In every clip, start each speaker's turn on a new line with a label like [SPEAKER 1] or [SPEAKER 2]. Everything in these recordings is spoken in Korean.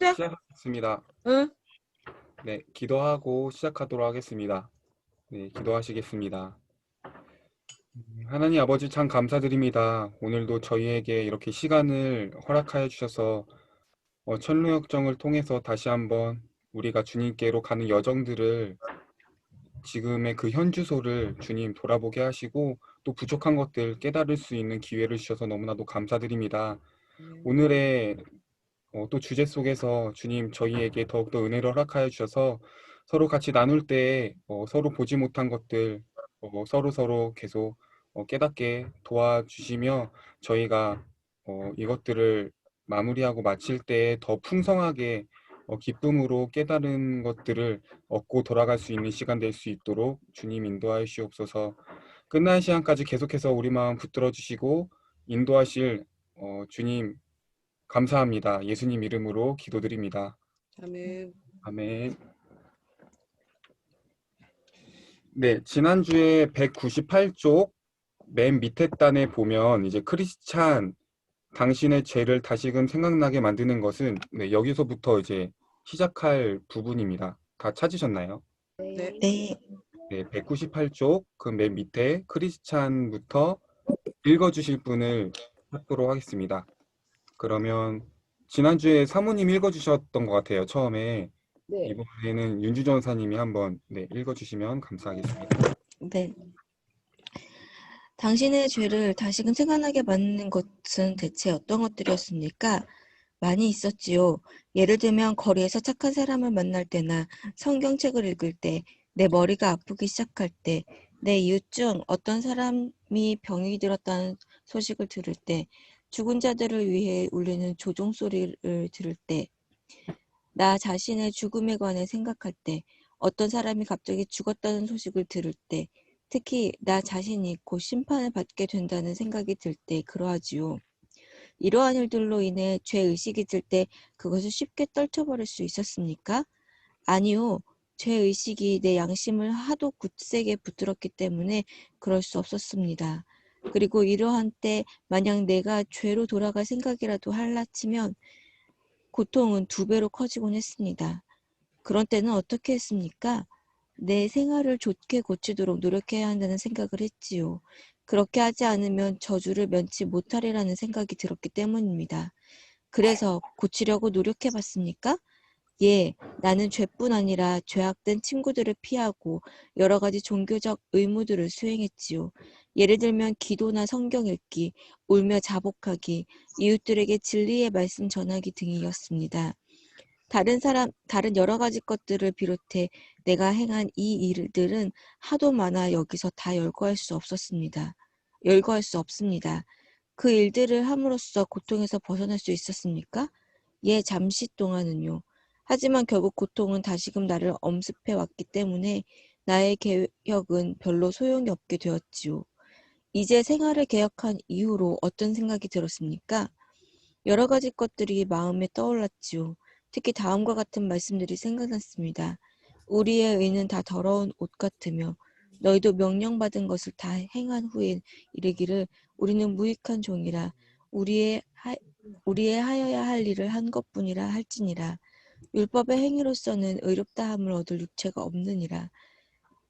[SPEAKER 1] 네.
[SPEAKER 2] 시작하겠습니다.
[SPEAKER 1] 응?
[SPEAKER 2] 네, 기도하고 시작하도록 하겠습니다. 네, 기도하시겠습니다. 하나님 아버지 참 감사드립니다. 오늘도 저희에게 이렇게 시간을 허락하여 주셔서 천루역정을 통해서 다시 한번 우리가 주님께로 가는 여정들을 지금의 그 현주소를 주님 돌아보게 하시고 또 부족한 것들 깨달을 수 있는 기회를 주셔서 너무나도 감사드립니다. 오늘의 또 주제 속에서 주님 저희에게 더욱더 은혜를 허락하여 주셔서 서로 같이 나눌 때 서로 보지 못한 것들 서로 계속 깨닫게 도와주시며 저희가 이것들을 마무리하고 마칠 때 더 풍성하게 기쁨으로 깨달은 것들을 얻고 돌아갈 수 있는 시간 될 수 있도록 주님 인도하여 주옵소서. 끝날 시간까지 계속해서 우리 마음 붙들어 주시고 인도하실 주님 감사합니다. 예수님 이름으로 기도드립니다.
[SPEAKER 1] 아멘.
[SPEAKER 2] 아멘. 네, 지난주에 198쪽 맨 밑에 단에 보면 이제 크리스찬 당신의 죄를 다시금 생각나게 만드는 것은 네, 여기서부터 이제 시작할 부분입니다. 다 찾으셨나요?
[SPEAKER 1] 네.
[SPEAKER 3] 네,
[SPEAKER 2] 네, 198쪽 그 맨 밑에 크리스찬부터 읽어주실 분을 찾도록 하겠습니다. 그러면 지난주에 사모님 읽어주셨던 것 같아요. 처음에.
[SPEAKER 1] 네.
[SPEAKER 2] 이번에는 윤주 전사님이 한번 네, 읽어주시면 감사하겠습니다.
[SPEAKER 3] 네. 당신의 죄를 다시금 생각나게 만드는 것은 대체 어떤 것들이었습니까? 많이 있었지요. 예를 들면 거리에서 착한 사람을 만날 때나 성경책을 읽을 때, 내 머리가 아프기 시작할 때, 내 이웃 중 어떤 사람이 병이 들었다는 소식을 들을 때, 죽은 자들을 위해 울리는 조종 소리를 들을 때, 나 자신의 죽음에 관해 생각할 때, 어떤 사람이 갑자기 죽었다는 소식을 들을 때, 특히 나 자신이 곧 심판을 받게 된다는 생각이 들 때 그러하지요. 이러한 일들로 인해 죄의식이 들 때 그것을 쉽게 떨쳐버릴 수 있었습니까? 아니요. 죄의식이 내 양심을 하도 굳세게 붙들었기 때문에 그럴 수 없었습니다. 그리고 이러한 때 만약 내가 죄로 돌아갈 생각이라도 할라치면 고통은 2배로 커지곤 했습니다. 그런 때는 어떻게 했습니까? 내 생활을 좋게 고치도록 노력해야 한다는 생각을 했지요. 그렇게 하지 않으면 저주를 면치 못하리라는 생각이 들었기 때문입니다. 그래서 고치려고 노력해봤습니까? 예, 나는 죄뿐 아니라 죄악된 친구들을 피하고 여러 가지 종교적 의무들을 수행했지요. 예를 들면 기도나 성경 읽기, 울며 자복하기, 이웃들에게 진리의 말씀 전하기 등이었습니다. 다른 여러 가지 것들을 비롯해 내가 행한 이 일들은 하도 많아 여기서 다 열거할 수 없습니다. 그 일들을 함으로써 고통에서 벗어날 수 있었습니까? 예, 잠시 동안은요. 하지만 결국 고통은 다시금 나를 엄습해 왔기 때문에 나의 개혁은 별로 소용이 없게 되었지요. 이제 생활을 개혁한 이후로 어떤 생각이 들었습니까? 여러 가지 것들이 마음에 떠올랐지요. 특히 다음과 같은 말씀들이 생각났습니다. 우리의 의는 다 더러운 옷 같으며 너희도 명령받은 것을 다 행한 후에 이르기를 우리는 무익한 종이라 우리의 하여야 할 일을 한 것뿐이라 할지니라. 율법의 행위로서는 의롭다함을 얻을 육체가 없느니라.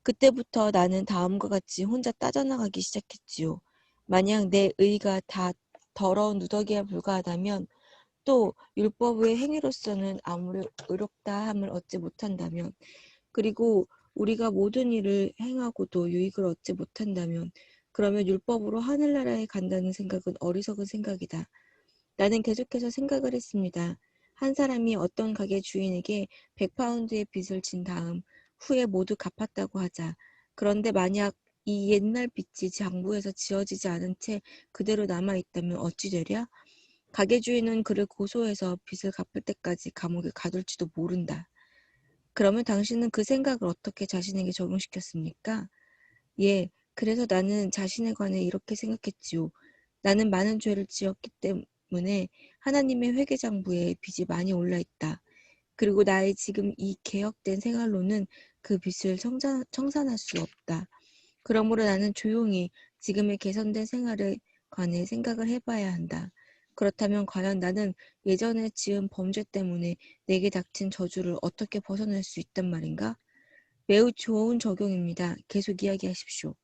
[SPEAKER 3] 그때부터 나는 다음과 같이 혼자 따져나가기 시작했지요. 만약 내 의가 다 더러운 누더기에 불과하다면 또 율법의 행위로서는 아무리 의롭다함을 얻지 못한다면 그리고 우리가 모든 일을 행하고도 유익을 얻지 못한다면 그러면 율법으로 하늘나라에 간다는 생각은 어리석은 생각이다. 나는 계속해서 생각을 했습니다. 한 사람이 어떤 가게 주인에게 100파운드의 빚을 진 다음 후에 모두 갚았다고 하자. 그런데 만약 이 옛날 빚이 장부에서 지워지지 않은 채 그대로 남아있다면 어찌 되랴? 가게 주인은 그를 고소해서 빚을 갚을 때까지 감옥에 가둘지도 모른다. 그러면 당신은 그 생각을 어떻게 자신에게 적용시켰습니까? 예, 그래서 나는 자신에 관해 이렇게 생각했지요. 나는 많은 죄를 지었기 때문에 하나님의 회개장부에 빚이 많이 올라있다. 그리고 나의 지금 이 개혁된 생활로는 그 빚을 청산할 수 없다. 그러므로 나는 조용히 지금의 개선된 생활에 관해 생각을 해봐야 한다. 그렇다면 과연 나는 예전에 지은 범죄 때문에 내게 닥친 저주를 어떻게 벗어날 수 있단 말인가? 매우 좋은 적용입니다. 계속 이야기하십시오.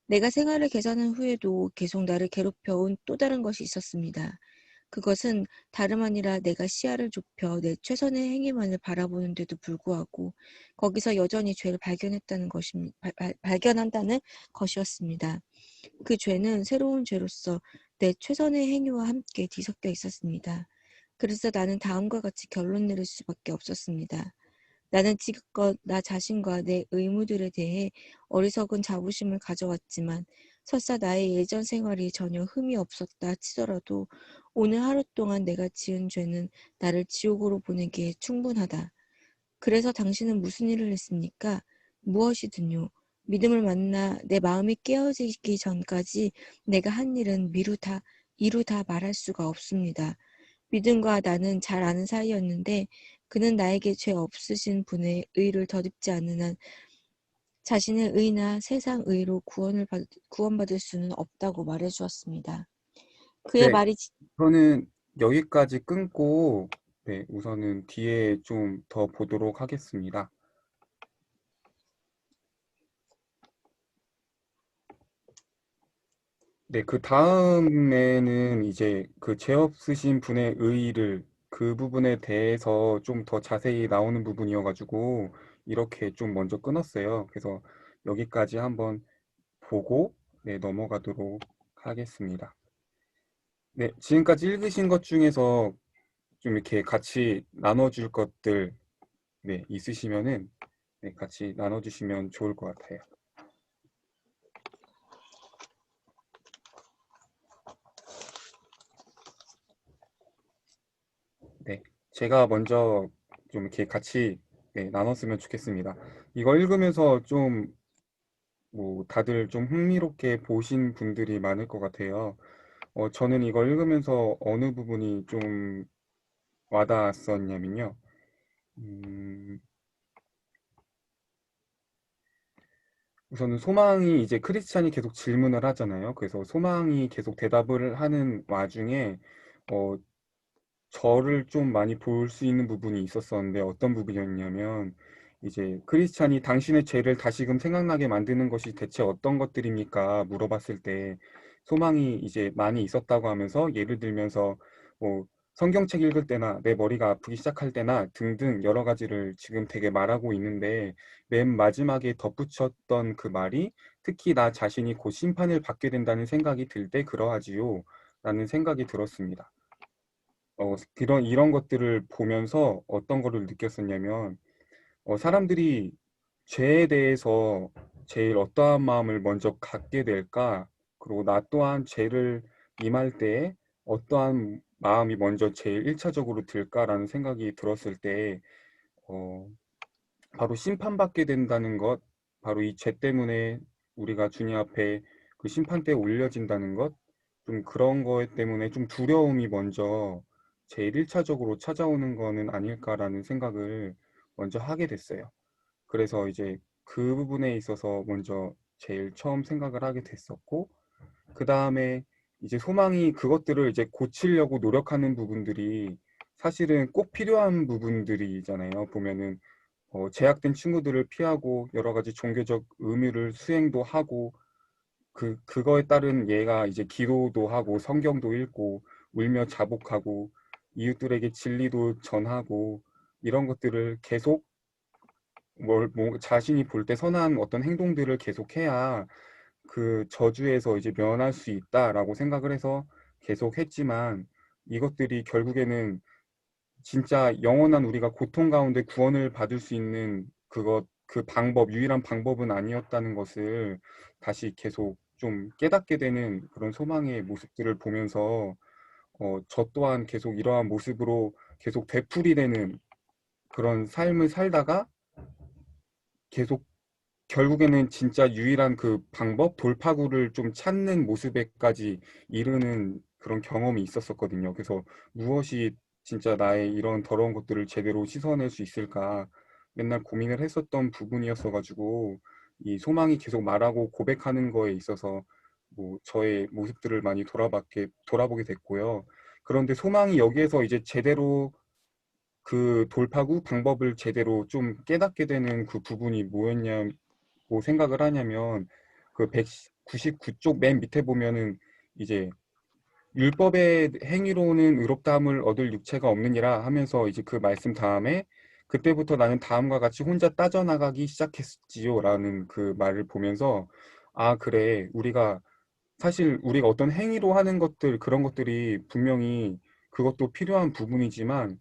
[SPEAKER 3] 내가 생활을 개선한 후에도 계속 나를 괴롭혀온 또 다른 것이 있었습니다. 그것은 다름 아니라 내가 시야를 좁혀 내 최선의 행위만을 바라보는데도 불구하고 거기서 여전히 죄를 발견한다는 것이었습니다. 그 죄는 새로운 죄로서 내 최선의 행위와 함께 뒤섞여 있었습니다. 그래서 나는 다음과 같이 결론 내릴 수밖에 없었습니다. 나는 지금껏 나 자신과 내 의무들에 대해 어리석은 자부심을 가져왔지만 설사 나의 예전 생활이 전혀 흠이 없었다 치더라도 오늘 하루 동안 내가 지은 죄는 나를 지옥으로 보내기에 충분하다. 그래서 당신은 무슨 일을 했습니까? 무엇이든요. 믿음을 만나 내 마음이 깨어지기 전까지 내가 한 일은 이루다 말할 수가 없습니다. 믿음과 나는 잘 아는 사이였는데 그는 나에게 죄 없으신 분의 의를 덧입지 않는 한 자신의 의나 세상 의로 구원받을 수는 없다고 말해주었습니다. 그의
[SPEAKER 2] 네,
[SPEAKER 3] 말이
[SPEAKER 2] 저는 여기까지 끊고, 네, 우선은 뒤에 좀 더 보도록 하겠습니다. 네, 그 다음에는 이제 그 죄 없으신 분의 의의를 그 부분에 대해서 좀 더 자세히 나오는 부분이어가지고 이렇게 좀 먼저 끊었어요. 그래서 여기까지 한번 보고 네, 넘어가도록 하겠습니다. 네, 지금까지 읽으신 것 중에서 좀 이렇게 같이 나눠줄 것들 네, 있으시면은 네, 같이 나눠주시면 좋을 것 같아요. 네, 제가 먼저 좀 이렇게 같이 네, 나눴으면 좋겠습니다. 이거 읽으면서 좀 뭐 다들 좀 흥미롭게 보신 분들이 많을 것 같아요. 저는 이걸 읽으면서 어느 부분이 좀 와닿았었냐면요. 음, 우선은 소망이 이제 크리스찬이 계속 질문을 하잖아요. 그래서 소망이 계속 대답을 하는 와중에 어, 저를 좀 많이 볼 수 있는 부분이 있었었는데 어떤 부분이었냐면 이제 크리스찬이 당신의 죄를 다시금 생각나게 만드는 것이 대체 어떤 것들입니까? 물어봤을 때 소망이 이제 많이 있었다고 하면서 예를 들면서 뭐 성경책 읽을 때나 내 머리가 아프기 시작할 때나 등등 여러 가지를 지금 되게 말하고 있는데 맨 마지막에 덧붙였던 그 말이 특히 나 자신이 곧 심판을 받게 된다는 생각이 들 때 그러하지요 라는 생각이 들었습니다. 이런 것들을 보면서 어떤 거를 느꼈었냐면, 사람들이 죄에 대해서 제일 어떠한 마음을 먼저 갖게 될까? 그리고 나 또한 죄를 임할 때 어떠한 마음이 먼저 제일 1차적으로 들까라는 생각이 들었을 때, 어, 바로 심판받게 된다는 것, 바로 이 죄 때문에 우리가 주님 앞에 그 심판대에 올려진다는 것, 좀 그런 것 때문에 좀 두려움이 먼저 제일 1차적으로 찾아오는 거는 아닐까라는 생각을 먼저 하게 됐어요. 그래서 이제 그 부분에 있어서 먼저 제일 처음 생각을 하게 됐었고, 그 다음에 이제 소망이 그것들을 이제 고치려고 노력하는 부분들이 사실은 꼭 필요한 부분들이잖아요. 보면은 제약된 친구들을 피하고 여러 가지 종교적 의무를 수행도 하고 그거에 따른 얘가 이제 기도도 하고 성경도 읽고 울며 자복하고 이웃들에게 진리도 전하고 이런 것들을 계속 뭐 자신이 볼 때 선한 어떤 행동들을 계속 해야 그 저주에서 이제 면할 수 있다라고 생각을 해서 계속 했지만 이것들이 결국에는 진짜 영원한 우리가 고통 가운데 구원을 받을 수 있는 그 방법, 유일한 방법은 아니었다는 것을 다시 계속 좀 깨닫게 되는 그런 소망의 모습들을 보면서 저 또한 계속 이러한 모습으로 계속 되풀이되는 그런 삶을 살다가 계속 결국에는 진짜 유일한 그 방법, 돌파구를 좀 찾는 모습에까지 이르는 그런 경험이 있었었거든요. 그래서 무엇이 진짜 나의 이런 더러운 것들을 제대로 씻어낼 수 있을까 맨날 고민을 했었던 부분이었어가지고 이 소망이 계속 말하고 고백하는 거에 있어서 뭐 저의 모습들을 많이 돌아보게 됐고요. 그런데 소망이 여기에서 이제 제대로 그 돌파구 방법을 제대로 좀 깨닫게 되는 그 부분이 뭐였냐고 생각을 하냐면 그 199쪽 맨 밑에 보면은 이제 율법의 행위로는 의롭다함을 얻을 육체가 없느니라 하면서 이제 그 말씀 다음에 그때부터 나는 다음과 같이 혼자 따져나가기 시작했지요 라는 그 말을 보면서 아 그래 우리가 사실 우리가 어떤 행위로 하는 것들 그런 것들이 분명히 그것도 필요한 부분이지만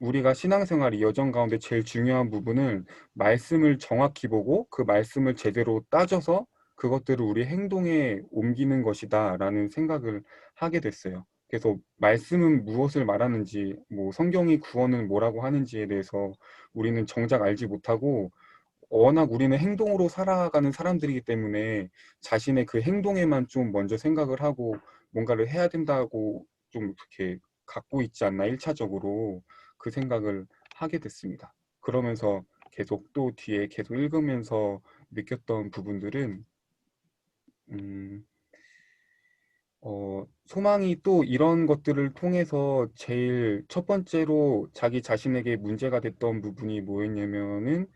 [SPEAKER 2] 우리가 신앙생활이 여정 가운데 제일 중요한 부분은 말씀을 정확히 보고 그 말씀을 제대로 따져서 그것들을 우리 행동에 옮기는 것이다라는 생각을 하게 됐어요. 그래서 말씀은 무엇을 말하는지, 뭐 성경이 구원은 뭐라고 하는지에 대해서 우리는 정작 알지 못하고 워낙 우리는 행동으로 살아가는 사람들이기 때문에 자신의 그 행동에만 좀 먼저 생각을 하고 뭔가를 해야 된다고 좀 그렇게 갖고 있지 않나, 일차적으로 그 생각을 하게 됐습니다. 그러면서 계속 또 뒤에 계속 읽으면서 느꼈던 부분들은, 음, 소망이 또 이런 것들을 통해서 제일 첫 번째로 자기 자신에게 문제가 됐던 부분이 뭐였냐면은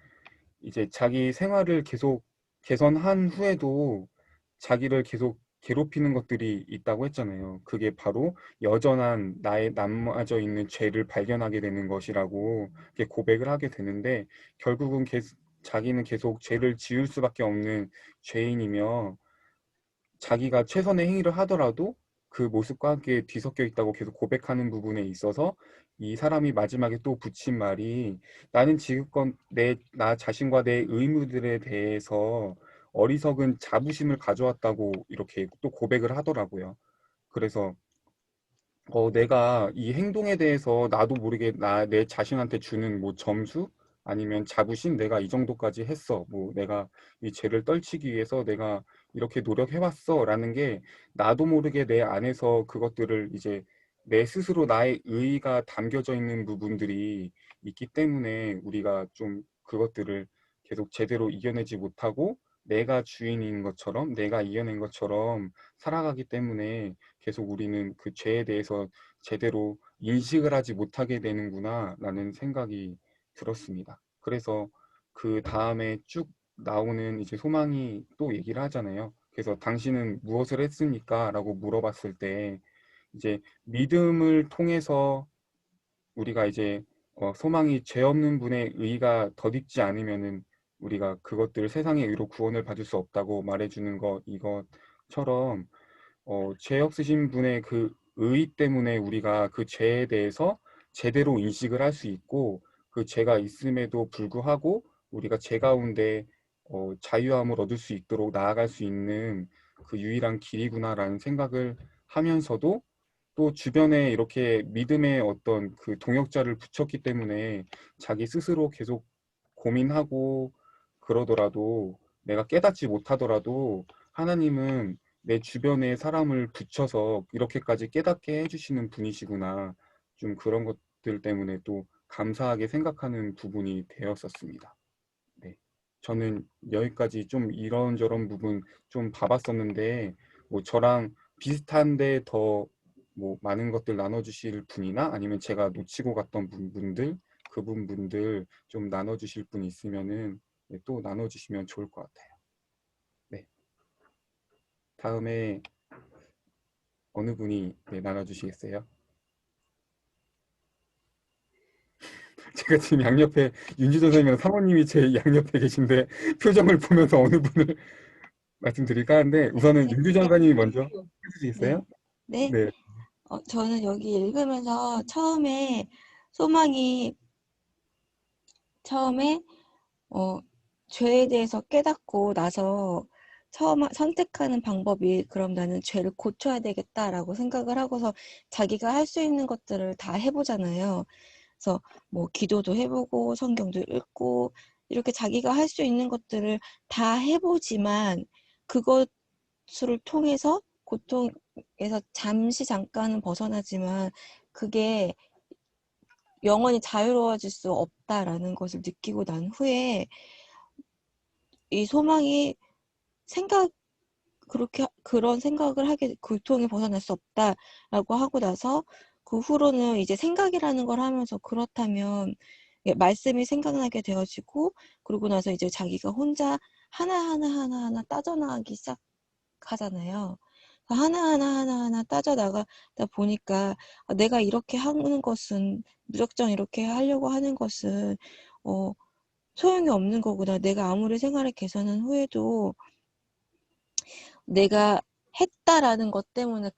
[SPEAKER 2] 이제 자기 생활을 계속 개선한 후에도 자기를 계속 괴롭히는 것들이 있다고 했잖아요. 그게 바로 여전한 나의 남아져 있는 죄를 발견하게 되는 것이라고 이렇게 고백을 하게 되는데 결국은 자기는 계속 죄를 지을 수밖에 없는 죄인이며 자기가 최선의 행위를 하더라도 그 모습과 함께 뒤섞여 있다고 계속 고백하는 부분에 있어서 이 사람이 마지막에 또 붙인 말이 나는 지금껏 나 자신과 내 의무들에 대해서 어리석은 자부심을 가져왔다고 이렇게 또 고백을 하더라고요. 그래서 내가 이 행동에 대해서 나도 모르게 내 자신한테 주는 뭐 점수 아니면 자부심 내가 이 정도까지 했어. 뭐 내가 이 죄를 떨치기 위해서 내가 이렇게 노력해왔어. 라는 게 나도 모르게 내 안에서 그것들을 이제 내 스스로 나의 의의가 담겨져 있는 부분들이 있기 때문에 우리가 좀 그것들을 계속 제대로 이겨내지 못하고 내가 주인인 것처럼 내가 이겨낸 것처럼 살아가기 때문에 계속 우리는 그 죄에 대해서 제대로 인식을 하지 못하게 되는구나 라는 생각이 들었습니다. 그래서 그 다음에 쭉 나오는 이제 소망이 또 얘기를 하잖아요. 그래서 당신은 무엇을 했습니까? 라고 물어봤을 때 이제 믿음을 통해서 우리가 이제 소망이 죄 없는 분의 의가 덧입지 않으면은 우리가 그것들 세상의 의로 구원을 받을 수 없다고 말해주는 것 이것처럼 죄 없으신 분의 그 의 때문에 우리가 그 죄에 대해서 제대로 인식을 할 수 있고 그 죄가 있음에도 불구하고 우리가 죄 가운데 자유함을 얻을 수 있도록 나아갈 수 있는 그 유일한 길이구나라는 생각을 하면서도 또 주변에 이렇게 믿음의 어떤 그 동역자를 붙였기 때문에 자기 스스로 계속 고민하고 그러더라도 내가 깨닫지 못하더라도 하나님은 내 주변에 사람을 붙여서 이렇게까지 깨닫게 해주시는 분이시구나. 좀 그런 것들 때문에 또 감사하게 생각하는 부분이 되었었습니다. 네. 저는 여기까지 좀 이런저런 부분 좀 봐봤었는데, 뭐 저랑 비슷한데 더 뭐 많은 것들 나눠주실 분이나 아니면 제가 놓치고 갔던 부분들, 그 부분들 좀 나눠주실 분 있으면은 네, 또 나눠주시면 좋을 것 같아요. 네. 다음에 어느 분이 네, 나눠주시겠어요? 제가 지금 양옆에 윤지선 선생님이랑 사모님이 제 양옆에 계신데 표정을 보면서 어느 분을 말씀드릴까 하는데 우선은 윤규 장관님이 먼저
[SPEAKER 3] 네.
[SPEAKER 2] 해주시겠어요?
[SPEAKER 3] 네.
[SPEAKER 2] 네.
[SPEAKER 3] 저는 여기 읽으면서 소망이 처음에 죄에 대해서 깨닫고 나서 처음 선택하는 방법이 그럼 나는 죄를 고쳐야 되겠다라고 생각을 하고서 자기가 할 수 있는 것들을 다 해보잖아요. 그래서 뭐 기도도 해보고 성경도 읽고 이렇게 자기가 할 수 있는 것들을 다 해보지만 그것을 통해서 고통에서 잠깐은 벗어나지만 그게 영원히 자유로워질 수 없다라는 것을 느끼고 난 후에 이 소망이 그런 생각을 하게 고통에 벗어날 수 없다라고 하고 나서 그 후로는 이제 생각이라는 걸 하면서 그렇다면 말씀이 생각나게 되어지고 그러고 나서 이제 자기가 혼자 하나하나 따져나가기 시작하잖아요. 하나하나 따져나가다 보니까 내가 이렇게 하는 것은 무작정 이렇게 하려고 하는 것은 소용이 없는 거구나. 내가 아무리 생활을 개선한 후에도 내가 했다라는 것 때문에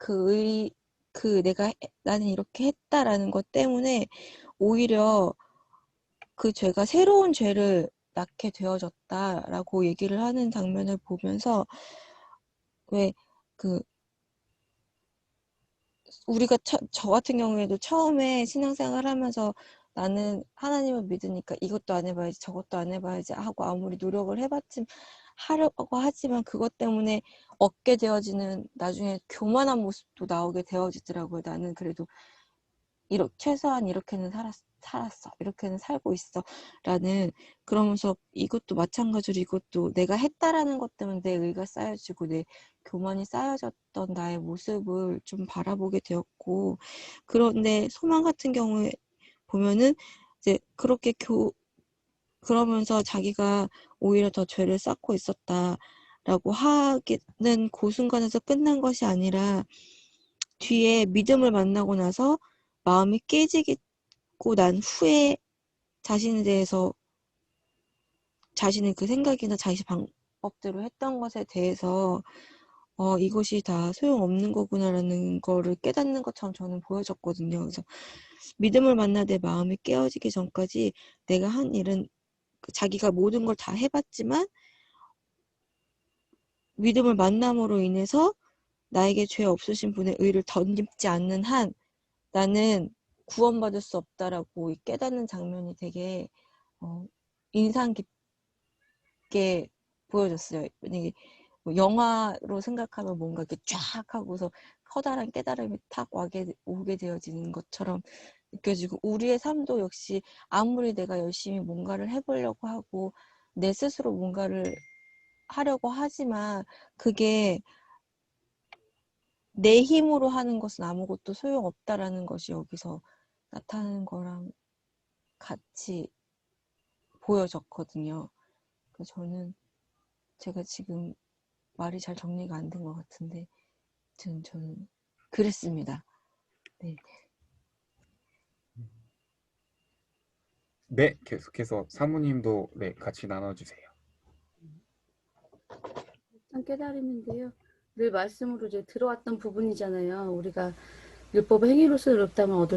[SPEAKER 3] 나는 이렇게 했다라는 것 때문에 오히려 그 죄가 새로운 죄를 낳게 되어졌다라고 얘기를 하는 장면을 보면서 왜 우리가 저 같은 경우에도 처음에 신앙생활 하면서 나는 하나님을 믿으니까 이것도 안 해봐야지 저것도 안 해봐야지 하고 아무리 노력을 하려고 하지만 그것 때문에 얻게 되어지는 나중에 교만한 모습도 나오게 되어지더라고요. 나는 그래도 최소한 이렇게는 살았어. 이렇게는 살고 있어. 그러면서 이것도 마찬가지로 이것도 내가 했다라는 것 때문에 내 의가 쌓여지고 내 교만이 쌓여졌던 나의 모습을 좀 바라보게 되었고, 그런데 소망 같은 경우에 보면은 이제 그러면서 자기가 오히려 더 죄를 쌓고 있었다라고 하기는 그 순간에서 끝난 것이 아니라 뒤에 믿음을 만나고 나서 마음이 깨지고 난 후에 자신에 대해서 자신의 그 생각이나 자신의 방법대로 했던 것에 대해서 이것이 다 소용없는 거구나라는 거를 깨닫는 것처럼 저는 보여졌거든요. 그래서 믿음을 만나 내 마음이 깨어지기 전까지 내가 한 일은 자기가 모든 걸 다 해봤지만 믿음을 만남으로 인해서 나에게 죄 없으신 분의 의를 덧입지 않는 한 나는 구원받을 수 없다라고 깨닫는 장면이 되게 인상 깊게 보여졌어요. 만약에 뭐 영화로 생각하면 뭔가 이렇게 쫙 하고서 커다란 깨달음이 탁 오게 되어지는 것처럼 느껴지고 우리의 삶도 역시 아무리 내가 열심히 뭔가를 해보려고 하고 내 스스로 뭔가를 하려고 하지만 그게 내 힘으로 하는 것은 아무것도 소용없다라는 것이 여기서 나타나는 거랑 같이 보여졌거든요. 그래서 제가 지금 말이 잘 정리가 안 된 것 같은데 저는 그랬습니다. 네.
[SPEAKER 2] 네, 계속해서 사모님도 네, 같이 나눠주세요.
[SPEAKER 1] 참 깨달음인데요. 늘 말씀으로 이제 들어왔던 부분이잖아요. 우리가 율법 행위로서 의롭다면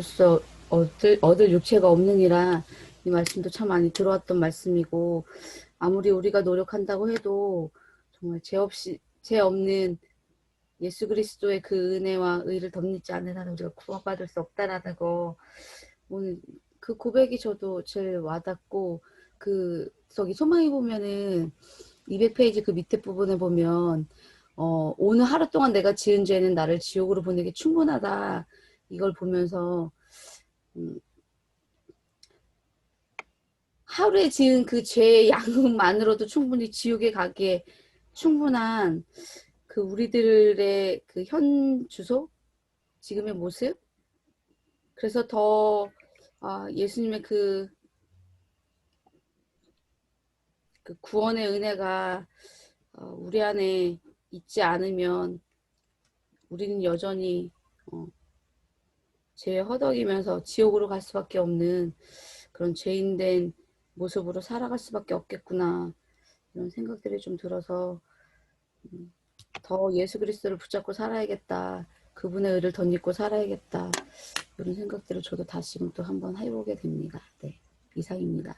[SPEAKER 1] 얻을 육체가 없느니라 이 말씀도 참 많이 들어왔던 말씀이고 아무리 우리가 노력한다고 해도 정말 죄 없는 예수 그리스도의 그 은혜와 의를 덧입지 않는 한 우리가 구원받을 수 없다라는 거 오늘 그 고백이 저도 제일 와닿고 저기 소망이 보면은 200페이지 그 밑에 부분에 보면 오늘 하루 동안 내가 지은 죄는 나를 지옥으로 보내기 충분하다 이걸 보면서 하루에 지은 그 죄의 양만으로도 충분히 지옥에 가기에 충분한 그 우리들의 그 현 주소 지금의 모습 그래서 더 예수님의 그 구원의 은혜가 우리 안에 있지 않으면 우리는 여전히 죄에 허덕이면서 지옥으로 갈 수밖에 없는 그런 죄인된 모습으로 살아갈 수밖에 없겠구나 이런 생각들이 좀 들어서 더 예수 그리스도를 붙잡고 살아야겠다. 그분의 의를 덧입고 살아야겠다. 이런 생각들을 저도 다시금 또 한번 해보게 됩니다. 네, 이상입니다.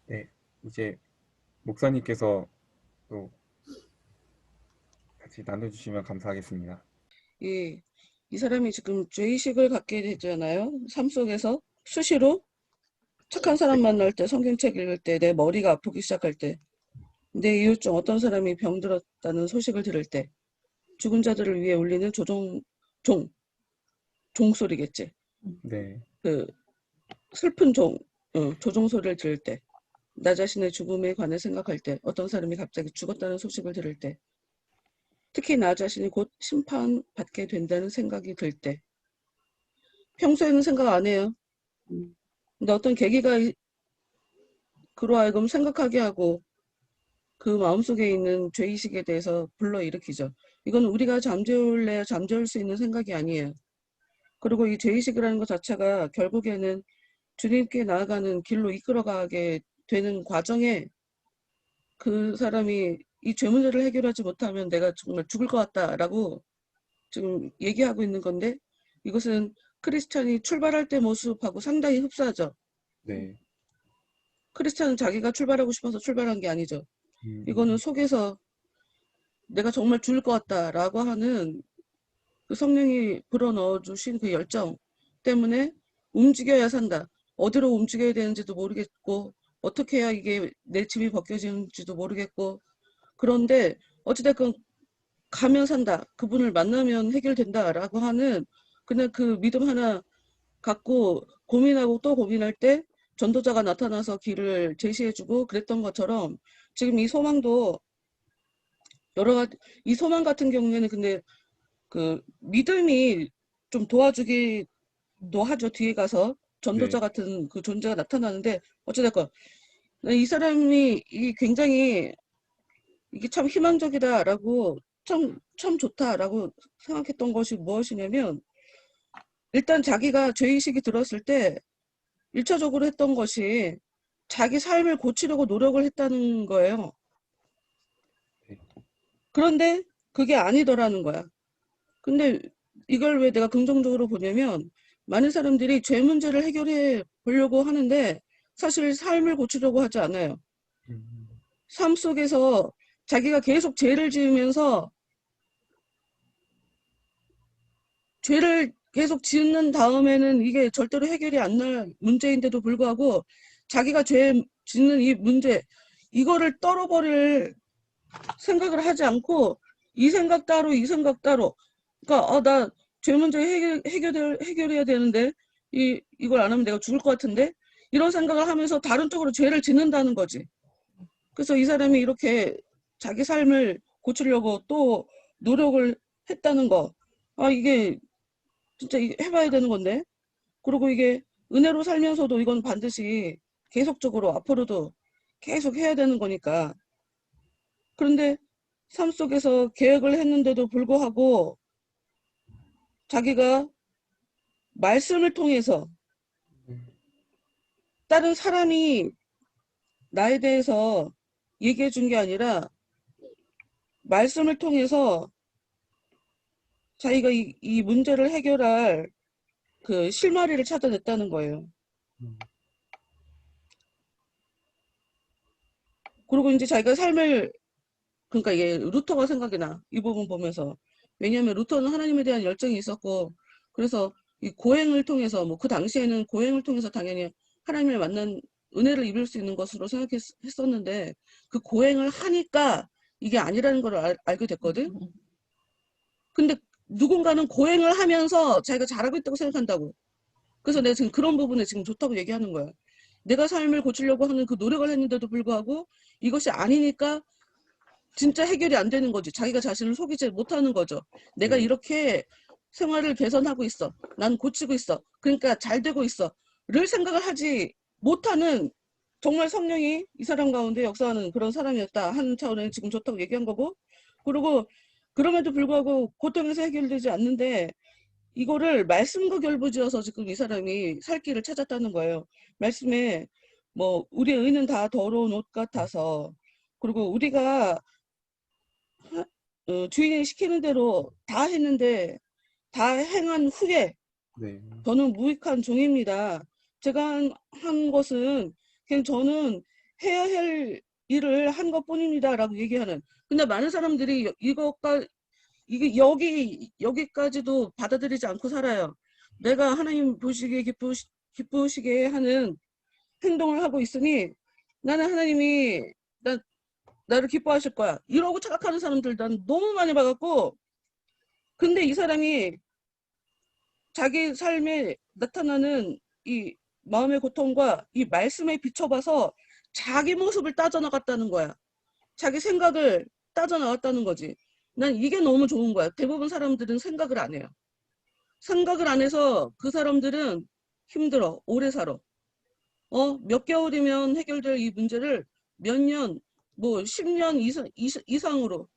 [SPEAKER 2] 네, 이제 목사님께서 또 같이 나눠주시면 감사하겠습니다.
[SPEAKER 4] 예, 이 사람이 지금 죄의식을 갖게 되잖아요. 삶 속에서 수시로 착한 사람 만날 때, 성경책 읽을 때, 내 머리가 아프기 시작할 때, 내 이웃 중 어떤 사람이 병들었다는 소식을 들을 때, 죽은 자들을 위해 울리는 종소리겠지.
[SPEAKER 2] 네,
[SPEAKER 4] 그 슬픈 조종소리를 들을 때, 나 자신의 죽음에 관해 생각할 때, 어떤 사람이 갑자기 죽었다는 소식을 들을 때, 특히 나 자신이 곧 심판받게 된다는 생각이 들 때, 평소에는 생각 안 해요.
[SPEAKER 1] 음,
[SPEAKER 4] 근데 어떤 계기가 그로 하여금 생각하게 하고 그 마음속에 있는 죄의식에 대해서 불러일으키죠. 이건 우리가 잠재울래야 잠재울 수 있는 생각이 아니에요. 그리고 이 죄의식이라는 것 자체가 결국에는 주님께 나아가는 길로 이끌어가게 되는 과정에 그 사람이 이 죄 문제를 해결하지 못하면 내가 정말 죽을 것 같다라고 지금 얘기하고 있는 건데, 이것은 크리스찬이 출발할 때 모습하고 상당히 흡사하죠.
[SPEAKER 2] 네.
[SPEAKER 4] 크리스찬은 자기가 출발하고 싶어서 출발한 게 아니죠. 이거는 속에서 내가 정말 죽을 것 같다라고 하는 그 성령이 불어넣어 주신 그 열정 때문에 움직여야 산다. 어디로 움직여야 되는지도 모르겠고, 어떻게 해야 이게 내 짐이 벗겨지는지도 모르겠고, 그런데 어찌됐건 가면 산다. 그분을 만나면 해결된다라고 하는 그냥 그 믿음 하나 갖고 고민하고 또 고민할 때 전도자가 나타나서 길을 제시해주고 그랬던 것처럼, 지금 이 소망도 여러 가지, 이 소망 같은 경우에는 근데 그 믿음이 좀 도와주기도 하죠. 뒤에 가서 전도자
[SPEAKER 2] 네.
[SPEAKER 4] 같은 그 존재가 나타나는데, 어찌됐건 이 사람이 이 굉장히 이게 참 희망적이다라고, 참 좋다라고 생각했던 것이 무엇이냐면, 일단 자기가 죄의식이 들었을 때 1차적으로 했던 것이 자기 삶을 고치려고 노력을 했다는 거예요.
[SPEAKER 2] 네.
[SPEAKER 4] 그런데 그게 아니더라는 거야. 근데 이걸 왜 내가 긍정적으로 보냐면, 많은 사람들이 죄 문제를 해결해 보려고 하는데 사실 삶을 고치려고 하지 않아요.
[SPEAKER 2] 음,
[SPEAKER 4] 삶 속에서 자기가 계속 죄를 지으면서 죄를 계속 짓는 다음에는 이게 절대로 해결이 안 날 문제인데도 불구하고 자기가 죄 짓는 이 문제, 이거를 떨어버릴 생각을 하지 않고 이 생각 따로 이 생각 따로, 그러니까 나 죄 문제 해결해야 되는데 이걸 안 하면 내가 죽을 것 같은데, 이런 생각을 하면서 다른 쪽으로 죄를 짓는다는 거지. 그래서 이 사람이 이렇게 자기 삶을 고치려고 또 노력을 했다는 거, 이게 진짜 해봐야 되는 건데. 그리고 이게 은혜로 살면서도 이건 반드시 계속적으로 앞으로도 계속 해야 되는 거니까. 그런데 삶 속에서 계획을 했는데도 불구하고 자기가 말씀을 통해서, 다른 사람이 나에 대해서 얘기해 준 게 아니라 말씀을 통해서 자기가 이 문제를 해결할 그 실마리를 찾아냈다는 거예요.
[SPEAKER 2] 음,
[SPEAKER 4] 그리고 이제 자기가 삶을, 그러니까 이게 루터가 생각이 나. 이 부분 보면서. 왜냐하면 루터는 하나님에 대한 열정이 있었고, 그래서 이 고행을 통해서, 뭐 그 당시에는 고행을 통해서 당연히 하나님을 만난 은혜를 입을 수 있는 것으로 생각했었는데, 그 고행을 하니까 이게 아니라는 걸 알게 됐거든. 근데 누군가는 고행을 하면서 자기가 잘하고 있다고 생각한다고. 그래서 내가 지금 그런 부분에 지금 좋다고 얘기하는 거야. 내가 삶을 고치려고 하는 그 노력을 했는데도 불구하고 이것이 아니니까 진짜 해결이 안 되는 거지. 자기가 자신을 속이지 못하는 거죠. 내가
[SPEAKER 2] 네.
[SPEAKER 4] 이렇게 생활을 개선하고 있어. 난 고치고 있어. 그러니까 잘 되고 있어. 를 생각을 하지 못하는, 정말 성령이 이 사람 가운데 역사하는 그런 사람이었다 하는 차원에는 지금 좋다고 얘기한 거고, 그리고 그럼에도 불구하고 고통에서 해결되지 않는데 이거를 말씀과 결부지어서 지금 이 사람이 살 길을 찾았다는 거예요. 말씀에 뭐 우리의 의는 다 더러운 옷 같아서, 그리고 우리가 주인이 시키는 대로 다 했는데 다 행한 후에
[SPEAKER 2] 네.
[SPEAKER 4] 저는 무익한 종입니다. 제가 한 것은 그냥 저는 해야 할 일을 한 것뿐입니다라고 얘기하는. 근데 많은 사람들이 이게 여기까지도 받아들이지 않고 살아요. 내가 하나님 보시기에 기쁘시게 하는 행동을 하고 있으니 나는 하나님이 나를 기뻐하실 거야. 이러고 착각하는 사람들 난 너무 많이 봐갖고. 근데 이 사람이 자기 삶에 나타나는 이 마음의 고통과 이 말씀에 비춰봐서 자기 모습을 따져나갔다는 거야. 자기 생각을 따져나갔다는 거지. 난 이게 너무 좋은 거야. 대부분 사람들은 생각을 안 해요. 생각을 안 해서 그 사람들은 힘들어. 오래 살아. 몇 개월이면 해결될 이 문제를 몇 년, 뭐 10년 이상으로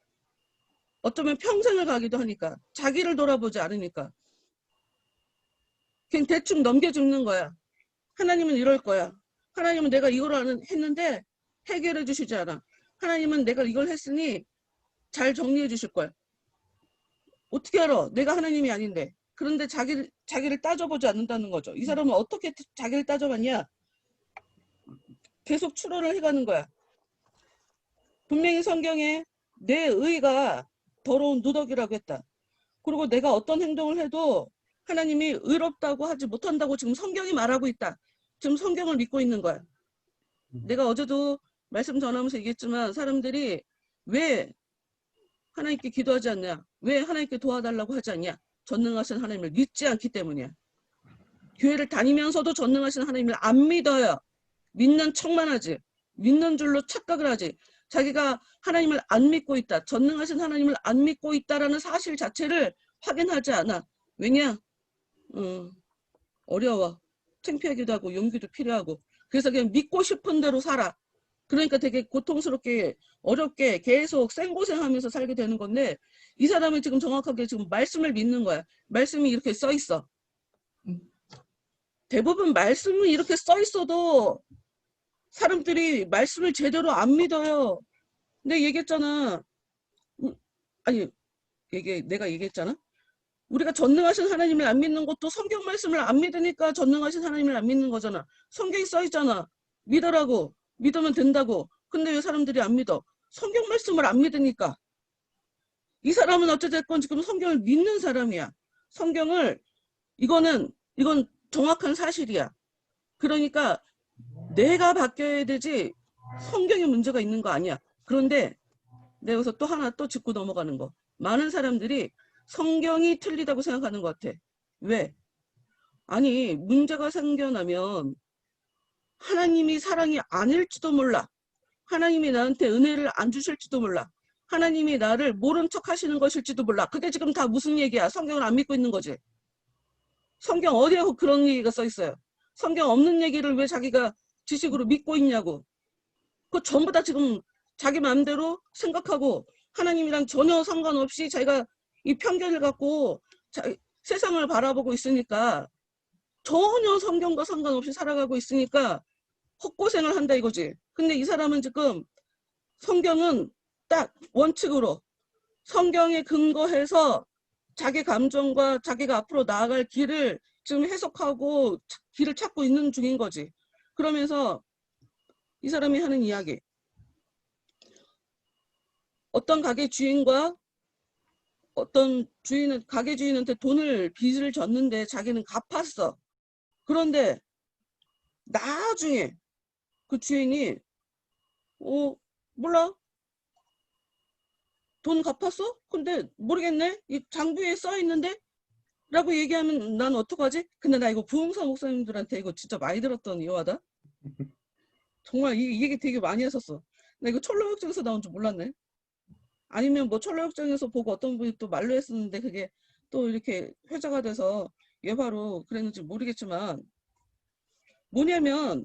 [SPEAKER 4] 어쩌면 평생을 가기도 하니까. 자기를 돌아보지 않으니까. 그냥 대충 넘겨 죽는 거야. 하나님은 이럴 거야. 하나님은 내가 이걸 했는데 해결해 주시지 않아. 하나님은 내가 이걸 했으니 잘 정리해 주실 거야. 어떻게 알아? 내가 하나님이 아닌데. 그런데 자기를 따져보지 않는다는 거죠. 이 사람은 어떻게 자기를 따져봤냐? 계속 추론을 해가는 거야. 분명히 성경에 내 의가 더러운 누더기라고 했다. 그리고 내가 어떤 행동을 해도 하나님이 의롭다고 하지 못한다고 지금 성경이 말하고 있다. 지금 성경을 믿고 있는 거야. 내가 어제도 말씀 전하면서 얘기했지만 사람들이 왜 하나님께 기도하지 않냐? 왜 하나님께 도와달라고 하지 않냐? 전능하신 하나님을 믿지 않기 때문이야. 교회를 다니면서도 전능하신 하나님을 안 믿어요. 믿는 척만 하지. 믿는 줄로 착각을 하지. 자기가 하나님을 안 믿고 있다. 전능하신 하나님을 안 믿고 있다라는 사실 자체를 확인하지 않아. 왜냐? 어려워. 창피하기도 하고 용기도 필요하고. 그래서 그냥 믿고 싶은 대로 살아. 그러니까 되게 고통스럽게 어렵게 계속 생고생하면서 살게 되는 건데 이 사람은 지금 정확하게 지금 말씀을 믿는 거야. 말씀이 이렇게 써 있어. 대부분 말씀은 이렇게 써 있어도 사람들이 말씀을 제대로 안 믿어요. 근데 얘기했잖아. 아니, 내가 얘기했잖아. 우리가 전능하신 하나님을 안 믿는 것도 성경 말씀을 안 믿으니까 전능하신 하나님을 안 믿는 거잖아. 성경이 써 있잖아. 믿으라고. 믿으면 된다고. 근데 왜 사람들이 안 믿어? 성경 말씀을 안 믿으니까. 이 사람은 어찌됐건 지금 성경을 믿는 사람이야. 이건 정확한 사실이야. 그러니까 내가 바뀌어야 되지 성경에 문제가 있는 거 아니야. 그런데 내가 여기서 또 하나 또 짚고 넘어가는 거. 많은 사람들이 성경이 틀리다고 생각하는 것 같아. 왜? 아니, 문제가 생겨나면 하나님이 사랑이 아닐지도 몰라. 하나님이 나한테 은혜를 안 주실지도 몰라. 하나님이 나를 모른 척 하시는 것일지도 몰라. 그게 지금 다 무슨 얘기야? 성경을 안 믿고 있는 거지. 성경 어디에 그런 얘기가 써 있어요? 성경 없는 얘기를 왜 자기가 지식으로 믿고 있냐고. 그거 전부 다 지금 자기 마음대로 생각하고 하나님이랑 전혀 상관없이 자기가 이 편견을 갖고 세상을 바라보고 있으니까 전혀 성경과 상관없이 살아가고 있으니까 헛고생을 한다 이거지. 근데 이 사람은 지금 성경은 딱 원칙으로 성경에 근거해서 자기 감정과 자기가 앞으로 나아갈 길을 지금 해석하고 길을 찾고 있는 중인 거지. 그러면서 이 사람이 하는 이야기. 어떤 가게 주인과 어떤 가게 주인한테 빚을 졌는데 자기는 갚았어. 그런데 나중에 그 주인이 몰라. 돈 갚았어? 근데 모르겠네. 이 장부에 써 있는데? 라고 얘기하면 난 어떡하지? 근데 나 이거 부흥사 목사님들한테 이거 진짜 많이 들었던 이유하다. 정말 이 얘기 되게 많이 했었어. 나 이거 철로역정에서 나온 줄 몰랐네. 아니면 뭐 철로역정에서 보고 어떤 분이 또 말로 했었는데 그게 또 이렇게 회자가 돼서 예화로 그랬는지 모르겠지만 뭐냐면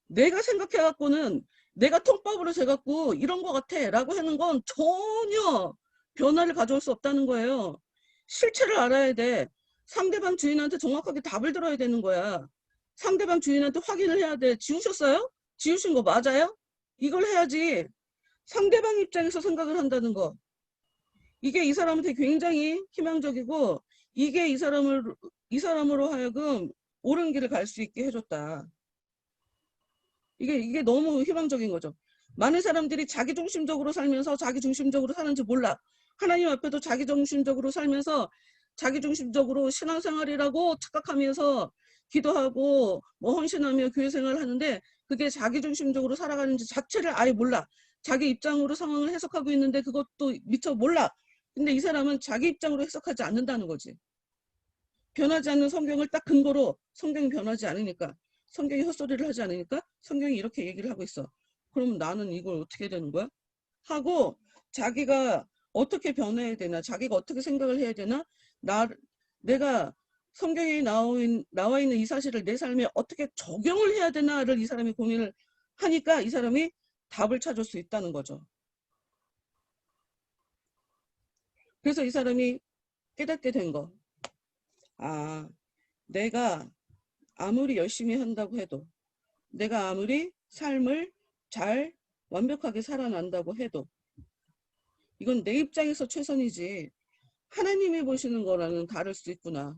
[SPEAKER 4] 내가 생각해갖고는 내가 통밥으로 재갖고 이런 거 같아 라고 하는 건 전혀 변화를 가져올 수 없다는 거예요. 실체를 알아야 돼. 상대방 주인한테 정확하게 답을 들어야 되는 거야. 상대방 주인한테 확인을 해야 돼. 지우셨어요? 지우신 거 맞아요? 이걸 해야지. 상대방 입장에서 생각을 한다는 거. 이게 이 사람한테 굉장히 희망적이고 이게 이 사람으로 하여금 옳은 길을 갈 수 있게 해줬다. 이게 너무 희망적인 거죠. 많은 사람들이 자기중심적으로 살면서 자기중심적으로 사는지 몰라. 하나님 앞에도 자기중심적으로 살면서 자기중심적으로 신앙생활이라고 착각하면서 기도하고 뭐 헌신하며 교회생활을 하는데 그게 자기중심적으로 살아가는지 자체를 아예 몰라. 자기 입장으로 상황을 해석하고 있는데 그것도 미처 몰라. 근데 이 사람은 자기 입장으로 해석하지 않는다는 거지. 변하지 않는 성경을 딱 근거로 성경이 변하지 않으니까 성경이 헛소리를 하지 않으니까 성경이 이렇게 얘기를 하고 있어. 그럼 나는 이걸 어떻게 되는 거야? 하고 자기가 어떻게 변해야 되나, 자기가 어떻게 생각을 해야 되나, 내가 성경에 나와 있는 이 사실을 내 삶에 어떻게 적용을 해야 되나를 이 사람이 고민을 하니까 이 사람이 답을 찾을 수 있다는 거죠. 그래서 이 사람이 깨닫게 된 거. 아, 내가 아무리 열심히 한다고 해도, 내가 아무리 삶을 잘 완벽하게 살아난다고 해도 이건 내 입장에서 최선이지 하나님이 보시는 거랑은 다를 수 있구나.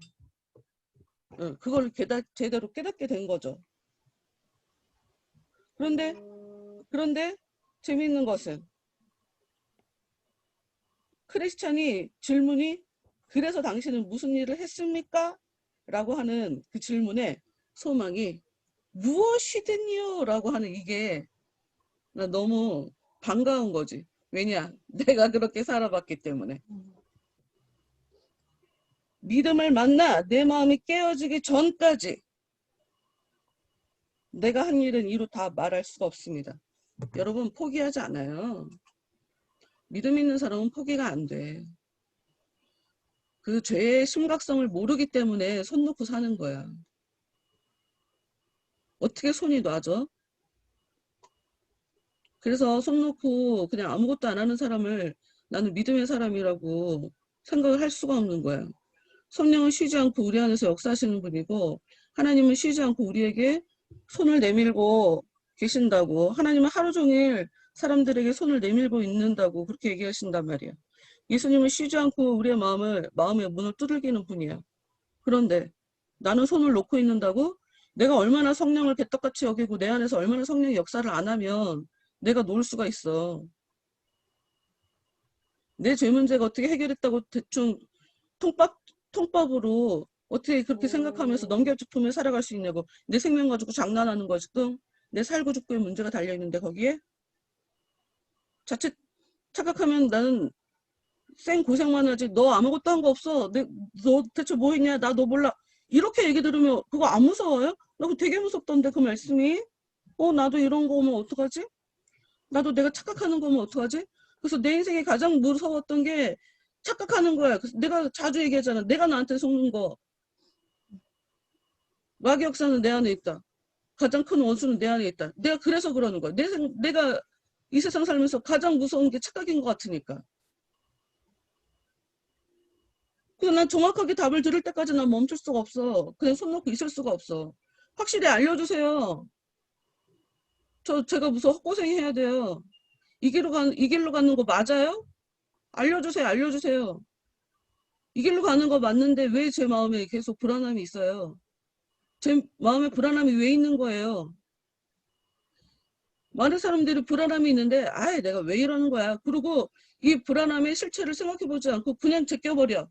[SPEAKER 4] 그걸 제대로 깨닫게 된 거죠. 그런데 재미있는 것은 크리스찬이 질문이 그래서 당신은 무슨 일을 했습니까? 라고 하는 그 질문에 소망이 무엇이든요 라고 하는 이게 나 너무 반가운 거지. 왜냐? 내가 그렇게 살아봤기 때문에. 믿음을 만나 내 마음이 깨어지기 전까지 내가 한 일은 이루 다 말할 수가 없습니다. 여러분 포기하지 않아요. 믿음 있는 사람은 포기가 안 돼. 그 죄의 심각성을 모르기 때문에 손 놓고 사는 거야. 어떻게 손이 놔져? 그래서 손 놓고 그냥 아무것도 안 하는 사람을 나는 믿음의 사람이라고 생각을 할 수가 없는 거야. 성령은 쉬지 않고 우리 안에서 역사하시는 분이고 하나님은 쉬지 않고 우리에게 손을 내밀고 계신다고, 하나님은 하루 종일 사람들에게 손을 내밀고 있는다고 그렇게 얘기하신단 말이야. 예수님은 쉬지 않고 우리의 마음의 문을 두들기는 분이야. 그런데 나는 손을 놓고 있는다고? 내가 얼마나 성령을 개떡같이 여기고 내 안에서 얼마나 성령의 역사를 안 하면 내가 놓을 수가 있어. 내 죄 문제가 어떻게 해결했다고 대충 통밥으로 어떻게 그렇게 생각하면서 넘겨짚으며 살아갈 수 있냐고. 내 생명 가지고 장난하는 거야 지금. 내 살고 죽고의 문제가 달려있는데 거기에 자칫 착각하면 나는 생 고생만 하지 너 아무것도 한 거 없어. 너 대체 뭐 했냐? 나 너 몰라. 이렇게 얘기 들으면 그거 안 무서워요? 나 그거 되게 무섭던데 그 말씀이. 나도 이런 거 오면 어떡하지? 나도 내가 착각하는 거면 어떡하지? 그래서 내 인생에 가장 무서웠던 게 착각하는 거야. 그래서 내가 자주 얘기하잖아. 내가 나한테 속는 거. 마귀 역사는 내 안에 있다. 가장 큰 원수는 내 안에 있다. 내가 그래서 그러는 거야. 내가 이 세상 살면서 가장 무서운 게 착각인 것 같으니까. 그래서 난 정확하게 답을 들을 때까지 난 멈출 수가 없어. 그냥 손 놓고 있을 수가 없어. 확실히 알려주세요. 제가 무슨 헛고생 해야 돼요. 이 길로 가는 거 맞아요? 알려주세요. 알려주세요. 이 길로 가는 거 맞는데 왜 제 마음에 계속 불안함이 있어요? 제 마음에 불안함이 왜 있는 거예요? 많은 사람들이 불안함이 있는데 아예 내가 왜 이러는 거야? 그리고 이 불안함의 실체를 생각해보지 않고 그냥 제껴버려.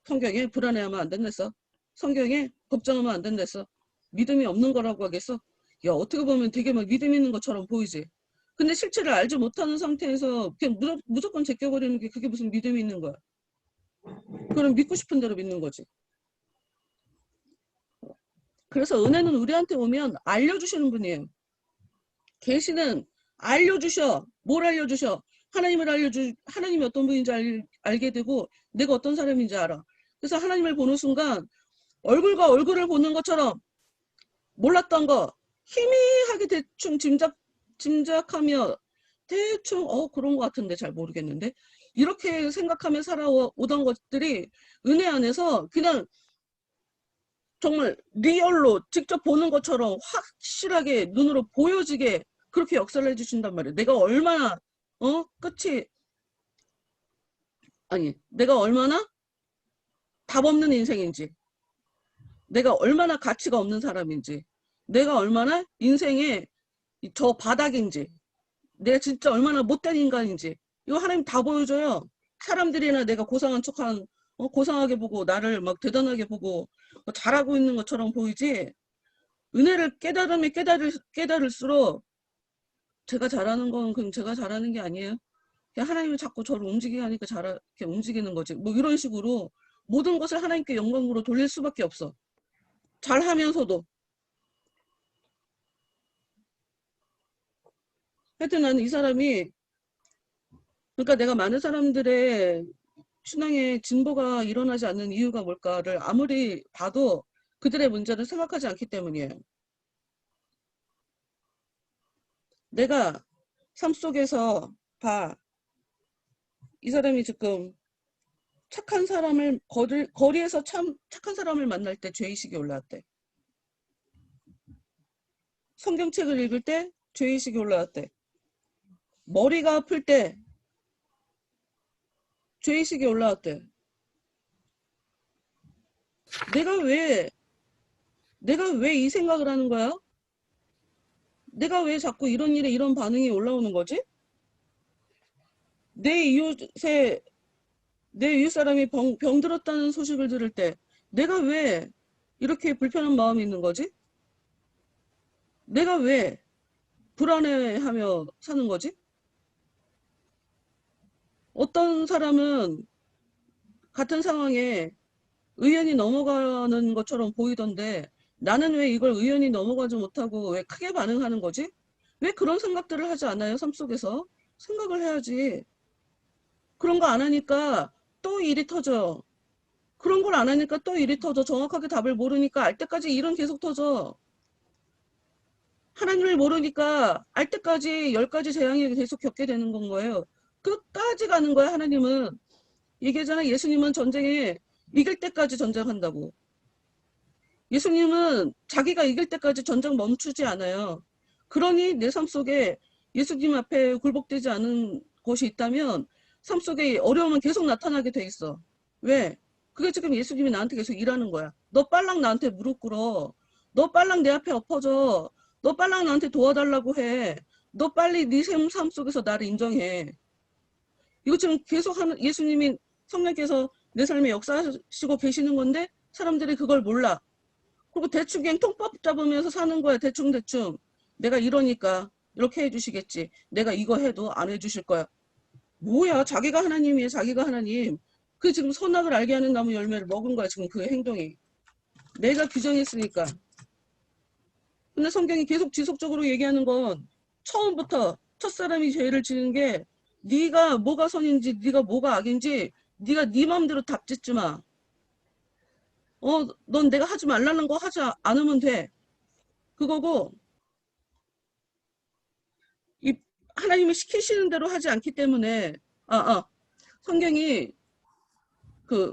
[SPEAKER 4] 성경에 불안해하면 안 된댔어. 성경에 걱정하면 안 된댔어. 믿음이 없는 거라고 하겠어? 야, 어떻게 보면 되게 막 믿음 있는 것처럼 보이지. 근데 실체를 알지 못하는 상태에서 그냥 무조건 제껴버리는 게 그게 무슨 믿음이 있는 거야. 그럼 믿고 싶은 대로 믿는 거지. 그래서 은혜는 우리한테 오면 알려주시는 분이에요. 계시는 알려주셔. 뭘 알려주셔? 하나님이 어떤 분인지 알게 되고 내가 어떤 사람인지 알아. 그래서 하나님을 보는 순간 얼굴과 얼굴을 보는 것처럼 몰랐던 거 희미하게 대충 짐작하며 대충 그런 것 같은데 잘 모르겠는데 이렇게 생각하며 살아오던 것들이 은혜 안에서 그냥 정말 리얼로 직접 보는 것처럼 확실하게 눈으로 보여지게 그렇게 역사를 해주신단 말이에요. 내가 얼마나 내가 얼마나 답 없는 인생인지, 내가 얼마나 가치가 없는 사람인지, 내가 얼마나 인생의 저 바닥인지, 내가 진짜 얼마나 못된 인간인지 이거 하나님 다 보여줘요. 사람들이나 내가 고상한 척한 고상하게 보고 나를 막 대단하게 보고 잘하고 있는 것처럼 보이지 은혜를 깨달을수록 제가 잘하는 건 그냥 제가 잘하는 게 아니에요. 그냥 하나님이 자꾸 저를 움직이게 하니까 이렇게 움직이는 거지. 뭐 이런 식으로 모든 것을 하나님께 영광으로 돌릴 수밖에 없어. 잘하면서도. 하여튼 나는 이 사람이, 그러니까 내가 많은 사람들의 신앙에 진보가 일어나지 않는 이유가 뭘까를 아무리 봐도 그들의 문제를 생각하지 않기 때문이에요. 내가 삶 속에서 봐. 이 사람이 지금 착한 사람을 거리에서 참 착한 사람을 만날 때 죄의식이 올라왔대. 성경책을 읽을 때 죄의식이 올라왔대. 머리가 아플 때 죄의식이 올라왔대. 내가 왜 이 생각을 하는 거야? 내가 왜 자꾸 이런 일에 이런 반응이 올라오는 거지? 내 이웃 사람이 병들었다는 소식을 들을 때 내가 왜 이렇게 불편한 마음이 있는 거지? 내가 왜 불안해하며 사는 거지? 어떤 사람은 같은 상황에 의연히 넘어가는 것처럼 보이던데 나는 왜 이걸 의연히 넘어가지 못하고 왜 크게 반응하는 거지? 왜 그런 생각들을 하지 않아요? 삶 속에서 생각을 해야지. 그런 거 안 하니까 또 일이 터져. 그런 걸 안 하니까 또 일이 터져. 정확하게 답을 모르니까 알 때까지 일은 계속 터져. 하나님을 모르니까 알 때까지 10가지 재앙이 계속 겪게 되는 건 거예요. 끝까지 가는 거야. 하나님은. 얘기하잖아. 예수님은 전쟁에 이길 때까지 전쟁한다고. 예수님은 자기가 이길 때까지 전쟁 멈추지 않아요. 그러니 내 삶 속에 예수님 앞에 굴복되지 않은 곳이 있다면 삶 속에 어려움은 계속 나타나게 돼 있어. 왜? 그게 지금 예수님이 나한테 계속 일하는 거야. 너 빨랑 나한테 무릎 꿇어. 너 빨랑 내 앞에 엎어져. 너 빨랑 나한테 도와달라고 해. 너 빨리 네 삶 속에서 나를 인정해. 이거 지금 계속 하는 예수님이 성령께서 내 삶에 역사하시고 계시는 건데 사람들이 그걸 몰라. 그리고 대충 그냥 통밥 잡으면서 사는 거야. 대충. 내가 이러니까 이렇게 해주시겠지. 내가 이거 해도 안 해주실 거야. 뭐야? 자기가 하나님이에요. 자기가 하나님. 그 지금 선악을 알게 하는 나무 열매를 먹은 거야. 지금 그 행동이. 내가 규정했으니까. 근데 성경이 계속 지속적으로 얘기하는 건 처음부터 첫사람이 죄를 지은 게 네가 뭐가 선인지 네가 뭐가 악인지 네가 네 마음대로 답짓지 마. 넌 내가 하지 말라는 거 하지 않으면 돼. 그거고 이 하나님이 시키시는 대로 하지 않기 때문에 성경이 그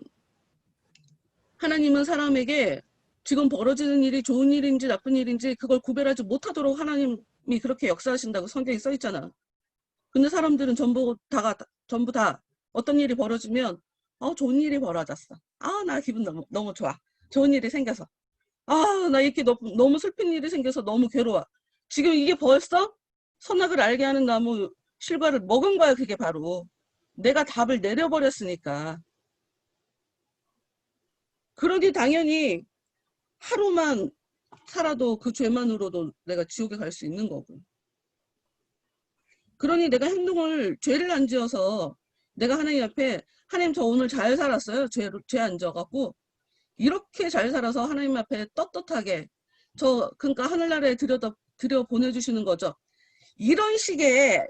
[SPEAKER 4] 하나님은 사람에게 지금 벌어지는 일이 좋은 일인지 나쁜 일인지 그걸 구별하지 못하도록 하나님이 그렇게 역사하신다고 성경에 써 있잖아. 근데 사람들은 전부 다 어떤 일이 벌어지면 좋은 일이 벌어졌어. 나 기분 너무 좋아. 좋은 일이 생겨서. 나 이렇게 너무 슬픈 일이 생겨서 너무 괴로워. 지금 이게 벌써 선악을 알게 하는 나무 실과를 먹은 거야. 그게 바로. 내가 답을 내려버렸으니까. 그러니 당연히 하루만 살아도 그 죄만으로도 내가 지옥에 갈 수 있는 거고. 그러니 내가 죄를 안 지어서 내가 하나님 앞에 하나님 저 오늘 잘 살았어요. 죄 안 져갖고 이렇게 잘 살아서 하나님 앞에 떳떳하게 그러니까 하늘나라에 들여 보내주시는 거죠. 이런 식의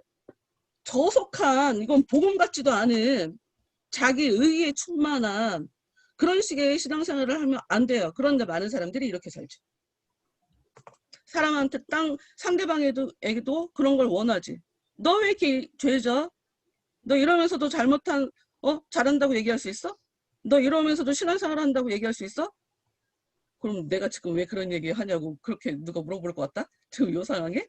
[SPEAKER 4] 저속한 이건 복음 같지도 않은 자기 의에 충만한 그런 식의 신앙생활을 하면 안 돼요. 그런데 많은 사람들이 이렇게 살죠. 사람한테 상대방에게도 그런 걸 원하지. 너 왜 이렇게 죄져? 너 이러면서도 잘한다고 얘기할 수 있어? 너 이러면서도 신앙생활 한다고 얘기할 수 있어? 그럼 내가 지금 왜 그런 얘기 하냐고 그렇게 누가 물어볼 것 같다? 지금 이 상황에?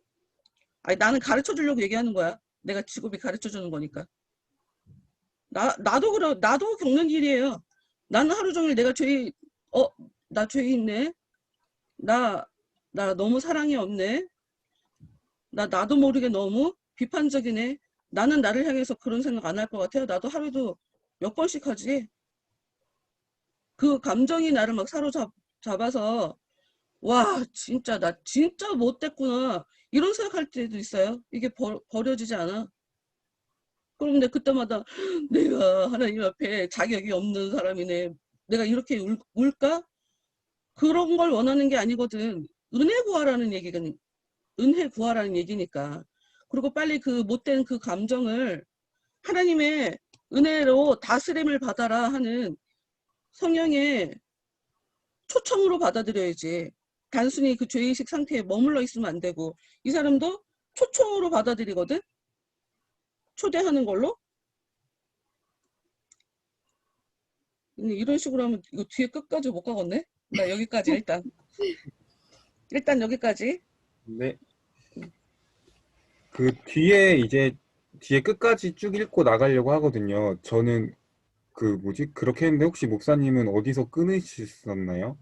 [SPEAKER 4] 아니 나는 가르쳐 주려고 얘기하는 거야. 내가 직업이 가르쳐 주는 거니까. 나도 겪는 일이에요. 나는 하루 종일 내가 나 죄 있네. 나 너무 사랑이 없네. 나도 모르게 너무 비판적이네. 나는 나를 향해서 그런 생각 안 할 것 같아요. 나도 하루도 몇 번씩 하지. 그 감정이 나를 막 사로잡아서 와 진짜 나 진짜 못됐구나 이런 생각할 때도 있어요. 이게 버려지지 않아. 그런데 그때마다 내가 하나님 앞에 자격이 없는 사람이네. 내가 이렇게 울까? 그런 걸 원하는 게 아니거든. 은혜 구하라는 얘기니까. 그리고 빨리 그 못된 그 감정을 하나님의 은혜로 다스림을 받아라 하는 성령의 초청으로 받아들여야지. 단순히 그 죄의식 상태에 머물러 있으면 안 되고, 이 사람도 초청으로 받아들이거든? 초대하는 걸로? 근데 이런 식으로 하면 이거 뒤에 끝까지 못 가겠네? 나 여기까지 일단. 일단 여기까지.
[SPEAKER 2] 네. 그 뒤에 끝까지 쭉 읽고 나가려고 하거든요. 저는 그렇게 했는데 혹시 목사님은 어디서 끊으셨나요?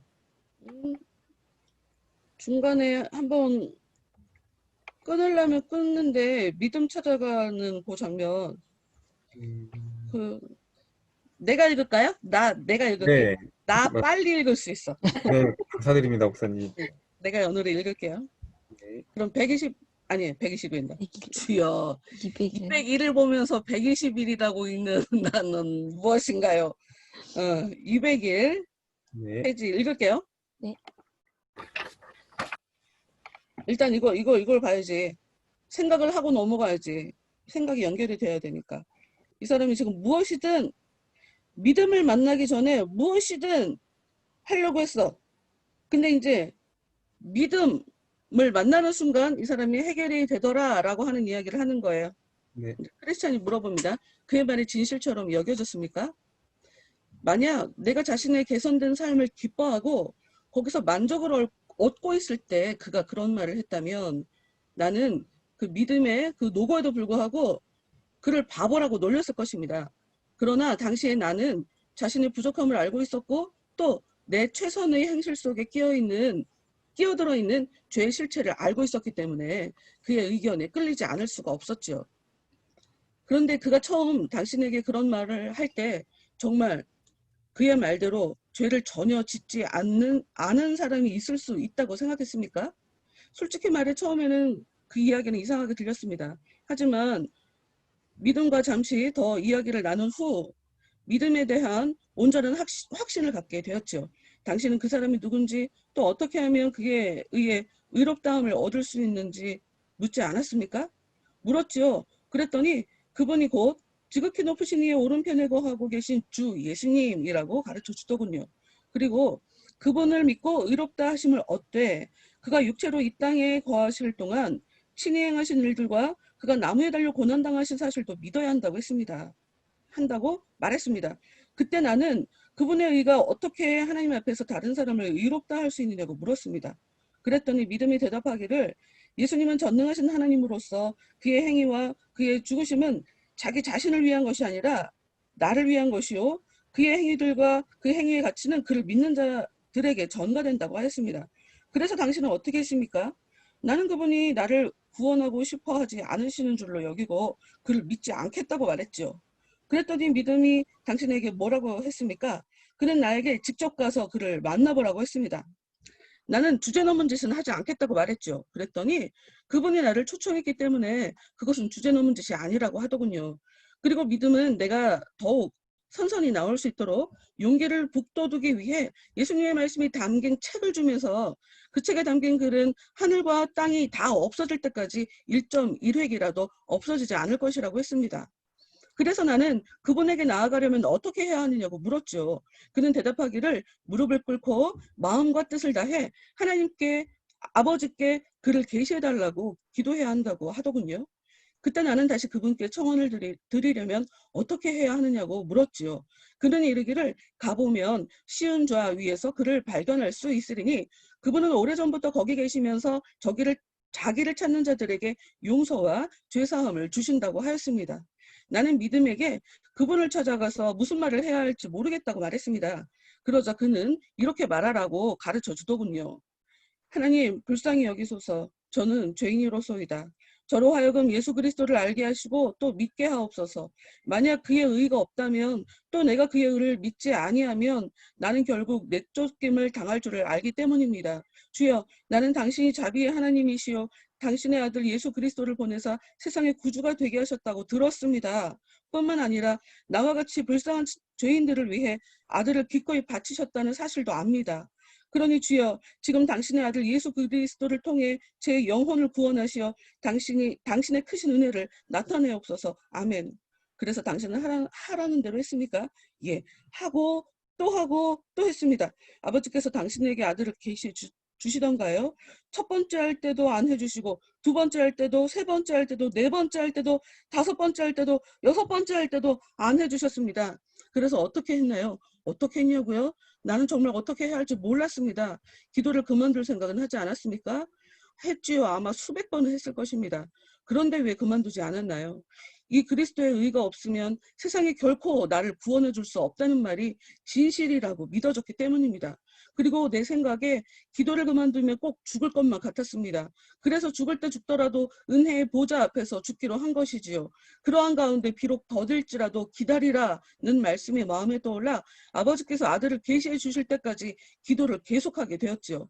[SPEAKER 4] 중간에 한번 끊으려면 끊는데 믿음 찾아가는 그 장면. 내가 읽을까요? 내가 읽을게요.
[SPEAKER 2] 네.
[SPEAKER 4] 나 빨리 읽을 수 있어.
[SPEAKER 2] 네, 감사드립니다, 목사님.
[SPEAKER 4] 내가 오늘 읽을게요.
[SPEAKER 2] 네.
[SPEAKER 4] 그럼 120일인다. 주여,
[SPEAKER 3] 200일.
[SPEAKER 4] 201을 보면서 120일이라고 읽는 나는 무엇인가요? 200일
[SPEAKER 2] 네.
[SPEAKER 4] 페이지 읽을게요.
[SPEAKER 3] 네.
[SPEAKER 4] 일단 이걸 봐야지. 생각을 하고 넘어가야지. 생각이 연결이 돼야 되니까. 이 사람이 지금 무엇이든 믿음을 만나기 전에 무엇이든 하려고 했어. 근데 이제 믿음을 만나는 순간 이 사람이 해결이 되더라라고 하는 이야기를 하는 거예요.
[SPEAKER 2] 네.
[SPEAKER 4] 크리스찬이 물어봅니다. 그의 말이 진실처럼 여겨졌습니까? 만약 내가 자신의 개선된 삶을 기뻐하고 거기서 만족을 얻고 있을 때 그가 그런 말을 했다면 나는 그 믿음의 그 노고에도 불구하고 그를 바보라고 놀렸을 것입니다. 그러나 당시에 나는 자신의 부족함을 알고 있었고 또 내 최선의 행실 속에 끼어들어 있는 죄의 실체를 알고 있었기 때문에 그의 의견에 끌리지 않을 수가 없었죠. 그런데 그가 처음 당신에게 그런 말을 할 때 정말 그의 말대로 죄를 전혀 짓지 않은 사람이 있을 수 있다고 생각했습니까? 솔직히 말해 처음에는 그 이야기는 이상하게 들렸습니다. 하지만 믿음과 잠시 더 이야기를 나눈 후 믿음에 대한 온전한 확신을 갖게 되었죠. 당신은 그 사람이 누군지 또 어떻게 하면 그에 의해 의롭다함을 얻을 수 있는지 묻지 않았습니까? 물었죠. 그랬더니 그분이 곧 지극히 높으신 이의 오른편에 거하고 계신 주 예수님이라고 가르쳐 주더군요. 그리고 그분을 믿고 의롭다 하심을 얻되 그가 육체로 이 땅에 거하실 동안 친히 행하신 일들과 그가 나무에 달려 고난당하신 사실도 믿어야 한다고 한다고 말했습니다. 그때 나는 그분의 의가 어떻게 하나님 앞에서 다른 사람을 의롭다 할 수 있느냐고 물었습니다. 그랬더니 믿음이 대답하기를 예수님은 전능하신 하나님으로서 그의 행위와 그의 죽으심은 자기 자신을 위한 것이 아니라 나를 위한 것이요 그의 행위들과 그 행위의 가치는 그를 믿는 자들에게 전가된다고 하였습니다. 그래서 당신은 어떻게 했습니까? 나는 그분이 나를 구원하고 싶어 하지 않으시는 줄로 여기고 그를 믿지 않겠다고 말했죠. 그랬더니 믿음이 당신에게 뭐라고 했습니까? 그는 나에게 직접 가서 그를 만나보라고 했습니다. 나는 주제 넘은 짓은 하지 않겠다고 말했죠. 그랬더니 그분이 나를 초청했기 때문에 그것은 주제 넘은 짓이 아니라고 하더군요. 그리고 믿음은 내가 더욱 선선히 나올 수 있도록 용기를 북돋우기 위해 예수님의 말씀이 담긴 책을 주면서 그 책에 담긴 글은 하늘과 땅이 다 없어질 때까지 1.1획이라도 없어지지 않을 것이라고 했습니다. 그래서 나는 그분에게 나아가려면 어떻게 해야 하느냐고 물었죠. 그는 대답하기를 무릎을 꿇고 마음과 뜻을 다해 하나님께 아버지께 그를 계시해달라고 기도해야 한다고 하더군요. 그때 나는 다시 그분께 청원을 드리려면 어떻게 해야 하느냐고 물었지요. 그는 이르기를 가보면 쉬운 좌 위에서 그를 발견할 수 있으리니 그분은 오래전부터 거기 계시면서 자기를 찾는 자들에게 용서와 죄사함을 주신다고 하였습니다. 나는 믿음에게 그분을 찾아가서 무슨 말을 해야 할지 모르겠다고 말했습니다. 그러자 그는 이렇게 말하라고 가르쳐 주더군요. 하나님 불쌍히 여기소서. 저는 죄인으로소이다. 저로 하여금 예수 그리스도를 알게 하시고 또 믿게 하옵소서. 만약 그의 의가 없다면 또 내가 그의 의를 믿지 아니하면 나는 결국 내쫓김을 당할 줄을 알기 때문입니다. 주여, 나는 당신이 자비의 하나님이시요 당신의 아들 예수 그리스도를 보내사 세상의 구주가 되게 하셨다고 들었습니다. 뿐만 아니라 나와 같이 불쌍한 죄인들을 위해 아들을 기꺼이 바치셨다는 사실도 압니다. 그러니 주여 지금 당신의 아들 예수 그리스도를 통해 제 영혼을 구원하시어 당신의 크신 은혜를 나타내옵소서. 아멘. 그래서 당신은 하라는 대로 했습니까? 예. 하고 또 했습니다. 아버지께서 당신에게 아들을 계시해 주시던가요? 첫 번째 할 때도 안 해주시고, 두 번째 할 때도, 세 번째 할 때도, 네 번째 할 때도, 다섯 번째 할 때도, 여섯 번째 할 때도 안 해주셨습니다. 그래서 어떻게 했나요? 어떻게 했냐고요? 나는 정말 어떻게 해야 할지 몰랐습니다. 기도를 그만둘 생각은 하지 않았습니까? 했지요. 아마 수백 번은 했을 것입니다. 그런데 왜 그만두지 않았나요? 이 그리스도의 의가 없으면 세상에 결코 나를 구원해 줄 수 없다는 말이 진실이라고 믿어졌기 때문입니다. 그리고 내 생각에 기도를 그만두면 꼭 죽을 것만 같았습니다. 그래서 죽을 때 죽더라도 은혜의 보좌 앞에서 죽기로 한 것이지요. 그러한 가운데 비록 더딜지라도 기다리라는 말씀이 마음에 떠올라 아버지께서 아들을 계시해 주실 때까지 기도를 계속하게 되었지요.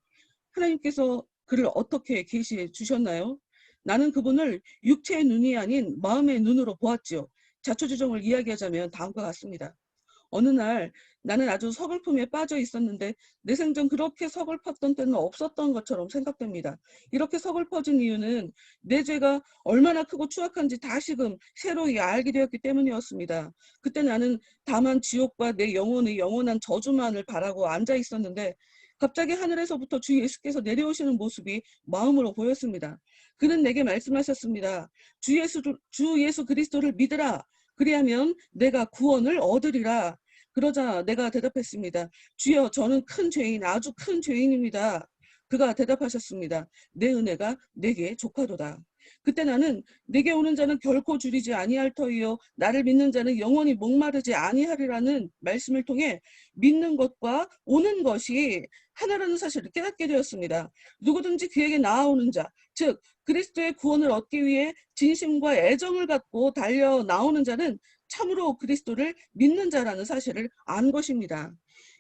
[SPEAKER 4] 하나님께서 그를 어떻게 계시해 주셨나요? 나는 그분을 육체의 눈이 아닌 마음의 눈으로 보았지요. 자초지종을 이야기하자면 다음과 같습니다. 어느 날 나는 아주 서글픔에 빠져 있었는데 내 생전 그렇게 서글펐던 때는 없었던 것처럼 생각됩니다. 이렇게 서글퍼진 이유는 내 죄가 얼마나 크고 추악한지 다시금 새로이 알게 되었기 때문이었습니다. 그때 나는 다만 지옥과 내 영혼의 영원한 저주만을 바라고 앉아 있었는데 갑자기 하늘에서부터 주 예수께서 내려오시는 모습이 마음으로 보였습니다. 그는 내게 말씀하셨습니다. 주 예수 그리스도를 믿으라. 그리하면 내가 구원을 얻으리라. 그러자 내가 대답했습니다. 주여, 저는 큰 죄인, 아주 큰 죄인입니다. 그가 대답하셨습니다. 내 은혜가 내게 족하도다. 그때 나는 내게 오는 자는 결코 줄이지 아니할 터이요 나를 믿는 자는 영원히 목마르지 아니하리라는 말씀을 통해 믿는 것과 오는 것이 하나라는 사실을 깨닫게 되었습니다. 누구든지 그에게 나아오는 자, 즉 그리스도의 구원을 얻기 위해 진심과 애정을 갖고 달려 나오는 자는 참으로 그리스도를 믿는 자라는 사실을 안 것입니다.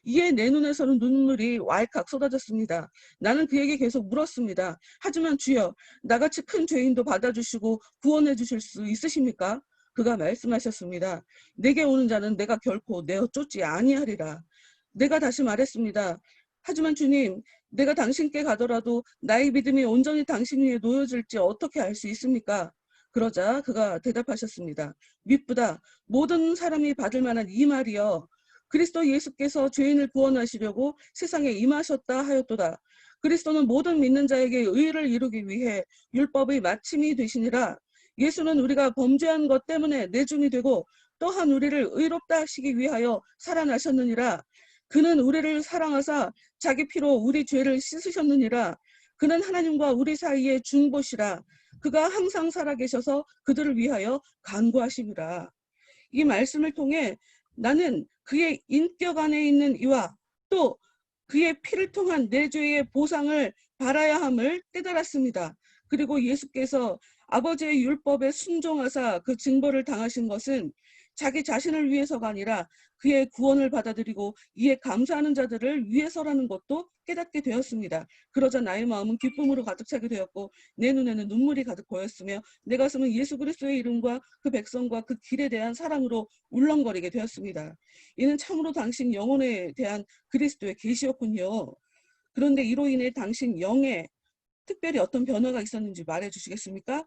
[SPEAKER 4] 이에 내 눈에서는 눈물이 왈칵 쏟아졌습니다. 나는 그에게 계속 물었습니다. 하지만 주여, 나같이 큰 죄인도 받아주시고 구원해 주실 수 있으십니까? 그가 말씀하셨습니다. 내게 오는 자는 내가 결코 내어 쫓지 아니하리라. 내가 다시 말했습니다. 하지만 주님, 내가 당신께 가더라도 나의 믿음이 온전히 당신 위에 놓여질지 어떻게 알 수 있습니까? 그러자 그가 대답하셨습니다. 윗보다 모든 사람이 받을 만한 이 말이여. 그리스도 예수께서 죄인을 구원하시려고 세상에 임하셨다 하였도다. 그리스도는 모든 믿는 자에게 의를 이루기 위해 율법의 마침이 되시니라. 예수는 우리가 범죄한 것 때문에 내중이 되고 또한 우리를 의롭다 하시기 위하여 살아나셨느니라. 그는 우리를 사랑하사 자기 피로 우리 죄를 씻으셨느니라. 그는 하나님과 우리 사이의 중보시라. 그가 항상 살아계셔서 그들을 위하여 간구하심이라. 이 말씀을 통해 나는 그의 인격 안에 있는 이와 또 그의 피를 통한 내 죄의 보상을 받아야 함을 깨달았습니다. 그리고 예수께서 아버지의 율법에 순종하사 그 징벌을 당하신 것은 자기 자신을 위해서가 아니라 그의 구원을 받아들이고 이에 감사하는 자들을 위해서라는 것도 깨닫게 되었습니다. 그러자 나의 마음은 기쁨으로 가득 차게 되었고 내 눈에는 눈물이 가득 보였으며 내 가슴은 예수 그리스도의 이름과 그 백성과 그 길에 대한 사랑으로 울렁거리게 되었습니다. 이는 참으로 당신 영혼에 대한 그리스도의 계시였군요. 그런데 이로 인해 당신 영에 특별히 어떤 변화가 있었는지 말해 주시겠습니까?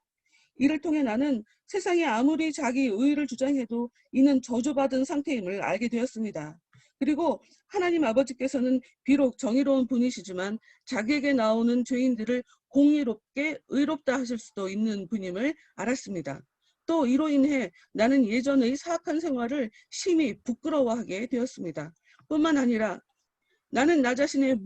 [SPEAKER 4] 이를 통해 나는 세상이 아무리 자기 의의를 주장해도 이는 저주받은 상태임을 알게 되었습니다. 그리고 하나님 아버지께서는 비록 정의로운 분이시지만 자기에게 나오는 죄인들을 공의롭게 의롭다 하실 수도 있는 분임을 알았습니다. 또 이로 인해 나는 예전의 사악한 생활을 심히 부끄러워하게 되었습니다. 뿐만 아니라 나는 나 자신의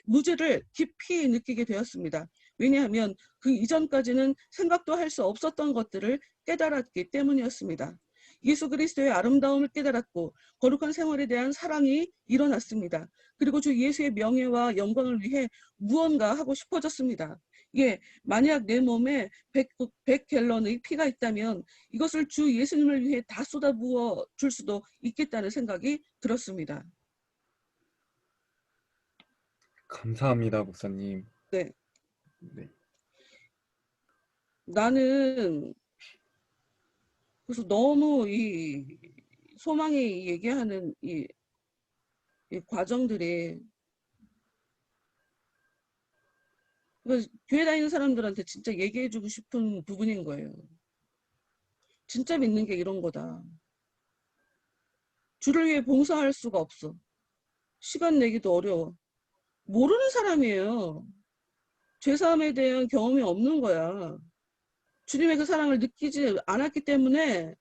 [SPEAKER 4] 무죄를 깊이 느끼게 되었습니다. 왜냐하면 그 이전까지는 생각도 할 수 없었던 것들을 깨달았기 때문이었습니다. 예수 그리스도의 아름다움을 깨달았고 거룩한 생활에 대한 사랑이 일어났습니다. 그리고 주 예수의 명예와 영광을 위해 무언가 하고 싶어졌습니다. 예, 만약 내 몸에 100갤런의 피가 있다면 이것을 주 예수님을 위해 다 쏟아부어 줄 수도 있겠다는 생각이 들었습니다.
[SPEAKER 2] 감사합니다, 목사님.
[SPEAKER 4] 네.
[SPEAKER 2] 네.
[SPEAKER 4] 나는 그래서 너무 이 소망이 얘기하는 이 과정들이 그 교회 다니는 사람들한테 진짜 얘기해주고 싶은 부분인 거예요. 진짜 믿는 게 이런 거다. 주를 위해 봉사할 수가 없어. 시간 내기도 어려워. 모르는 사람이에요. 죄사함에 대한 경험이 없는 거야. 주님의 그 사랑을 느끼지 않았기 때문에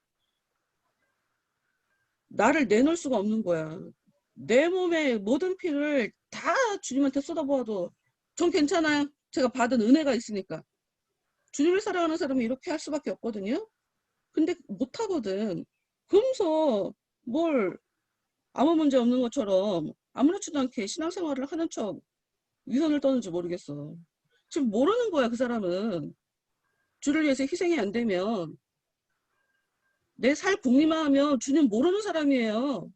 [SPEAKER 4] 나를 내놓을 수가 없는 거야. 내 몸의 모든 피를 다 주님한테 쏟아부어도 전 괜찮아요. 제가 받은 은혜가 있으니까. 주님을 사랑하는 사람은 이렇게 할 수밖에 없거든요. 근데 못하거든. 그러면서 뭘 아무 문제 없는 것처럼 아무렇지도 않게 신앙생활을 하는 척 위선을 떠는지 모르겠어. 지금 모르는 거야, 그 사람은. 주를 위해서 희생이 안 되면, 내 살 궁리만 하면 주님 모르는 사람이에요.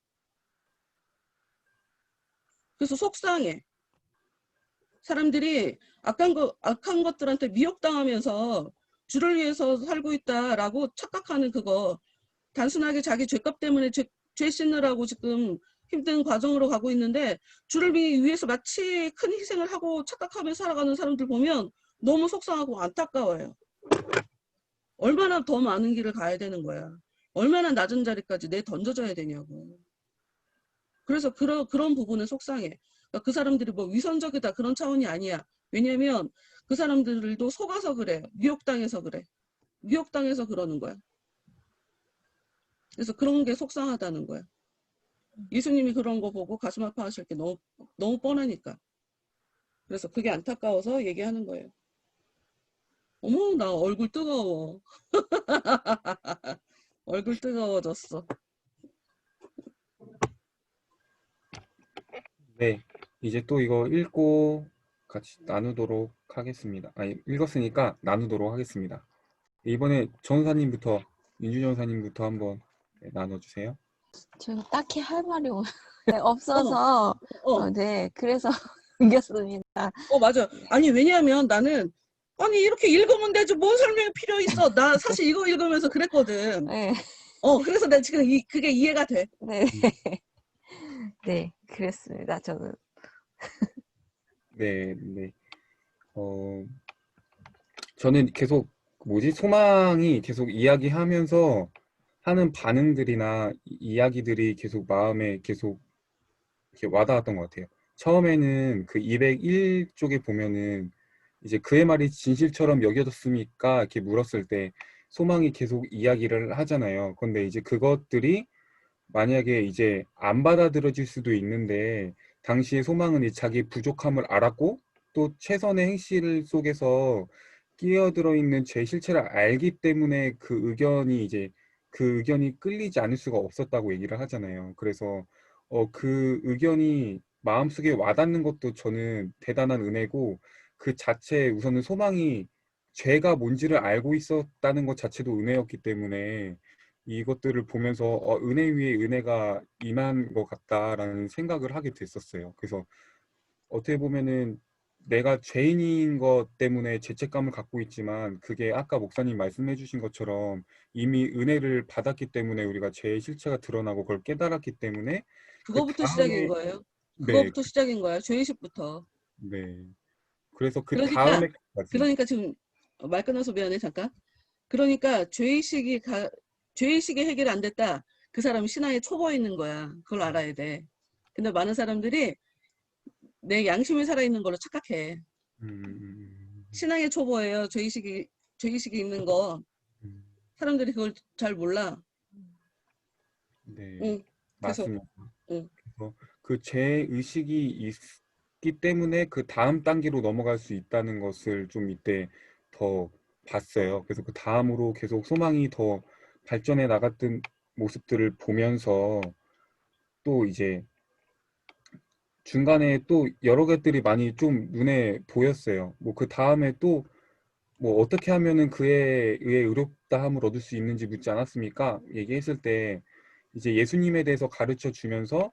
[SPEAKER 4] 그래서 속상해. 사람들이 악한 것들한테 미혹당하면서 주를 위해서 살고 있다라고 착각하는 그거, 단순하게 자기 죄값 때문에 죄 씻느라고 지금 힘든 과정으로 가고 있는데, 주를 위해서 마치 큰 희생을 하고 착각하며 살아가는 사람들 보면 너무 속상하고 안타까워요. 얼마나 더 많은 길을 가야 되는 거야. 얼마나 낮은 자리까지 내 던져져야 되냐고. 그래서 그런 부분은 속상해. 그러니까 그 사람들이 뭐 위선적이다 그런 차원이 아니야. 왜냐면 그 사람들도 속아서 그래. 미혹당해서 그래. 미혹당해서 그러는 거야. 그래서 그런 게 속상하다는 거야. 예수님이 그런 거 보고 가슴 아파하실 게 너무 뻔하니까. 그래서 그게 안타까워서 얘기하는 거예요. 어머, 나 얼굴 뜨거워. 얼굴 뜨거워졌어.
[SPEAKER 2] 네, 이제 또 이거 읽고 같이 나누도록 하겠습니다. 아니, 읽었으니까 나누도록 하겠습니다. 이번에 전사님부터, 민주 전사님부터 한번 나눠주세요.
[SPEAKER 3] 저는 딱히 할 말이 네,
[SPEAKER 4] 어,
[SPEAKER 3] 없어서
[SPEAKER 4] 어,
[SPEAKER 3] 네, 그래서 이겼습니다.
[SPEAKER 4] 맞아. 아니, 왜냐하면 나는, 아니, 이렇게 읽으면 되지, 뭔 설명이 필요 있어. 나 사실 이거 읽으면서 그랬거든.
[SPEAKER 3] 네,
[SPEAKER 4] 그래서 내가 지금 그게 이해가 돼.
[SPEAKER 3] 네,
[SPEAKER 2] 음.
[SPEAKER 3] 네, 그랬습니다. 저는.
[SPEAKER 2] 네, 네. 저는 계속 소망이 계속 이야기하면서 하는 반응들이나 이야기들이 계속 마음에 계속 이렇게 와닿았던 것 같아요. 처음에는 그 201쪽에 보면은 이제 그의 말이 진실처럼 여겨졌습니까? 이렇게 물었을 때 소망이 계속 이야기를 하잖아요. 근데 이제 그것들이 만약에 이제 안 받아들여질 수도 있는데 당시의 소망은 이 자기 부족함을 알았고 또 최선의 행실 속에서 끼어들어 있는 제 실체를 알기 때문에 그 의견이 끌리지 않을 수가 없었다고 얘기를 하잖아요. 그래서 그 의견이 마음속에 와닿는 것도 저는 대단한 은혜고 그 자체 우선은 소망이 죄가 뭔지를 알고 있었다는 것 자체도 은혜였기 때문에 이것들을 보면서 은혜 위에 은혜가 임한 것 같다라는 생각을 하게 됐었어요. 그래서 어떻게 보면은 내가 죄인인 것 때문에 죄책감을 갖고 있지만 그게 아까 목사님 말씀해 주신 것처럼 이미 은혜를 받았기 때문에 우리가 죄의 실체가 드러나고 그걸 깨달았기 때문에 그
[SPEAKER 4] 그거부터 시작인
[SPEAKER 2] 다음에
[SPEAKER 4] 거예요.
[SPEAKER 2] 네,
[SPEAKER 4] 그거부터 시작인 거야. 죄의식부터.
[SPEAKER 2] 네. 그래서 그
[SPEAKER 4] 그러니까,
[SPEAKER 2] 다음에까지
[SPEAKER 4] 그러니까 지금 말 끊어서 미안해, 잠깐. 그러니까 죄의식이 해결 안 됐다. 그 사람은 신앙의 초보에 있는 거야. 그걸 알아야 돼. 근데 많은 사람들이 내 양심이 살아있는 걸로 착각해.
[SPEAKER 2] 음,
[SPEAKER 4] 신앙의 초보예요. 죄의식이 있는 거.
[SPEAKER 2] 음,
[SPEAKER 4] 사람들이 그걸 잘 몰라.
[SPEAKER 2] 네,
[SPEAKER 4] 응, 계속.
[SPEAKER 2] 맞습니다.
[SPEAKER 4] 응.
[SPEAKER 2] 그래서 그 죄의식이 있기 때문에 그 다음 단계로 넘어갈 수 있다는 것을 좀 이때 더 봤어요. 그래서 그 다음으로 계속 소망이 더 발전해 나갔던 모습들을 보면서 또 이제 중간에 또 여러 것들이 많이 좀 눈에 보였어요. 뭐 그 다음에 또 뭐 어떻게 하면은 그에 의해 의롭다함을 얻을 수 있는지 묻지 않았습니까? 얘기했을 때 이제 예수님에 대해서 가르쳐 주면서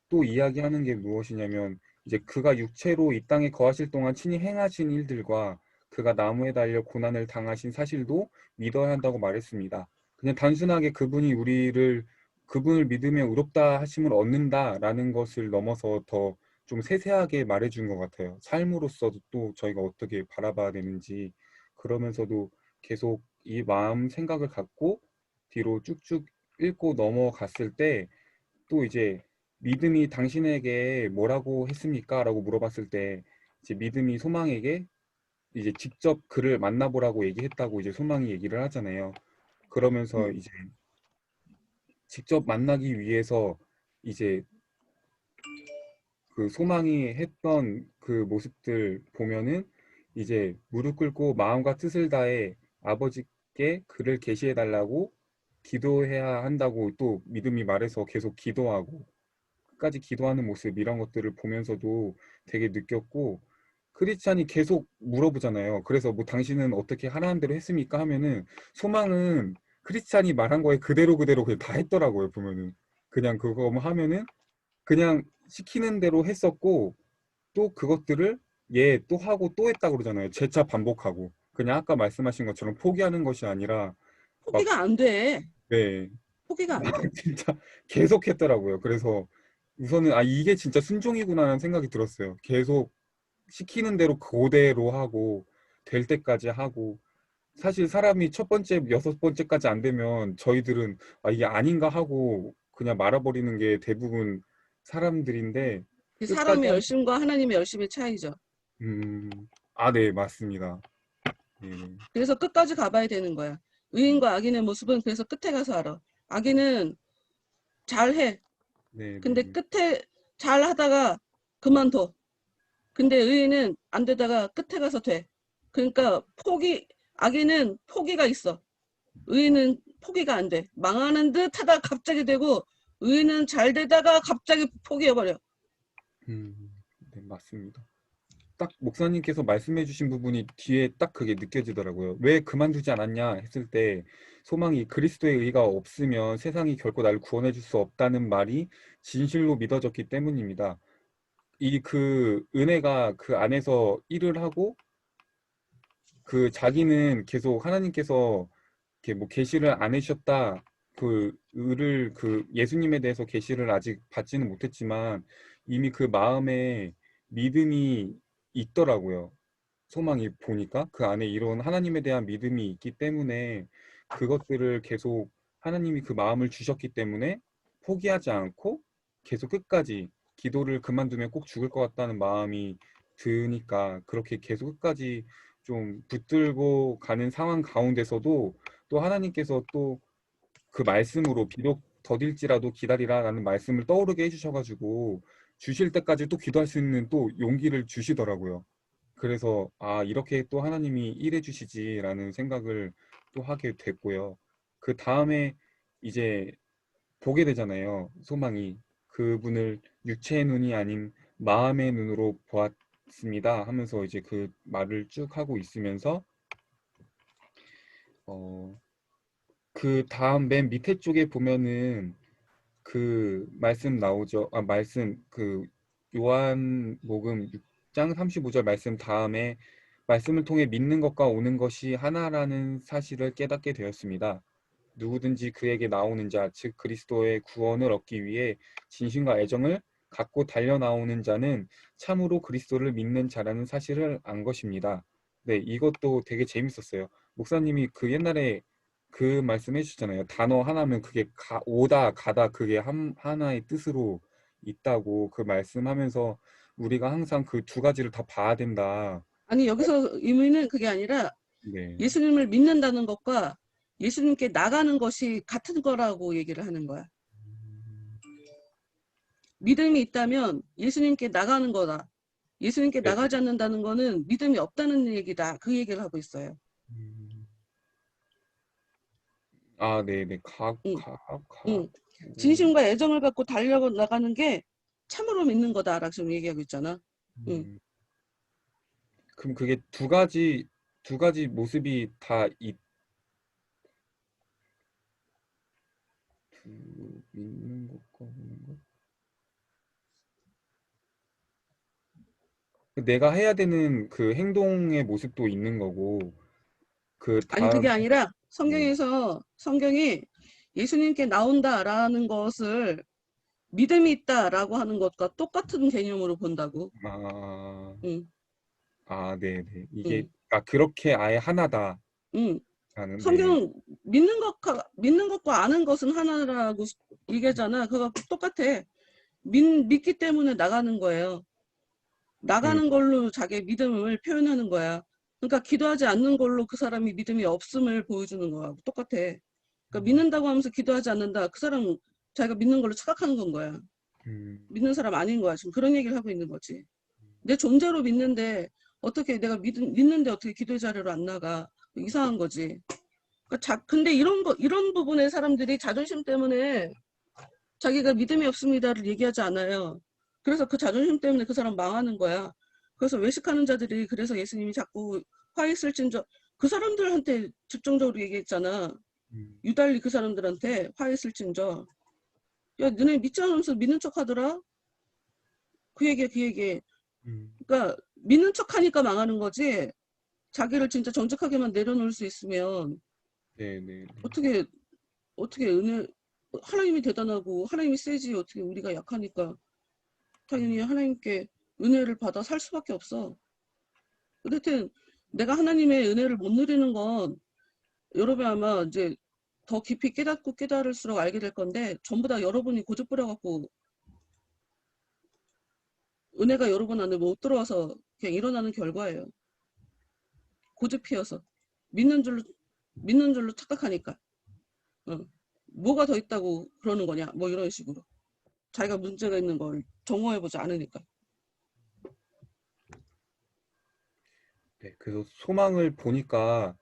[SPEAKER 2] 또 이야기하는 게 무엇이냐면 이제 그가 육체로 이 땅에 거하실 동안 친히 행하신 일들과 그가 나무에 달려 고난을 당하신 사실도 믿어야 한다고 말했습니다. 그냥 단순하게 그분을 믿으면 의롭다 하심을 얻는다라는 것을 넘어서 더 좀 세세하게 말해준 것 같아요. 삶으로서도 또 저희가 어떻게 바라봐야 되는지 그러면서도 계속 이 마음 생각을 갖고 뒤로 쭉쭉 읽고 넘어갔을 때 또 이제 믿음이 당신에게 뭐라고 했습니까? 라고 물어봤을 때 이제 믿음이 소망에게 이제 직접 그를 만나보라고 얘기했다고 이제 소망이 얘기를 하잖아요. 그러면서 이제 직접 만나기 위해서 이제 그 소망이 했던 그 모습들 보면은 이제 무릎 꿇고 마음과 뜻을 다해 아버지께 그를 계시해 달라고 기도해야 한다고 또 믿음이 말해서 계속 기도하고 끝까지 기도하는 모습 이런 것들을 보면서도 되게 느꼈고 크리스찬이 계속 물어보잖아요. 그래서 뭐 당신은 어떻게 하라는 대로 했습니까? 하면은 소망은 크리스찬이 말한 거에 그대로 그냥 다 했더라고요. 보면은 그냥 그거 뭐 하면은 그냥 시키는 대로 했었고 또 그것들을 얘 또 하고 또 했다 그러잖아요. 재차 반복하고 그냥 아까 말씀하신 것처럼 포기하는 것이 아니라 막
[SPEAKER 4] 포기가 안 돼.
[SPEAKER 2] 네,
[SPEAKER 4] 포기가 안 돼.
[SPEAKER 2] 진짜 계속 했더라고요. 그래서 우선은 아 이게 진짜 순종이구나라는 생각이 들었어요. 계속 시키는 대로 그대로 하고 될 때까지 하고 사실 사람이 첫 번째, 여섯 번째까지 안 되면 저희들은 아 이게 아닌가 하고 그냥 말아버리는 게 대부분 사람들인데
[SPEAKER 4] 그
[SPEAKER 2] 끝까지
[SPEAKER 4] 사람의 열심과 하나님의 열심의 차이죠.
[SPEAKER 2] 음, 아, 네, 맞습니다. 예,
[SPEAKER 4] 그래서 끝까지 가봐야 되는 거야. 의인과 악인의 모습은 그래서 끝에 가서 알아. 악인은 잘해.
[SPEAKER 2] 네,
[SPEAKER 4] 근데
[SPEAKER 2] 네.
[SPEAKER 4] 끝에 잘하다가 그만둬. 근데 의인은 안 되다가 끝에 가서 돼. 그러니까 악인은 포기가 있어. 의인은 포기가 안 돼. 망하는 듯 하다가 갑자기 되고, 의인은 잘 되다가 갑자기 포기해버려.
[SPEAKER 2] 네, 맞습니다. 딱 목사님께서 말씀해주신 부분이 뒤에 딱 그게 느껴지더라고요. 왜 그만두지 않았냐 했을 때 소망이 그리스도의 의가 없으면 세상이 결코 나를 구원해줄 수 없다는 말이 진실로 믿어졌기 때문입니다. 이 그 은혜가 그 안에서 일을 하고 그 자기는 계속 하나님께서 이렇게 뭐 계시를 안 해주셨다 그 의를 그 예수님에 대해서 계시를 아직 받지는 못했지만 이미 그 마음에 믿음이 있더라고요. 소망이 보니까 그 안에 이런 하나님에 대한 믿음이 있기 때문에 그것들을 계속 하나님이 그 마음을 주셨기 때문에 포기하지 않고 계속 끝까지 기도를 그만두면 꼭 죽을 것 같다는 마음이 드니까 그렇게 계속 끝까지 좀 붙들고 가는 상황 가운데서도 또 하나님께서 또 그 말씀으로 비록 더딜지라도 기다리라라는 말씀을 떠오르게 해주셔가지고 주실 때까지 또 기도할 수 있는 또 용기를 주시더라고요. 그래서 아 이렇게 또 하나님이 일해 주시지라는 생각을 또 하게 됐고요. 그 다음에 이제 보게 되잖아요. 소망이 그분을 육체의 눈이 아닌 마음의 눈으로 보았습니다 하면서 이제 그 말을 쭉 하고 있으면서 그 다음 맨 밑에 쪽에 보면은 그 말씀 나오죠. 아 말씀 그 요한복음 6장 35절 말씀 다음에 말씀을 통해 믿는 것과 오는 것이 하나라는 사실을 깨닫게 되었습니다. 누구든지 그에게 나오는 자, 즉 그리스도의 구원을 얻기 위해 진심과 애정을 갖고 달려 나오는 자는 참으로 그리스도를 믿는 자라는 사실을 안 것입니다. 네, 이것도 되게 재밌었어요. 목사님이 그 옛날에 그 말씀해 주셨잖아요. 단어 하나면 그게 오다 가다 그게 하나의 뜻으로 있다고 그 말씀하면서 우리가 항상 그 두 가지를 다 봐야 된다.
[SPEAKER 4] 아니, 여기서 의미는 그게 아니라
[SPEAKER 2] 네.
[SPEAKER 4] 예수님을 믿는다는 것과 예수님께 나가는 것이 같은 거라고 얘기를 하는 거야. 믿음이 있다면 예수님께 나가는 거다. 예수님께
[SPEAKER 2] 네.
[SPEAKER 4] 나가지 않는다는 거는 믿음이 없다는 얘기다. 그 얘기를 하고 있어요.
[SPEAKER 2] 음. 아, 네네.
[SPEAKER 4] 응, 응. 진심과 애정을 갖고 달려나가는 게 참으로 믿는 거다라고 지금 얘기하고 있잖아. 응.
[SPEAKER 2] 그럼 그게 두 가지 모습이 다 믿는 것과 보는 것. 내가 해야 되는 그 행동의 모습도 있는 거고, 그
[SPEAKER 4] 아니,
[SPEAKER 2] 다음,
[SPEAKER 4] 그게 아니라
[SPEAKER 2] 네.
[SPEAKER 4] 성경이 예수님께 나온다라는 것을 믿음이 있다라고 하는 것과 똑같은 개념으로 본다고.
[SPEAKER 2] 아,
[SPEAKER 4] 응,
[SPEAKER 2] 네네. 이게,
[SPEAKER 4] 응,
[SPEAKER 2] 그렇게 아예 하나다라는,
[SPEAKER 4] 응.
[SPEAKER 2] 네.
[SPEAKER 4] 성경 믿는 것과 아는 것은 하나라고 얘기하잖아. 그거 똑같아. 믿기 때문에 나가는 거예요.
[SPEAKER 2] 음,
[SPEAKER 4] 나가는 걸로 자기의 믿음을 표현하는 거야. 그러니까 기도하지 않는 걸로 그 사람이 믿음이 없음을 보여주는 거하고 똑같아. 그러니까 믿는다고 하면서 기도하지 않는다. 그 사람 자기가 믿는 걸로 착각하는 건 거야.
[SPEAKER 2] 음,
[SPEAKER 4] 믿는 사람 아닌 거야. 지금 그런 얘기를 하고 있는 거지. 내 존재로 믿는데 어떻게 내가 믿는데 어떻게 기도의 자리로 안 나가? 이상한 거지. 그러니까 근데 이런 부분에 사람들이 자존심 때문에 자기가 믿음이 없습니다를 얘기하지 않아요. 그래서 그 자존심 때문에 그 사람 망하는 거야. 그래서 외식하는 자들이 그래서 예수님이 자꾸 화 있을진저 그 사람들한테 집중적으로 얘기했잖아.
[SPEAKER 2] 음,
[SPEAKER 4] 유달리 그 사람들한테 화 있을진저. 야, 너네 믿지 않으면서 믿는 척 하더라? 그 얘기야, 그 얘기.
[SPEAKER 2] 음,
[SPEAKER 4] 그러니까 믿는 척 하니까 망하는 거지. 자기를 진짜 정직하게만 내려놓을 수 있으면
[SPEAKER 2] 네네.
[SPEAKER 4] 어떻게 하나님이 대단하고 하나님이 세지 어떻게 우리가 약하니까 당연히 하나님께 은혜를 받아 살 수밖에 없어. 여튼 내가 하나님의 은혜를 못 누리는 건 여러분 아마 이제 더 깊이 깨닫고 깨달을수록 알게 될 건데 전부 다 여러분이 고집 부려갖고 은혜가 여러분 안에 못 들어와서 그냥 일어나는 결과예요. 고집 피워서 믿는 줄로 믿는 줄로 착각하니까. 어. 뭐가 더 있다고 그러는 거냐 뭐 이런 식으로 자기가 문제가 있는 걸 정화해보지 않으니까.
[SPEAKER 2] 네, 그래서 소망을 보니까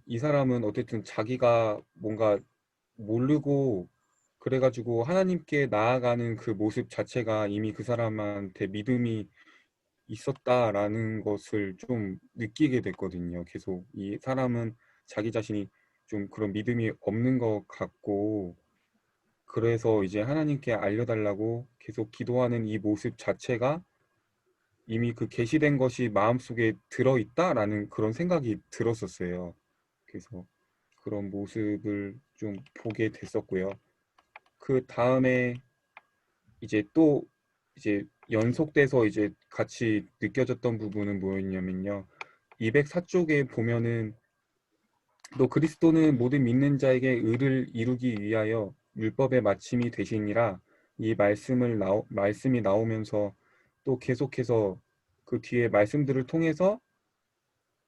[SPEAKER 2] 이 사람은 어쨌든 자기가 뭔가 모르고 그래가지고 하나님께 나아가는 그 모습 자체가 이미 그 사람한테 믿음이 있었다라는 것을 좀 느끼게 됐거든요. 계속 이 사람은 자기 자신이 좀 그런 믿음이 없는 것 같고, 그래서 이제 하나님께 알려달라고 계속 기도하는 이 모습 자체가 이미 그 계시된 것이 마음속에 들어있다라는 그런 생각이 들었었어요. 그래서 그런 모습을 좀 보게 됐었고요. 그 다음에 이제 또 이제 연속돼서 이제 같이 느껴졌던 부분은 뭐였냐면요. 204쪽에 보면은 또 그리스도는 모든 믿는 자에게 의를 이루기 위하여 율법의 마침이 되시니라. 이 말씀이 나오면서 또 계속해서 그 뒤에 말씀들을 통해서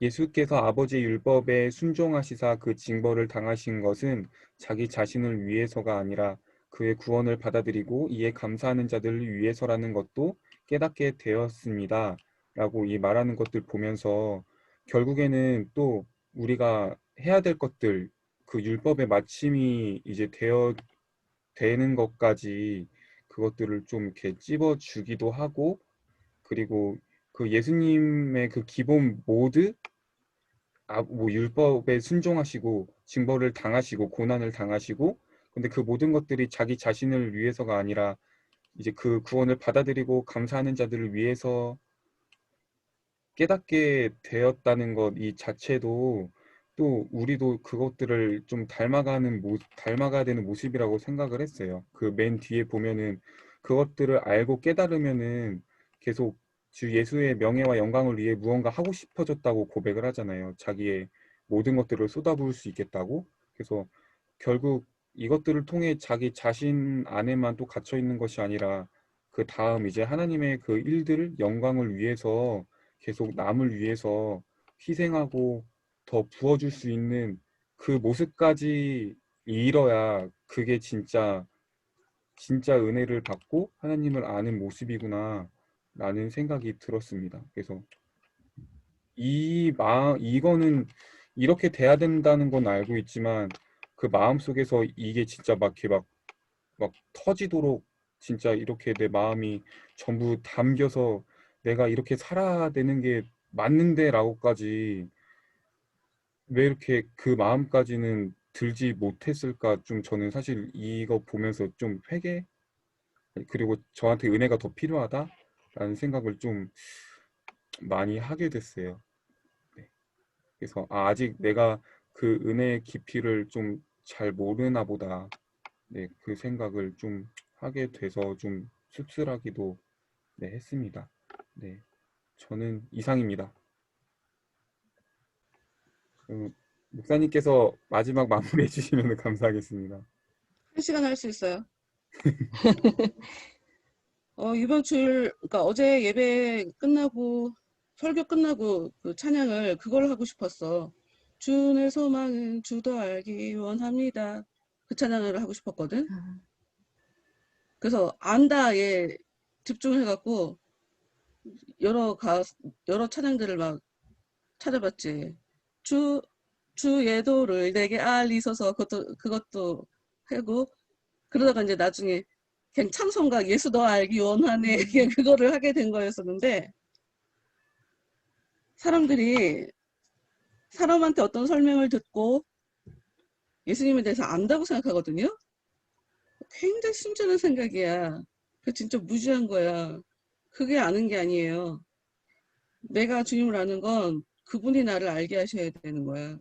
[SPEAKER 2] 예수께서 아버지의 율법에 순종하시사 그 징벌을 당하신 것은 자기 자신을 위해서가 아니라 그의 구원을 받아들이고 이에 감사하는 자들을 위해서라는 것도 깨닫게 되었습니다. 라고 이 말하는 것들 보면서 결국에는 또 우리가 해야 될 것들, 그 율법의 마침이 이제 되는 것까지 그것들을 좀 이렇게 찝어주기도 하고, 그리고 그 예수님의 그 기본 모드, 뭐 율법에 순종하시고 징벌을 당하시고 고난을 당하시고, 근데 그 모든 것들이 자기 자신을 위해서가 아니라 이제 그 구원을 받아들이고 감사하는 자들을 위해서 깨닫게 되었다는 것 이 자체도 또 우리도 그것들을 좀 닮아가야 되는 모습이라고 생각을 했어요. 그 맨 뒤에 보면은 그것들을 알고 깨달으면은 계속 주 예수의 명예와 영광을 위해 무언가 하고 싶어졌다고 고백을 하잖아요. 자기의 모든 것들을 쏟아부을 수 있겠다고. 그래서 결국 이것들을 통해 자기 자신 안에만 또 갇혀 있는 것이 아니라 그 다음 이제 하나님의 그 일들 영광을 위해서 계속 남을 위해서 희생하고 더 부어줄 수 있는 그 모습까지 이뤄야 그게 진짜 은혜를 받고 하나님을 아는 모습이구나 라는 생각이 들었습니다. 그래서 이거는 이렇게 돼야 된다는 건 알고 있지만 그 마음 속에서 이게 진짜 막 이렇게 막 터지도록 진짜 이렇게 내 마음이 전부 담겨서 내가 이렇게 살아야 되는 게 맞는데라고까지 왜 이렇게 그 마음까지는 들지 못했을까 좀 저는 사실 이거 보면서 좀 회개 그리고 저한테 은혜가 더 필요하다라는 생각을 좀 많이 하게 됐어요. 네. 그래서 아직 내가 그 은혜의 깊이를 좀 잘 모르나 보다. 네, 그 생각을 좀 하게 돼서 좀 씁쓸하기도 네, 했습니다. 네, 저는 이상입니다. 목사님께서 마지막 마무리해 주시면 감사하겠습니다.
[SPEAKER 4] 1시간 할 수 있어요. 이번 주일, 그러니까 어제 예배 끝나고, 설교 끝나고 그 찬양을 그걸 하고 싶었어. 주의 소망은 주도 알기 원합니다. 그 찬양을 하고 싶었거든. 그래서 안다에 집중해갖고 여러 찬양들을 막 찾아봤지. 주의 도를 내게 알리소서 그것도 하고 그러다가 이제 나중에 그냥 찬송가 예수 너 알기 원하네 그냥 그거를 하게 된 거였었는데 사람들이 사람한테 어떤 설명을 듣고 예수님에 대해서 안다고 생각하거든요. 굉장히 순진한 생각이야. 그 진짜 무지한 거야. 그게 아는 게 아니에요. 내가 주님을 아는 건 그분이 나를 알게 하셔야 되는 거야.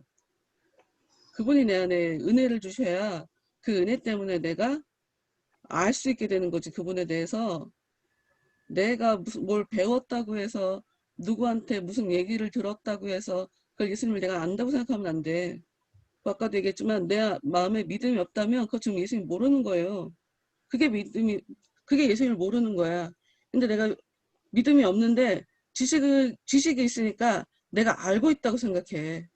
[SPEAKER 4] 그분이 내 안에 은혜를 주셔야 그 은혜 때문에 내가 알 수 있게 되는 거지. 그분에 대해서 내가 무슨 뭘 배웠다고 해서 누구한테 무슨 얘기를 들었다고 해서 그걸 예수님을 내가 안다고 생각하면 안 돼. 아까도 얘기했지만 내 마음에 믿음이 없다면 그거 지금 예수님 모르는 거예요. 그게 예수님을 모르는 거야. 근데 내가 믿음이 없는데 지식이 있으니까 내가 알고 있다고 생각해.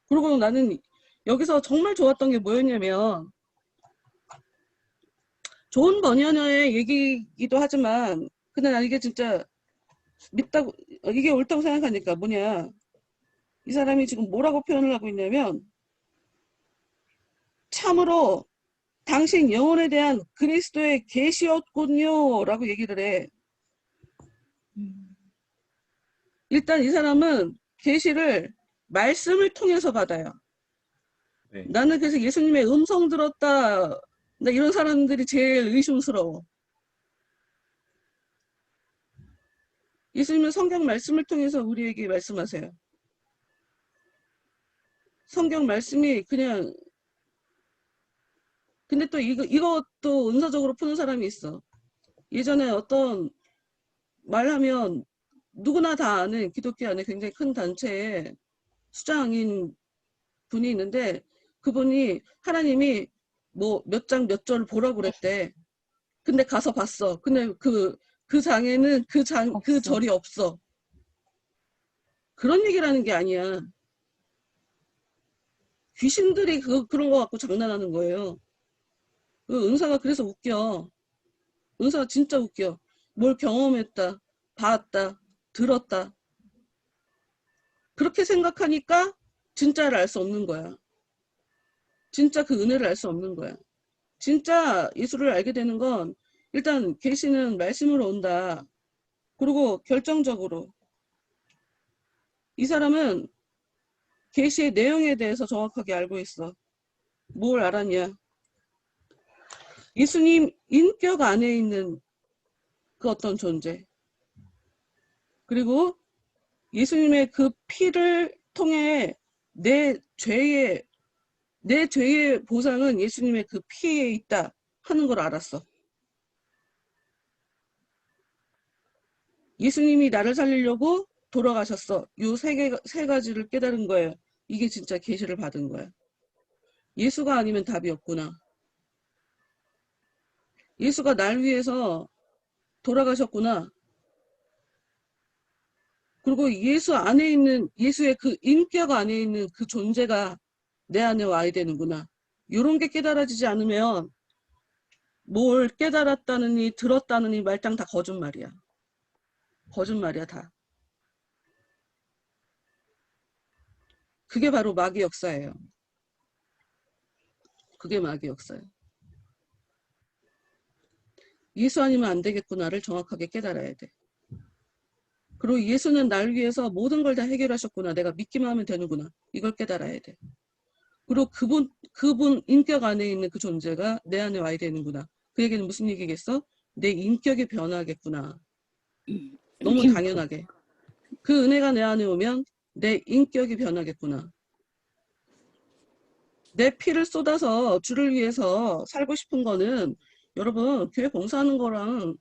[SPEAKER 4] 그리고 나는 여기서 정말 좋았던 게 뭐였냐면 좋은 번연의 얘기이기도 하지만 근데 난 이게 진짜 믿다고 이게 옳다고 생각하니까 뭐냐 이 사람이 지금 뭐라고 표현을 하고 있냐면 참으로 당신 영혼에 대한 그리스도의 계시였군요 라고 얘기를 해. 일단 이 사람은 계시를 말씀을 통해서 받아요.
[SPEAKER 2] 네,
[SPEAKER 4] 나는 그래서 예수님의 음성 들었다 나 이런 사람들이 제일 의심스러워. 예수님은 성경 말씀을 통해서 우리에게 말씀하세요. 성경 말씀이 그냥 근데 또 이것도 은사적으로 푸는 사람이 있어. 예전에 어떤 말하면 누구나 다 아는 기독교 안에 굉장히 큰 단체의 수장인 분이 있는데 그분이 하나님이 뭐 몇 장 몇 절을 보라고 그랬대. 근데 가서 봤어. 근데 그 장에는 그
[SPEAKER 3] 없어.
[SPEAKER 4] 절이 없어. 그런 얘기라는 게 아니야. 귀신들이 그런 거 갖고 장난하는 거예요. 그 은사가 그래서 웃겨. 은사가 진짜 웃겨. 뭘 경험했다, 봤다, 들었다. 그렇게 생각하니까 진짜를 알 수 없는 거야. 진짜 그 은혜를 알 수 없는 거야. 진짜 예수를 알게 되는 건 일단 계시는 말씀으로 온다. 그리고 결정적으로 이 사람은 계시의 내용에 대해서 정확하게 알고 있어. 뭘 알았냐? 예수님 인격 안에 있는 그 어떤 존재. 그리고 예수님의 그 피를 통해 내 죄의 보상은 예수님의 그 피에 있다 하는 걸 알았어. 예수님이 나를 살리려고 돌아가셨어. 요 세 가지를 깨달은 거예요. 이게 진짜 계시를 받은 거야. 예수가 아니면 답이 없구나. 예수가 날 위해서 돌아가셨구나. 그리고 예수 안에 있는 예수의 그 인격 안에 있는 그 존재가 내 안에 와야 되는구나. 이런 게 깨달아지지 않으면 뭘 깨달았다느니 들었다느니 말짱 다 거짓말이야. 거짓말이야 다. 그게 바로 마귀 역사예요. 그게 마귀 역사예요. 예수 아니면 안 되겠구나를 정확하게 깨달아야 돼. 그리고 예수는 날 위해서 모든 걸 다 해결하셨구나. 내가 믿기만 하면 되는구나. 이걸 깨달아야 돼. 그리고 그분 인격 안에 있는 그 존재가 내 안에 와야 되는구나. 그 얘기는 무슨 얘기겠어? 내 인격이 변하겠구나. 너무 당연하게. 그 은혜가 내 안에 오면 내 인격이 변하겠구나. 내 피를 쏟아서 주를 위해서 살고 싶은 거는 여러분, 교회 봉사하는 거랑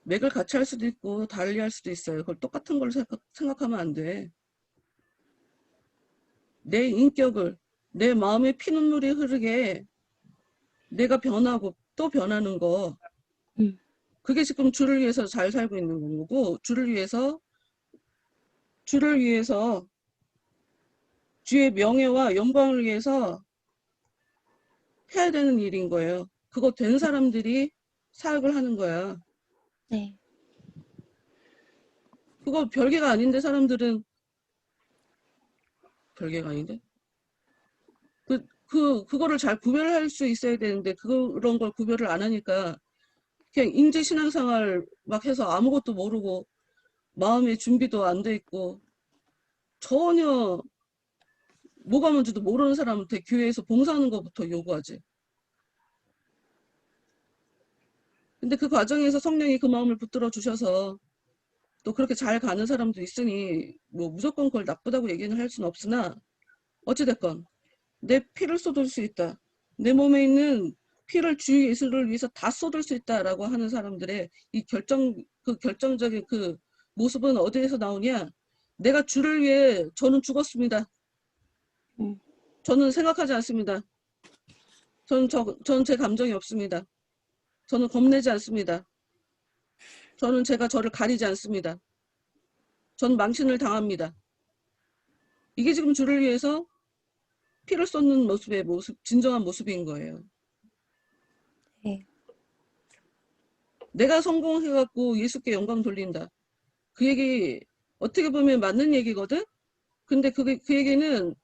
[SPEAKER 4] 맥을 같이 할 수도 있고 달리 할 수도 있어요. 그걸 똑같은 걸로 생각하면 안 돼. 내 인격을, 내 마음의 피눈물이 흐르게 내가 변하고 또 변하는 거.
[SPEAKER 5] 음.
[SPEAKER 4] 그게 지금 주를 위해서 잘 살고 있는 거고, 주를 위해서 주의 명예와 영광을 위해서 해야 되는 일인 거예요. 그거 된 사람들이 사역을 하는 거야.
[SPEAKER 5] 네.
[SPEAKER 4] 그거 별개가 아닌데 사람들은 별개가 아닌데? 그거를 잘 구별할 수 있어야 되는데 그런 걸 구별을 안 하니까 그냥 인재 신앙생활 막 해서 아무것도 모르고 마음의 준비도 안 돼 있고 전혀 뭐가 뭔지도 모르는 사람한테 교회에서 봉사하는 것부터 요구하지. 근데 그 과정에서 성령이 그 마음을 붙들어 주셔서 또 그렇게 잘 가는 사람도 있으니 뭐 무조건 그걸 나쁘다고 얘기는 할 수는 없으나 어찌됐건 내 피를 쏟을 수 있다. 내 몸에 있는 피를 주 예수를 위해서 다 쏟을 수 있다라고 하는 사람들의 이 결정적인 그 모습은 어디에서 나오냐? 내가 주를 위해 저는 죽었습니다. 저는 생각하지 않습니다. 저는 제 감정이 없습니다. 저는 겁내지 않습니다. 저는 저를 가리지 않습니다. 저는 망신을 당합니다. 이게 지금 주를 위해서 피를 쏟는 모습의 진정한 모습인 거예요.
[SPEAKER 5] 네.
[SPEAKER 4] 내가 성공해갖고 예수께 영광 돌린다. 그 얘기 어떻게 보면 맞는 얘기거든? 근데 그 얘기는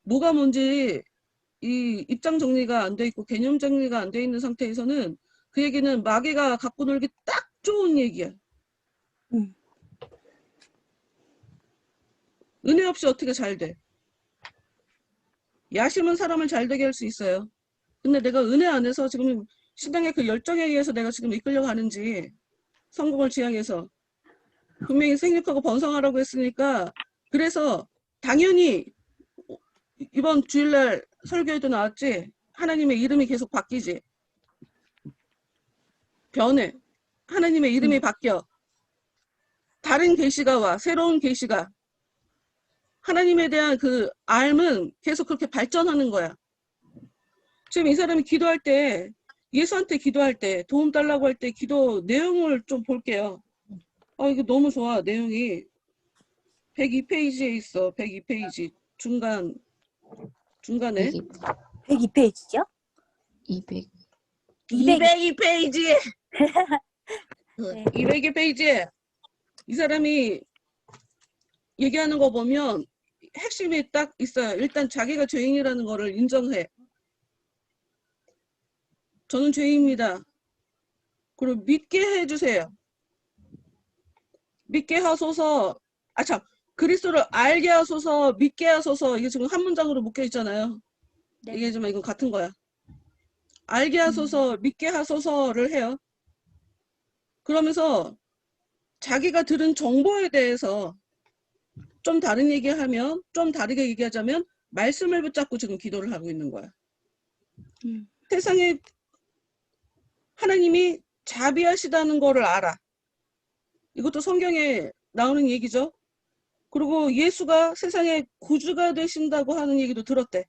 [SPEAKER 4] 뭐가 뭔지 이 입장 정리가 안 돼 있고 개념 정리가 안 돼 있는 상태에서는 그 얘기는 마귀가 갖고 놀기 딱 좋은 얘기야.
[SPEAKER 5] 음.
[SPEAKER 4] 은혜 없이 어떻게 잘 돼? 야심은 사람을 잘 되게 할 수 있어요. 근데 내가 은혜 안에서 지금 신앙의 그 열정에 의해서 내가 지금 이끌려가는지 성공을 지향해서 분명히 생육하고 번성하라고 했으니까 그래서 당연히 이번 주일날 설교에도 나왔지. 하나님의 이름이 계속 바뀌지. 변해. 하나님의 이름이 바뀌어. 다른 계시가 와. 새로운 계시가. 하나님에 대한 그 알은 계속 그렇게 발전하는 거야. 지금 이 사람이 기도할 때 예수한테 기도할 때 도움 달라고 할 때 기도 내용을 좀 볼게요. 이거 너무 좋아. 내용이 102페이지에 있어. 102페이지 중간에
[SPEAKER 5] 102페이지죠?
[SPEAKER 1] 200.
[SPEAKER 4] 202페이지
[SPEAKER 5] 네.
[SPEAKER 4] 202페이지에 이 사람이 얘기하는 거 보면 핵심이 딱 있어요. 일단 자기가 죄인이라는 거를 인정해. 저는 죄인입니다. 그리고 믿게 해주세요. 믿게 하소서. 참, 그리스도를 알게 하소서, 믿게 하소서. 이게 지금 한 문장으로 묶여 있잖아요.
[SPEAKER 5] 네.
[SPEAKER 4] 얘기하지만 이건 같은 거야. 알게 하소서, 믿게 하소서를 해요. 그러면서 자기가 들은 정보에 대해서 좀 다른 얘기하면, 좀 다르게 얘기하자면 말씀을 붙잡고 지금 기도를 하고 있는 거야. 세상에 하나님이 자비하시다는 거를 알아. 이것도 성경에 나오는 얘기죠. 그리고 예수가 세상의 구주가 되신다고 하는 얘기도 들었대.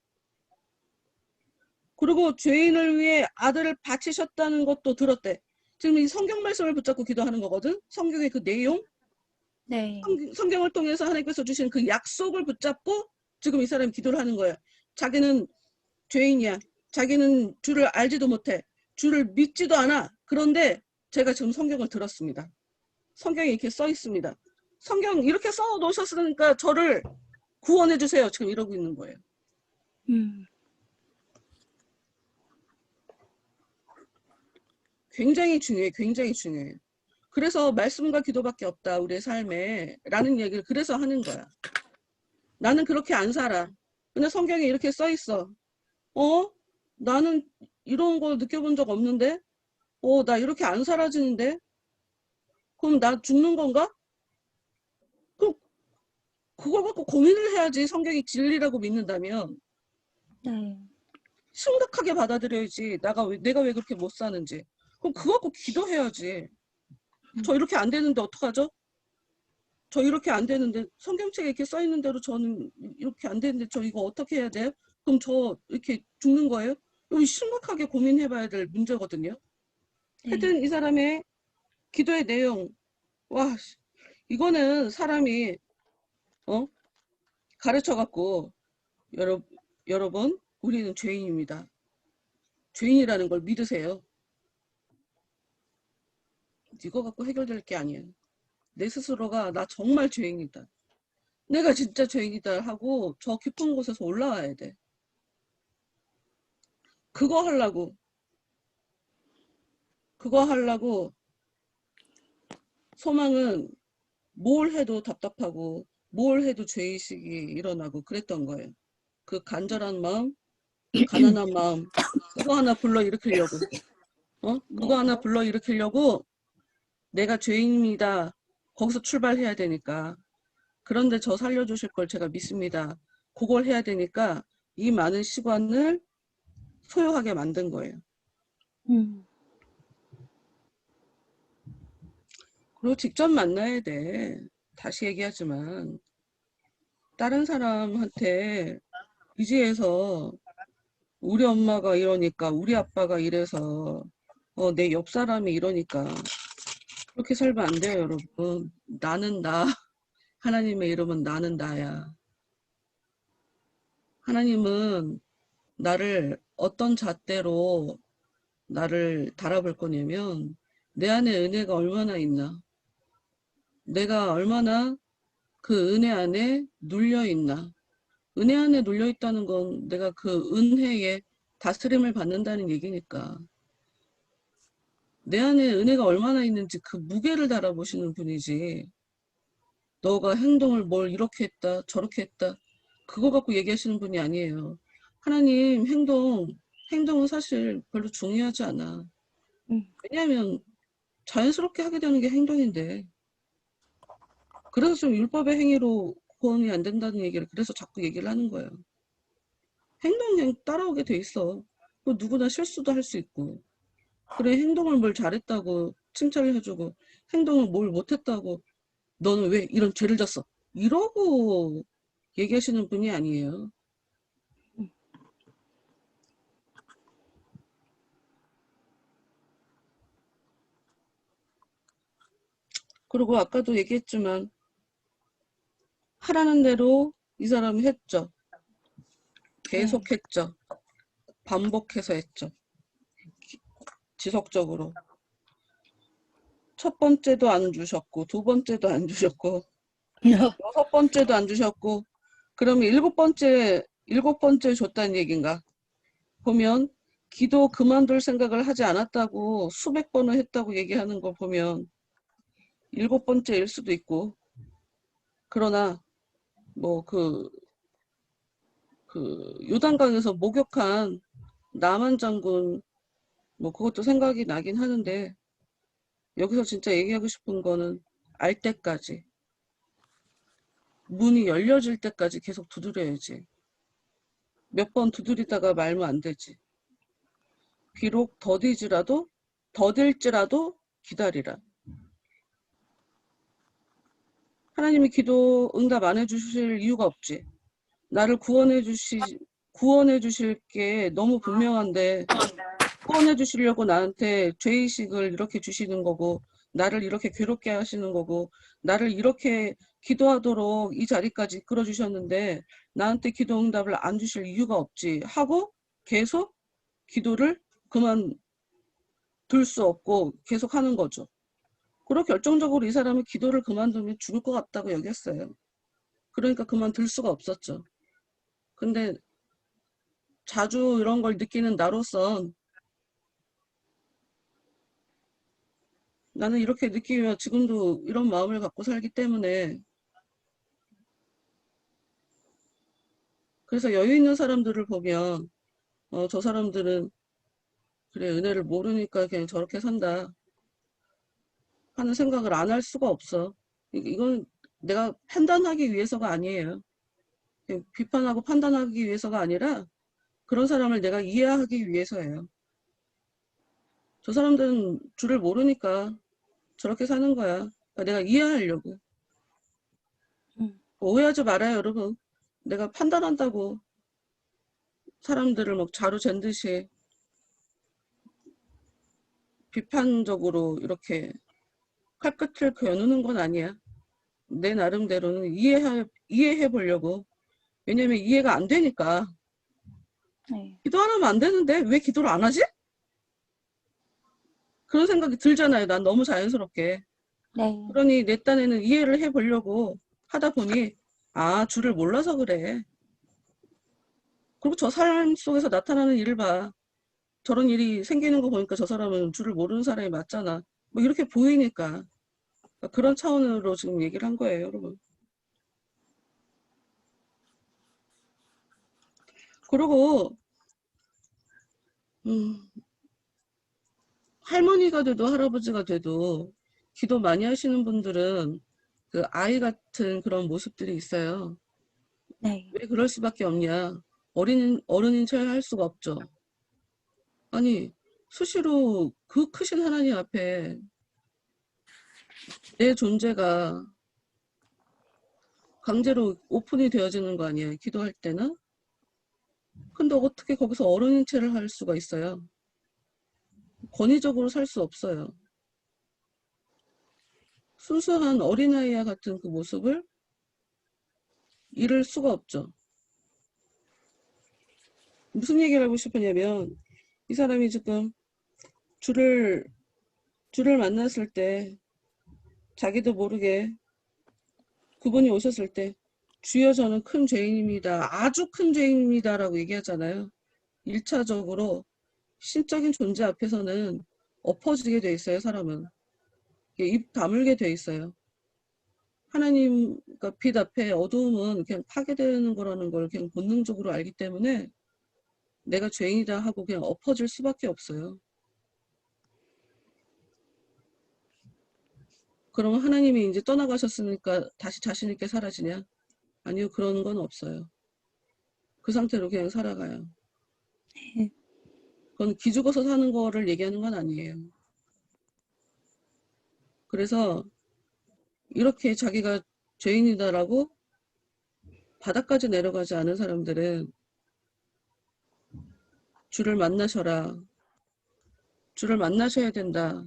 [SPEAKER 4] 그리고 죄인을 위해 아들을 바치셨다는 것도 들었대. 지금 이 성경 말씀을 붙잡고 기도하는 거거든. 성경의 그 내용.
[SPEAKER 5] 네.
[SPEAKER 4] 성경을 통해서 하나님께서 주신 그 약속을 붙잡고 지금 이 사람이 기도를 하는 거예요. 자기는 죄인이야. 자기는 주를 알지도 못해. 주를 믿지도 않아. 그런데 제가 지금 성경을 들었습니다. 성경에 이렇게 써 있습니다. 성경 이렇게 써 놓으셨으니까 저를 구원해 주세요. 지금 이러고 있는 거예요. 굉장히 중요해. 굉장히 중요해. 그래서 말씀과 기도밖에 없다. 우리의 삶에. 라는 얘기를 그래서 하는 거야. 나는 그렇게 안 살아. 근데 성경에 이렇게 써 있어. 나는 이런 거 느껴본 적 없는데? 나 이렇게 안 사라지는데? 그럼 나 죽는 건가? 그럼 그걸 갖고 고민을 해야지. 성경이 진리라고 믿는다면.
[SPEAKER 5] 네.
[SPEAKER 4] 심각하게 받아들여야지. 내가 왜 그렇게 못 사는지. 그럼 그거 갖고 기도해야지. 저 이렇게 안 되는데 어떡하죠? 저 이렇게 안 되는데 성경책에 이렇게 써 있는 대로 저는 이렇게 안 되는데 저 이거 어떻게 해야 돼요? 그럼 저 이렇게 죽는 거예요? 이거 심각하게 고민해봐야 될 문제거든요. 하여튼 이 사람의 기도의 내용, 와, 이거는 사람이 가르쳐갖고 여러분 우리는 죄인입니다. 죄인이라는 걸 믿으세요. 이거 갖고 해결될 게 아니에요. 내 스스로가 나 정말 죄인이다. 내가 진짜 죄인이다 하고 저 깊은 곳에서 올라와야 돼. 그거 하려고 소망은 뭘 해도 답답하고 뭘 해도 죄의식이 일어나고 그랬던 거예요. 그 간절한 마음, 가난한 마음, 그거 하나 불러일으키려고 그거 하나 불러일으키려고 내가 죄인입니다. 거기서 출발해야 되니까. 그런데 저 살려주실 걸 제가 믿습니다. 그걸 해야 되니까 이 많은 시간을 소요하게 만든 거예요. 그리고 직접 만나야 돼. 다시 얘기하지만 다른 사람한테 의지해서 우리 엄마가 이러니까 우리 아빠가 이래서 내 옆 사람이 이러니까 그렇게 살면 안 돼요, 여러분. 나는 나. 하나님의 이름은 나는 나야. 하나님은 나를 어떤 잣대로 나를 달아볼 거냐면 내 안에 은혜가 얼마나 있나, 내가 얼마나 그 은혜 안에 눌려 있나. 은혜 안에 눌려 있다는 건 내가 그 은혜에 다스림을 받는다는 얘기니까 내 안에 은혜가 얼마나 있는지 그 무게를 달아보시는 분이지, 너가 행동을 뭘 이렇게 했다 저렇게 했다 그거 갖고 얘기하시는 분이 아니에요. 하나님 행동은 사실 별로 중요하지 않아. 왜냐하면 자연스럽게 하게 되는 게 행동인데, 그래서 좀 율법의 행위로 구원이 안 된다는 얘기를 그래서 자꾸 얘기를 하는 거예요. 행동 그냥 따라오게 돼 있어. 뭐 누구나 실수도 할 수 있고, 그래 행동을 뭘 잘했다고 칭찬을 해주고 행동을 뭘 못했다고 너는 왜 이런 죄를 졌어 이러고 얘기하시는 분이 아니에요. 그리고 아까도 얘기했지만 하라는 대로 이 사람이 했죠. 계속했죠. 반복해서 했죠. 지속적으로. 첫 번째도 안 주셨고 두 번째도 안 주셨고 여섯 번째도 안 주셨고, 그러면 일곱 번째 줬다는 얘기인가? 보면 기도 그만둘 생각을 하지 않았다고 수백 번을 했다고 얘기하는 거 보면 일곱 번째일 수도 있고, 그러나 뭐 그 요단강에서 목욕한 남한 장군 뭐 그것도 생각이 나긴 하는데, 여기서 진짜 얘기하고 싶은 거는 알 때까지, 문이 열려질 때까지 계속 두드려야지. 몇 번 두드리다가 말면 안 되지. 비록 더딜지라도 기다리라. 하나님이 기도 응답 안 해주실 이유가 없지. 나를 구원해 주실 게 너무 분명한데 구원해 주시려고 나한테 죄의식을 이렇게 주시는 거고, 나를 이렇게 괴롭게 하시는 거고, 나를 이렇게 기도하도록 이 자리까지 이끌어 주셨는데 나한테 기도 응답을 안 주실 이유가 없지 하고 계속 기도를 그만둘 수 없고 계속 하는 거죠. 그리고 결정적으로 이 사람은 기도를 그만두면 죽을 것 같다고 여겼어요. 그러니까 그만둘 수가 없었죠. 근데 자주 이런 걸 느끼는 나로선 나는 이렇게 느끼며 지금도 이런 마음을 갖고 살기 때문에, 그래서 여유 있는 사람들을 보면 저 사람들은 그래 은혜를 모르니까 그냥 저렇게 산다 하는 생각을 안 할 수가 없어. 이건 내가 판단하기 위해서가 아니에요. 그냥 비판하고 판단하기 위해서가 아니라 그런 사람을 내가 이해하기 위해서예요. 저 사람들은 줄을 모르니까 저렇게 사는 거야. 그러니까 내가 이해하려고. 오해하지 말아요, 여러분. 내가 판단한다고 사람들을 막 자루 잰 듯이 비판적으로 이렇게 칼끝을 겨누는 건 아니야. 내 나름대로는 이해해 보려고. 왜냐면 이해가 안 되니까.
[SPEAKER 5] 네.
[SPEAKER 4] 기도 안 하면 안 되는데 왜 기도를 안 하지? 그런 생각이 들잖아요. 난 너무 자연스럽게.
[SPEAKER 5] 네.
[SPEAKER 4] 그러니 내 딴에는 이해를 해 보려고 하다 보니 아, 줄을 몰라서 그래. 그리고 저 삶 속에서 나타나는 일을 봐. 저런 일이 생기는 거 보니까 저 사람은 줄을 모르는 사람이 맞잖아. 뭐 이렇게 보이니까. 그런 차원으로 지금 얘기를 한 거예요, 여러분. 그리고 할머니가 돼도 할아버지가 돼도 기도 많이 하시는 분들은 그 아이 같은 그런 모습들이 있어요.
[SPEAKER 5] 네.
[SPEAKER 4] 왜 그럴 수밖에 없냐? 어른인 채 할 수가 없죠. 아니, 수시로 그 크신 하나님 앞에 내 존재가 강제로 오픈이 되어지는 거 아니에요? 기도할 때는? 근데 어떻게 거기서 어른인 채를 할 수가 있어요? 권위적으로 살 수 없어요. 순수한 어린아이와 같은 그 모습을 잃을 수가 없죠. 무슨 얘기를 하고 싶으냐면 이 사람이 지금 주를 만났을 때 자기도 모르게 그분이 오셨을 때 주여 저는 큰 죄인입니다. 아주 큰 죄인입니다. 라고 얘기하잖아요. 1차적으로 신적인 존재 앞에서는 엎어지게 돼 있어요. 사람은. 입 다물게 돼 있어요. 하나님, 그러니까 빛 앞에 어두움은 그냥 파괴되는 거라는 걸 그냥 본능적으로 알기 때문에 내가 죄인이다 하고 그냥 엎어질 수밖에 없어요. 그러면 하나님이 이제 떠나가셨으니까 다시 자신 있게 사라지냐? 아니요, 그런 건 없어요. 그 상태로 그냥 살아가요.
[SPEAKER 5] 네.
[SPEAKER 4] 그건 기죽어서 사는 거를 얘기하는 건 아니에요. 그래서 이렇게 자기가 죄인이다라고 바닥까지 내려가지 않은 사람들은 주를 만나셔라. 주를 만나셔야 된다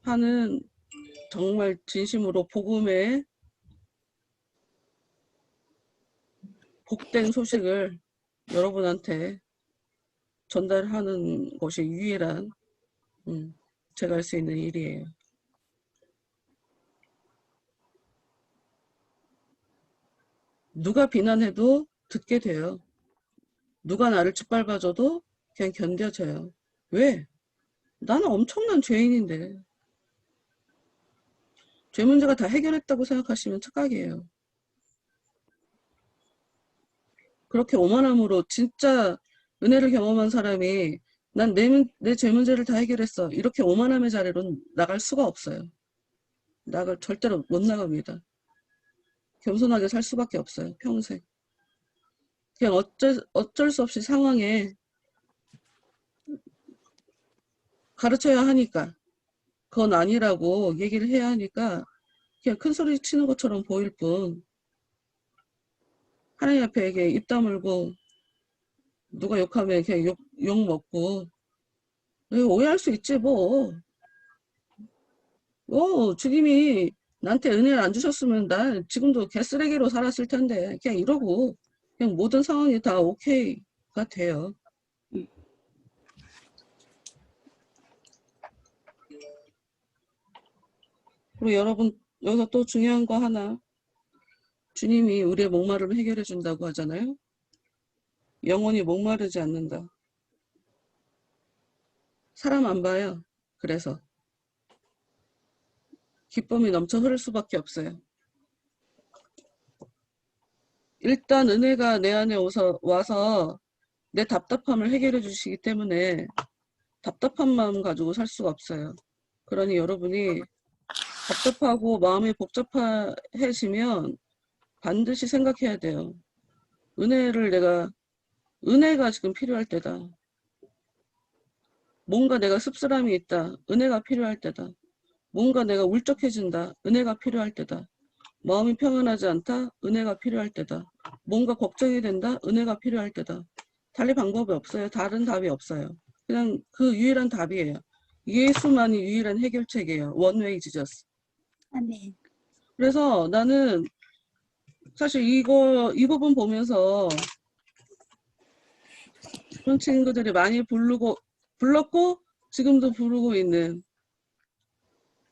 [SPEAKER 4] 하는 정말 진심으로 복음의 복된 소식을 여러분한테 전달하는 것이 유일한 제가 할 수 있는 일이에요. 누가 비난해도 듣게 돼요. 누가 나를 짓밟아줘도 그냥 견뎌져요. 왜? 나는 엄청난 죄인인데. 죄 문제가 다 해결했다고 생각하시면 착각이에요. 그렇게 오만함으로 진짜 은혜를 경험한 사람이 난 내 죄 문제를 다 해결했어. 이렇게 오만함의 자리로 나갈 수가 없어요. 절대로 못 나갑니다. 겸손하게 살 수밖에 없어요. 평생. 그냥 어쩔 수 없이 상황에 가르쳐야 하니까 그건 아니라고 얘기를 해야 하니까 그냥 큰 소리 치는 것처럼 보일 뿐 하나님 앞에 이게 입 다물고 누가 욕하면 그냥 욕 먹고 오해할 수 있지 뭐. 주님이 나한테 은혜를 안 주셨으면 난 지금도 개쓰레기로 살았을 텐데 그냥 이러고 그냥 모든 상황이 다 오케이가 돼요. 그리고 여러분 여기서 또 중요한 거 하나 주님이 우리의 목마름을 해결해 준다고 하잖아요. 영원히 목마르지 않는다. 사람 안 봐요. 그래서 기쁨이 넘쳐 흐를 수밖에 없어요. 일단 은혜가 내 안에 와서 내 답답함을 해결해 주시기 때문에 답답한 마음 가지고 살 수가 없어요. 그러니 여러분이 답답하고 마음이 복잡해지면 반드시 생각해야 돼요. 은혜가 지금 필요할 때다. 뭔가 내가 씁쓸함이 있다. 은혜가 필요할 때다. 뭔가 내가 울적해진다. 은혜가 필요할 때다. 마음이 평안하지 않다. 은혜가 필요할 때다. 뭔가 걱정이 된다. 은혜가 필요할 때다. 달리 방법이 없어요. 다른 답이 없어요. 그냥 그 유일한 답이에요. 예수만이 유일한 해결책이에요. One way Jesus.
[SPEAKER 5] 아멘.
[SPEAKER 4] 그래서 나는 사실 이 부분 보면서 그런 친구들이 많이 불렀고 지금도 부르고 있는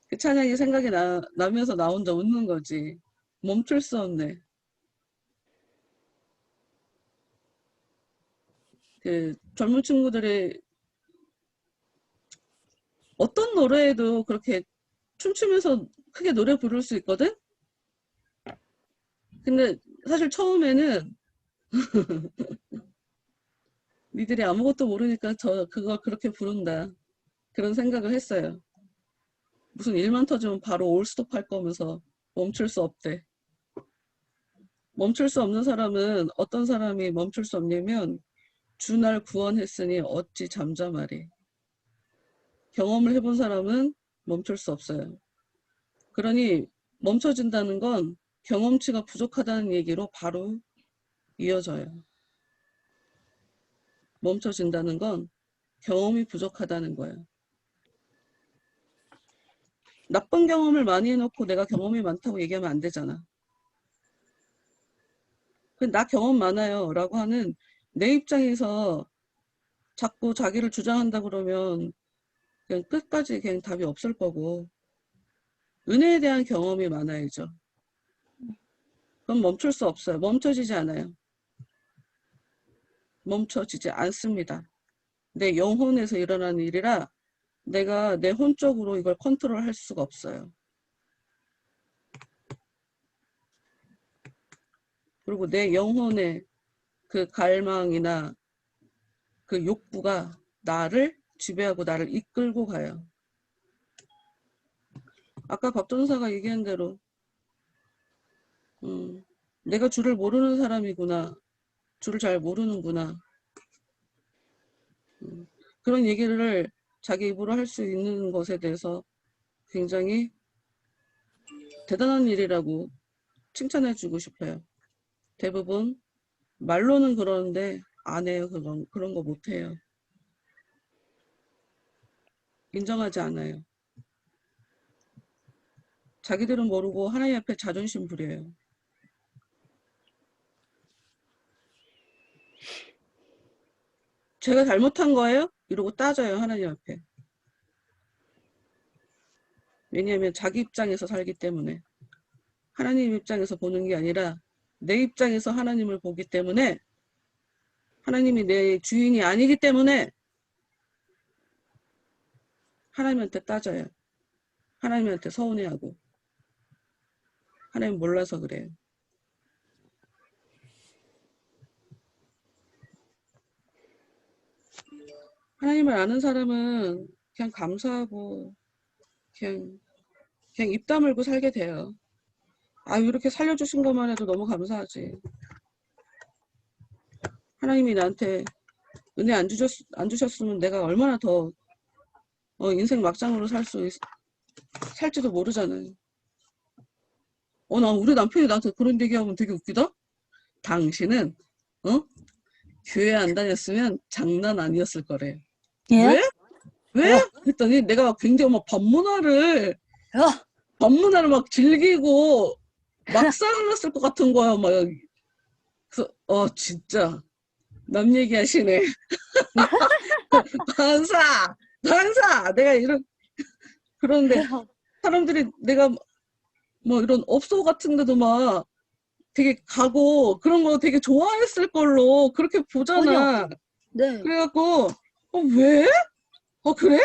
[SPEAKER 4] 그 찬양이 생각이 나면서 나 혼자 웃는 거지. 멈출 수 없네. 그 젊은 친구들이 어떤 노래에도 그렇게 춤추면서 크게 노래 부를 수 있거든? 근데 사실 처음에는 니들이 아무것도 모르니까 그걸 그렇게 부른다. 그런 생각을 했어요. 무슨 일만 터지면 바로 올스톱 할 거면서 멈출 수 없대. 멈출 수 없는 사람은 어떤 사람이 멈출 수 없냐면 주 날 구원했으니 어찌 잠잠하리. 경험을 해본 사람은 멈출 수 없어요. 그러니 멈춰진다는 건 경험치가 부족하다는 얘기로 바로 이어져요. 멈춰진다는 건 경험이 부족하다는 거예요. 나쁜 경험을 많이 해놓고 내가 경험이 많다고 얘기하면 안 되잖아. 나 경험 많아요 라고 하는 내 입장에서 자꾸 자기를 주장한다 그러면 그냥 끝까지 그냥 답이 없을 거고 은혜에 대한 경험이 많아야죠. 그럼 멈출 수 없어요. 멈춰지지 않아요. 멈춰지지 않습니다. 내 영혼에서 일어나는 일이라 내가 내 혼적으로 이걸 컨트롤할 수가 없어요. 그리고 내 영혼의 그 갈망이나 그 욕구가 나를 지배하고 나를 이끌고 가요. 아까 박전사가 얘기한 대로 내가 주를 모르는 사람이구나. 주를 잘 모르는구나. 그런 얘기를 자기 입으로 할 수 있는 것에 대해서 굉장히 대단한 일이라고 칭찬해주고 싶어요. 대부분 말로는 그러는데 안 해요. 그런 거 못해요. 인정하지 않아요. 자기들은 모르고 하나님 앞에 자존심 부려요. 제가 잘못한 거예요? 이러고 따져요. 하나님 앞에. 왜냐하면 자기 입장에서 살기 때문에. 하나님 입장에서 보는 게 아니라 내 입장에서 하나님을 보기 때문에 하나님이 내 주인이 아니기 때문에 하나님한테 따져요. 하나님한테 서운해하고. 하나님 몰라서 그래요. 하나님을 아는 사람은 그냥 감사하고 그냥 입 다물고 살게 돼요. 아, 이렇게 살려주신 것만 해도 너무 감사하지. 하나님이 나한테 은혜 안 주셨으면 내가 얼마나 더 인생 막장으로 살지도 모르잖아요. 나 우리 남편이 나한테 그런 얘기하면 되게 웃기다? 당신은 교회 안 다녔으면 장난 아니었을 거래.
[SPEAKER 5] 예?
[SPEAKER 4] 왜? 왜? 그랬더니 내가 막 굉장히 막 법문화를 막 즐기고 막 살았을 것 같은 거야. 막. 그래서 진짜 남 얘기하시네. 반사 내가 그런데 사람들이 내가 뭐 이런 업소 같은 데도 막 되게 가고 그런 거 되게 좋아했을 걸로 그렇게 보잖아.
[SPEAKER 1] 네.
[SPEAKER 4] 그래갖고 왜? 그래?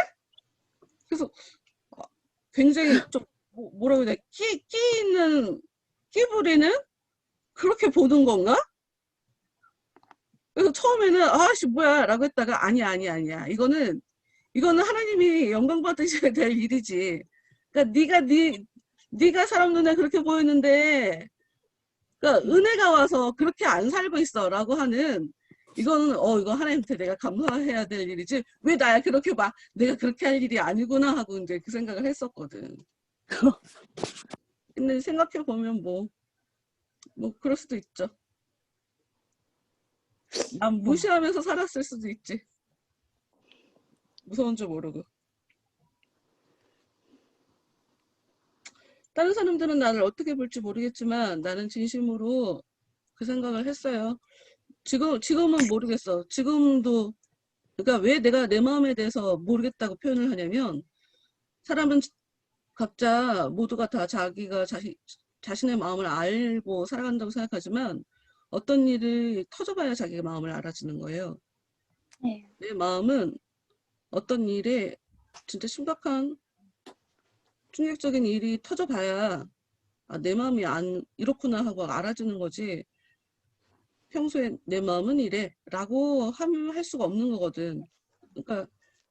[SPEAKER 4] 그래서 굉장히 좀 뭐라고 해야 돼? 끼 부리는 그렇게 보는 건가? 그래서 처음에는 아씨 뭐야 라고 했다가 아니야 이거는 하나님이 영광 받으셔야 될 일이지. 그러니까 네가 사람 눈에 그렇게 보이는데 그러니까 은혜가 와서 그렇게 안 살고 있어 라고 하는 이거는 이거 하나님한테 내가 감사해야 될 일이지 왜 나야 그렇게 막 내가 그렇게 할 일이 아니구나 하고 이제 그 생각을 했었거든. 근데 생각해 보면 뭐 그럴 수도 있죠. 난 무시하면서 살았을 수도 있지. 무서운 줄 모르고. 다른 사람들은 나를 어떻게 볼지 모르겠지만 나는 진심으로 그 생각을 했어요. 지금은 모르겠어. 지금도 그러니까 왜 내가 내 마음에 대해서 모르겠다고 표현을 하냐면 사람은 각자 모두가 다 자기가 자신의 마음을 알고 살아간다고 생각하지만 어떤 일이 터져봐야 자기의 마음을 알아주는 거예요.
[SPEAKER 5] 네.
[SPEAKER 4] 내 마음은 어떤 일에 진짜 심각한 충격적인 일이 터져봐야 내 마음이 이렇구나 하고 알아주는 거지 평소에 내 마음은 이래 라고 할 수가 없는 거거든. 그러니까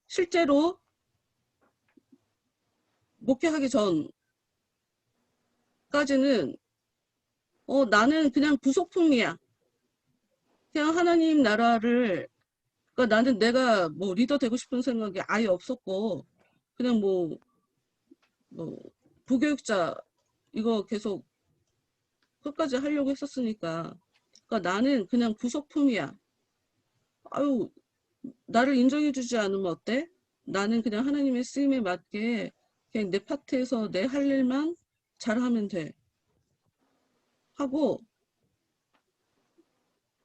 [SPEAKER 4] 실제로 목회하기 전까지는 나는 그냥 부속품이야. 그냥 하나님 나라를 그러니까 나는 내가 뭐 리더 되고 싶은 생각이 아예 없었고 그냥 뭐 부교육자 이거 계속 끝까지 하려고 했었으니까 그러니까 나는 그냥 부속품이야. 아유 나를 인정해주지 않으면 어때? 나는 그냥 하나님의 쓰임에 맞게 그냥 내 파트에서 내 할 일만 잘하면 돼 하고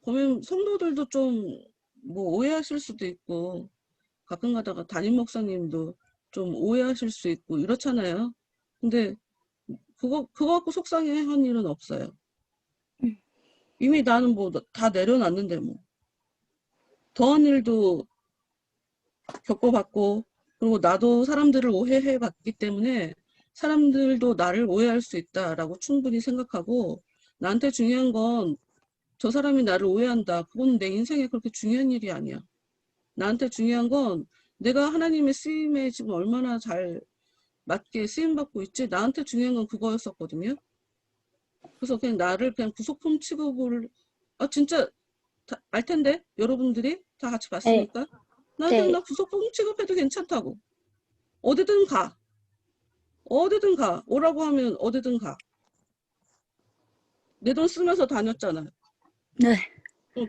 [SPEAKER 4] 보면 성도들도 좀 뭐 오해하실 수도 있고 가끔 가다가 담임 목사님도 좀 오해하실 수 있고 이렇잖아요. 근데 그거 갖고 속상해한 일은 없어요. 이미 나는 뭐 다 내려놨는데 뭐 더한 일도 겪어봤고 그리고 나도 사람들을 오해해 봤기 때문에 사람들도 나를 오해할 수 있다라고 충분히 생각하고 나한테 중요한 건 저 사람이 나를 오해한다. 그건 내 인생에 그렇게 중요한 일이 아니야. 나한테 중요한 건 내가 하나님의 쓰임에 지금 얼마나 잘 맞게 쓰임받고 있지. 나한테 중요한 건 그거였었거든요. 그래서 그냥 나를 그냥 부속품 취급을 진짜 알 텐데 여러분들이 다 같이
[SPEAKER 5] 네.
[SPEAKER 4] 봤으니까 나한테는
[SPEAKER 5] 네.
[SPEAKER 4] 나 부속품 취급해도 괜찮다고. 어디든 가. 어디든 가. 오라고 하면 어디든 가. 내 돈 쓰면서 다녔잖아.
[SPEAKER 5] 네.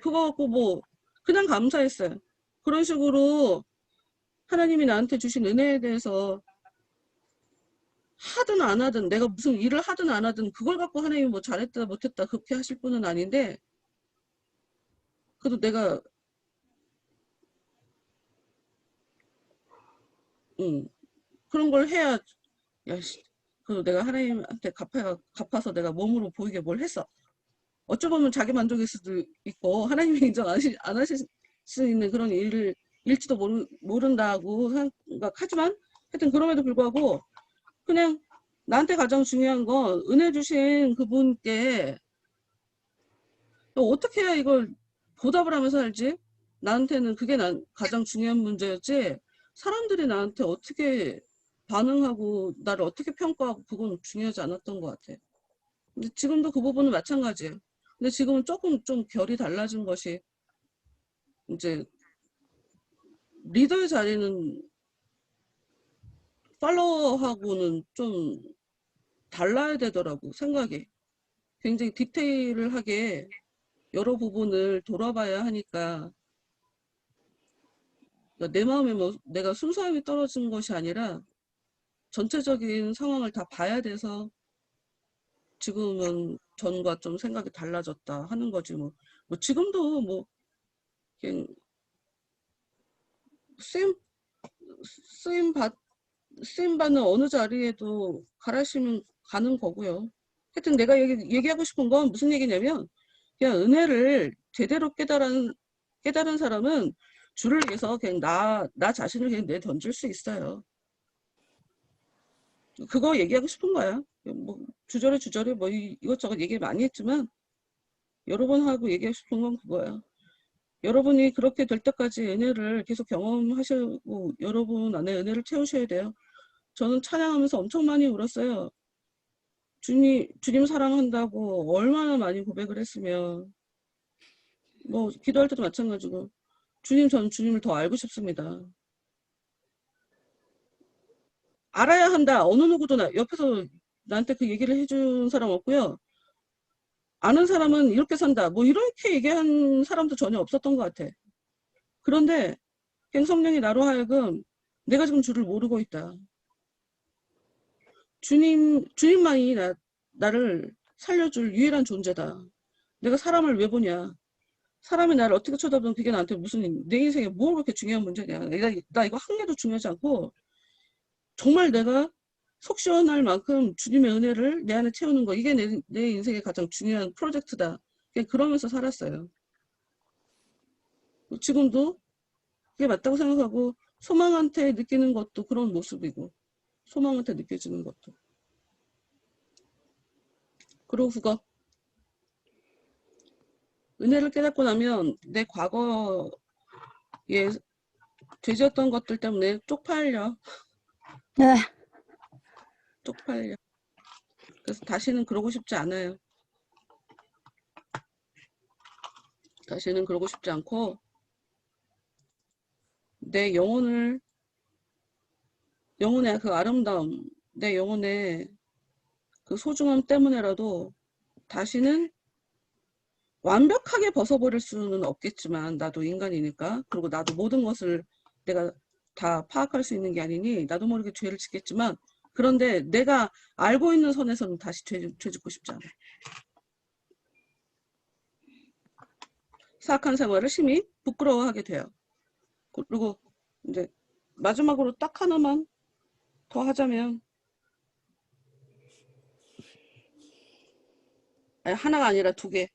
[SPEAKER 4] 그거 갖고 뭐 그냥 감사했어요. 그런 식으로 하나님이 나한테 주신 은혜에 대해서 하든 안 하든 내가 무슨 일을 하든 안 하든 그걸 갖고 하나님이 뭐 잘했다 못했다 그렇게 하실 분은 아닌데 그래도 내가 그런 걸 해야 그래도 내가 하나님한테 갚아서 내가 몸으로 보이게 뭘 했어. 어찌 보면 자기 만족일 수도 있고 하나님이 인정 안 하실 수 있는 그런 일일지도 모른다고 생각하지만 하여튼 그럼에도 불구하고 그냥 나한테 가장 중요한 건 은혜 주신 그분께 어떻게 해야 이걸 보답을 하면서 살지? 나한테는 그게 가장 중요한 문제였지 사람들이 나한테 어떻게 반응하고 나를 어떻게 평가하고 그건 중요하지 않았던 것 같아. 근데 지금도 그 부분은 마찬가지예요. 근데 지금은 조금 좀 결이 달라진 것이 이제 리더의 자리는 팔로워하고는 좀 달라야 되더라고 생각이. 굉장히 디테일하게 여러 부분을 돌아봐야 하니까 그러니까 내 마음에 뭐 내가 순수함이 떨어진 것이 아니라 전체적인 상황을 다 봐야 돼서 지금은 전과 좀 생각이 달라졌다 하는 거지 뭐 지금도 뭐 그냥 쓰임 받는 어느 자리에도 가라시면 가는 거고요. 하여튼 내가 얘기하고 싶은 건 무슨 얘기냐면 그냥 은혜를 제대로 깨달은 사람은 주를 위해서 그냥 나 자신을 그냥 내던질 수 있어요. 그거 얘기하고 싶은 거야. 뭐 주저리 뭐 이것저것 얘기 많이 했지만 여러 번 하고 얘기하고 싶은 건 그거야. 여러분이 그렇게 될 때까지 은혜를 계속 경험하시고 여러분 안에 은혜를 채우셔야 돼요. 저는 찬양하면서 엄청 많이 울었어요. 주님 사랑한다고 얼마나 많이 고백을 했으면 뭐 기도할 때도 마찬가지고 저는 주님을 더 알고 싶습니다. 알아야 한다. 어느 누구도 옆에서 나한테 그 얘기를 해준 사람 없고요. 아는 사람은 이렇게 산다. 뭐 이렇게 얘기한 사람도 전혀 없었던 것 같아. 그런데 그냥 성령이 나로 하여금 내가 지금 주를 모르고 있다. 주님만이 나를 살려줄 유일한 존재다. 내가 사람을 왜 보냐. 사람이 나를 어떻게 쳐다보면 그게 나한테 내 인생에 뭐 그렇게 중요한 문제냐. 나 이거 한 개도 중요하지 않고 정말 내가 속 시원할 만큼 주님의 은혜를 내 안에 채우는 거. 이게 내 인생의 가장 중요한 프로젝트다. 그냥 그러면서 살았어요. 지금도 그게 맞다고 생각하고 소망한테 느끼는 것도 그런 모습이고 소망한테 느껴지는 것도. 그리고 그거 은혜를 깨닫고 나면 내 과거에 죄지었던 것들 때문에 쪽팔려.
[SPEAKER 5] 네.
[SPEAKER 4] 쪽팔려. 그래서 다시는 그러고 싶지 않아요. 다시는 그러고 싶지 않고 내 영혼의 그 아름다움, 내 영혼의 그 소중함 때문에라도 다시는 완벽하게 벗어버릴 수는 없겠지만 나도 인간이니까 그리고 나도 모든 것을 내가 다 파악할 수 있는 게 아니니 나도 모르게 죄를 짓겠지만 그런데 내가 알고 있는 선에서는 다시 죄 짓고 싶지 않아. 사악한 생활을 심히 부끄러워하게 돼요. 그리고 이제 마지막으로 딱 하나만 더 하자면 아니, 하나가 아니라 두 개.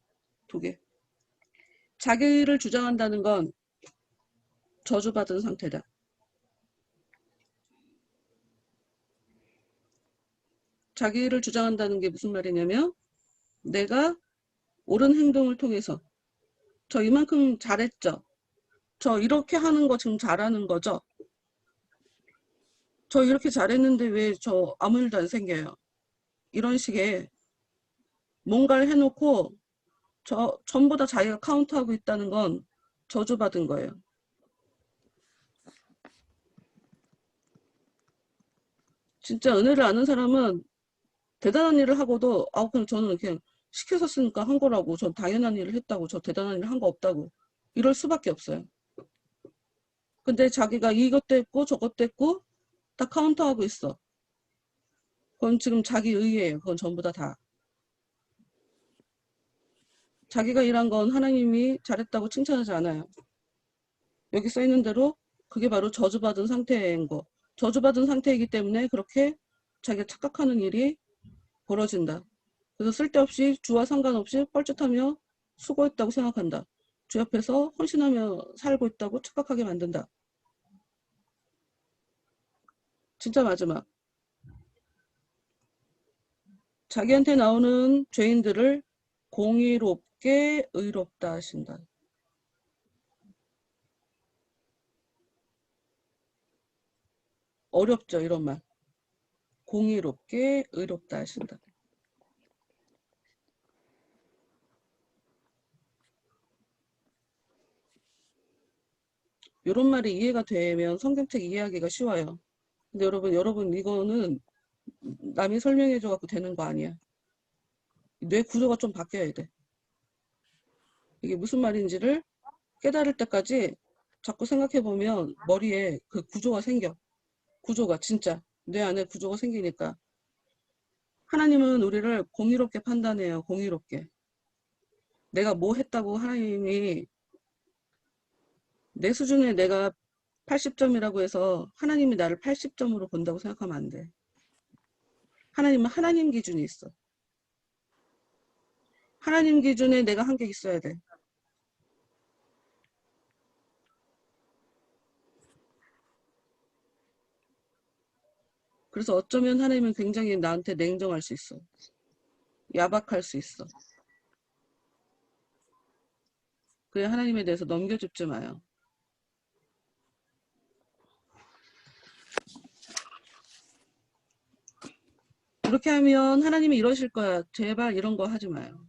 [SPEAKER 4] 자기를 주장한다는 건 저주받은 상태다. 자기를 주장한다는 게 무슨 말이냐면 내가 옳은 행동을 통해서 저 이만큼 잘했죠. 저 이렇게 하는 거 지금 잘하는 거죠. 저 이렇게 잘했는데 왜 저 아무 일도 안 생겨요. 이런 식의 뭔가를 해놓고 전부 다 자기가 카운트하고 있다는 건 저주받은 거예요. 진짜 은혜를 아는 사람은 대단한 일을 하고도 그냥 저는 그냥 시켜서 쓰니까 한 거라고 전 당연한 일을 했다고 저 대단한 일을 한 거 없다고 이럴 수밖에 없어요. 근데 자기가 이것도 했고 저것도 했고 다 카운트하고 있어. 그건 지금 자기 의예요. 그건 전부 다. 자기가 일한 건 하나님이 잘했다고 칭찬하지 않아요. 여기 써 있는 대로 그게 바로 저주받은 상태인 거. 저주받은 상태이기 때문에 그렇게 자기가 착각하는 일이 벌어진다. 그래서 쓸데없이 주와 상관없이 뻘짓하며 수고했다고 생각한다. 주 앞에서 헌신하며 살고 있다고 착각하게 만든다. 진짜 마지막. 자기한테 나오는 죄인들을 공의롭게 의롭다 하신다. 어렵죠, 이런 말. 공의롭게 의롭다 하신다. 이런 말이 이해가 되면 성경책 이해하기가 쉬워요. 근데 여러분 이거는 남이 설명해줘 갖고 되는 거 아니야. 뇌 구조가 좀 바뀌어야 돼. 이게 무슨 말인지를 깨달을 때까지 자꾸 생각해보면 머리에 그 구조가 생겨. 구조가 진짜 뇌 안에 구조가 생기니까 하나님은 우리를 공의롭게 판단해요. 공의롭게. 내가 뭐 했다고 하나님이 내 수준에 내가 80점이라고 해서 하나님이 나를 80점으로 본다고 생각하면 안 돼. 하나님은 하나님 기준이 있어. 하나님 기준에 내가 한 게 있어야 돼. 그래서 어쩌면 하나님은 굉장히 나한테 냉정할 수 있어. 야박할 수 있어. 그래 하나님에 대해서 넘겨줍지 마요. 그렇게 하면 하나님이 이러실 거야. 제발 이런 거 하지 마요.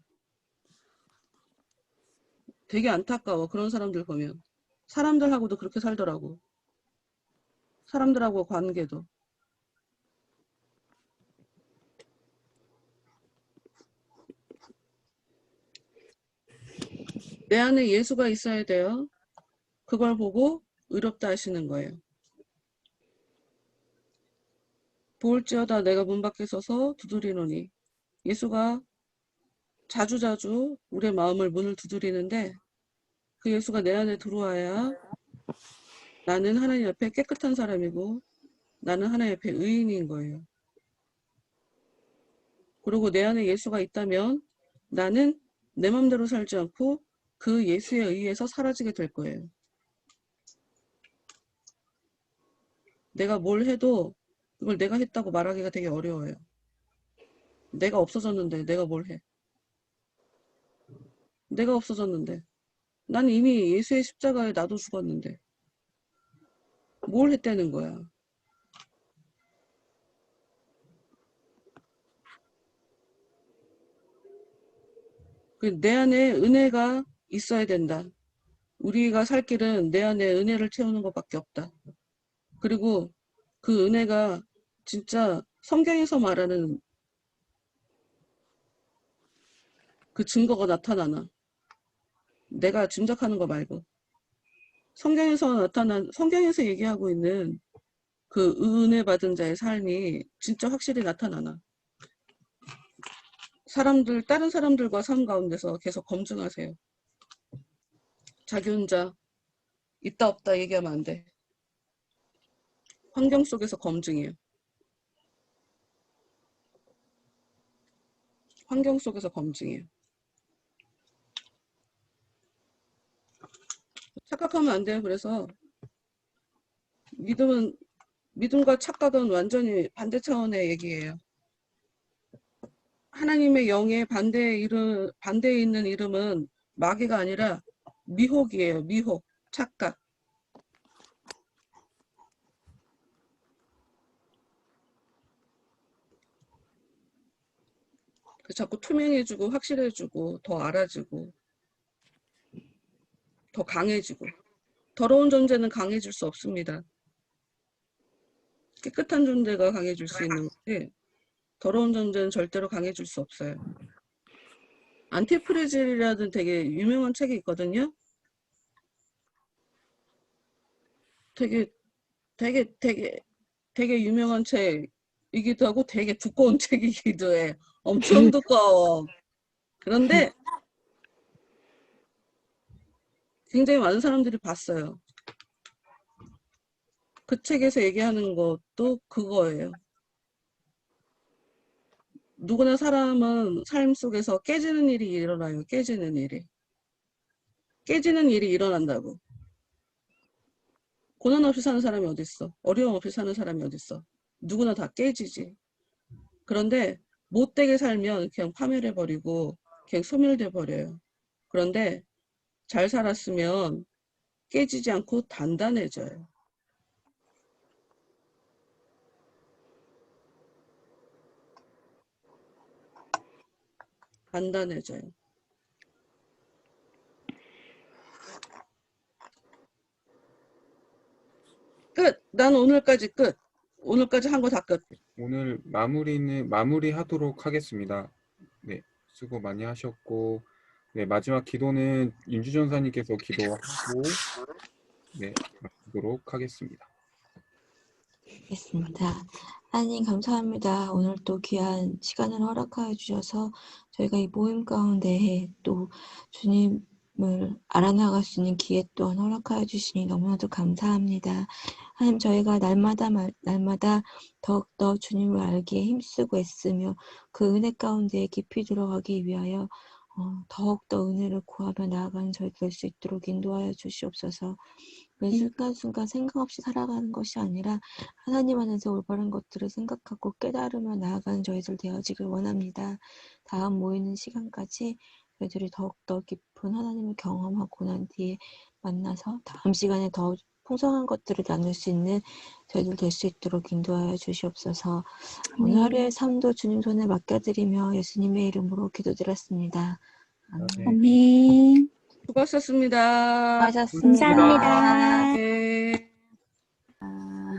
[SPEAKER 4] 되게 안타까워. 그런 사람들 보면. 사람들하고도 그렇게 살더라고. 사람들하고 관계도. 내 안에 예수가 있어야 돼요. 그걸 보고 의롭다 하시는 거예요. 보을지어다 내가 문 밖에 서서 두드리노니. 예수가 자주자주 우리의 마음을 문을 두드리는데 그 예수가 내 안에 들어와야 나는 하나님 앞에 깨끗한 사람이고 나는 하나님 앞에 의인인 거예요. 그리고 내 안에 예수가 있다면 나는 내 맘대로 살지 않고 그 예수에 의해서 사라지게 될 거예요. 내가 뭘 해도 그걸 내가 했다고 말하기가 되게 어려워요. 내가 없어졌는데 내가 뭘 해. 내가 없어졌는데. 난 이미 예수의 십자가에 나도 죽었는데. 뭘 했다는 거야. 내 안에 은혜가 있어야 된다. 우리가 살 길은 내 안에 은혜를 채우는 것밖에 없다. 그리고 그 은혜가 진짜 성경에서 말하는 그 증거가 나타나나. 내가 짐작하는 거 말고. 성경에서 얘기하고 있는 그 은혜 받은 자의 삶이 진짜 확실히 나타나나. 다른 사람들과 삶 가운데서 계속 검증하세요. 자기 혼자 있다 없다 얘기하면 안 돼. 환경 속에서 검증이에요. 환경 속에서 검증이에요. 착각하면 안 돼요. 그래서 믿음과 착각은 완전히 반대 차원의 얘기예요. 하나님의 영의 반대에 있는 이름은 마귀가 아니라 미혹이에요. 미혹, 착각. 자꾸 투명해지고 확실해지고 더 알아지고 더 강해지고. 더러운 존재는 강해질 수 없습니다. 깨끗한 존재가 강해질 수 있는 거지 더러운 존재는 절대로 강해질 수 없어요. 안티프리질이라는 되게 유명한 책이 있거든요. 되게 유명한 책이기도 하고 되게 두꺼운 책이기도 해. 엄청 두꺼워. 그런데 굉장히 많은 사람들이 봤어요. 그 책에서 얘기하는 것도 그거예요. 누구나 사람은 삶 속에서 깨지는 일이 일어나요. 깨지는 일이 일어난다고. 고난 없이 사는 사람이 어딨어. 어려움 없이 사는 사람이 어딨어. 누구나 다 깨지지. 그런데 못되게 살면 그냥 파멸해버리고 그냥 소멸돼버려요. 그런데 잘 살았으면 깨지지 않고 단단해져요. 단단해져요. 끝! 난 오늘까지 끝! 오늘까지 한 거 다 끝!
[SPEAKER 2] 오늘 마무리하도록 하겠습니다. 네, 수고 많이 하셨고, 네, 마지막 기도는 윤주 전사님께서 기도하고, 네, 마치도록 하겠습니다.
[SPEAKER 3] 알겠습니다. 하나님 감사합니다. 오늘 또 귀한 시간을 허락하여 주셔서 저희가 이 모임 가운데 또 주님을 알아나갈 수 있는 기회 또한 허락하여 주시니 너무나도 감사합니다. 하나님 저희가 날마다 더욱더 주님을 알기에 힘쓰고 애쓰며 그 은혜 가운데 깊이 들어가기 위하여 더욱더 은혜를 구하며 나아가는 저희 될 수 있도록 인도하여 주시옵소서. 매 순간순간 생각 없이 살아가는 것이 아니라 하나님 안에서 올바른 것들을 생각하고 깨달으며 나아가는 저희들 되어지길 원합니다. 다음 모이는 시간까지 저희들이 더욱더 깊은 하나님을 경험하고 난 뒤에 만나서 다음 시간에 더 풍성한 것들을 나눌 수 있는 저희들 될 수 있도록 인도하여 주시옵소서. 오늘 하루의 삶도 주님 손에 맡겨드리며 예수님의 이름으로 기도드렸습니다. 아멘.
[SPEAKER 5] 아멘.
[SPEAKER 4] 수고하셨습니다.
[SPEAKER 3] 수고하셨습니다.
[SPEAKER 5] 감사합니다.
[SPEAKER 4] 네.
[SPEAKER 1] 아.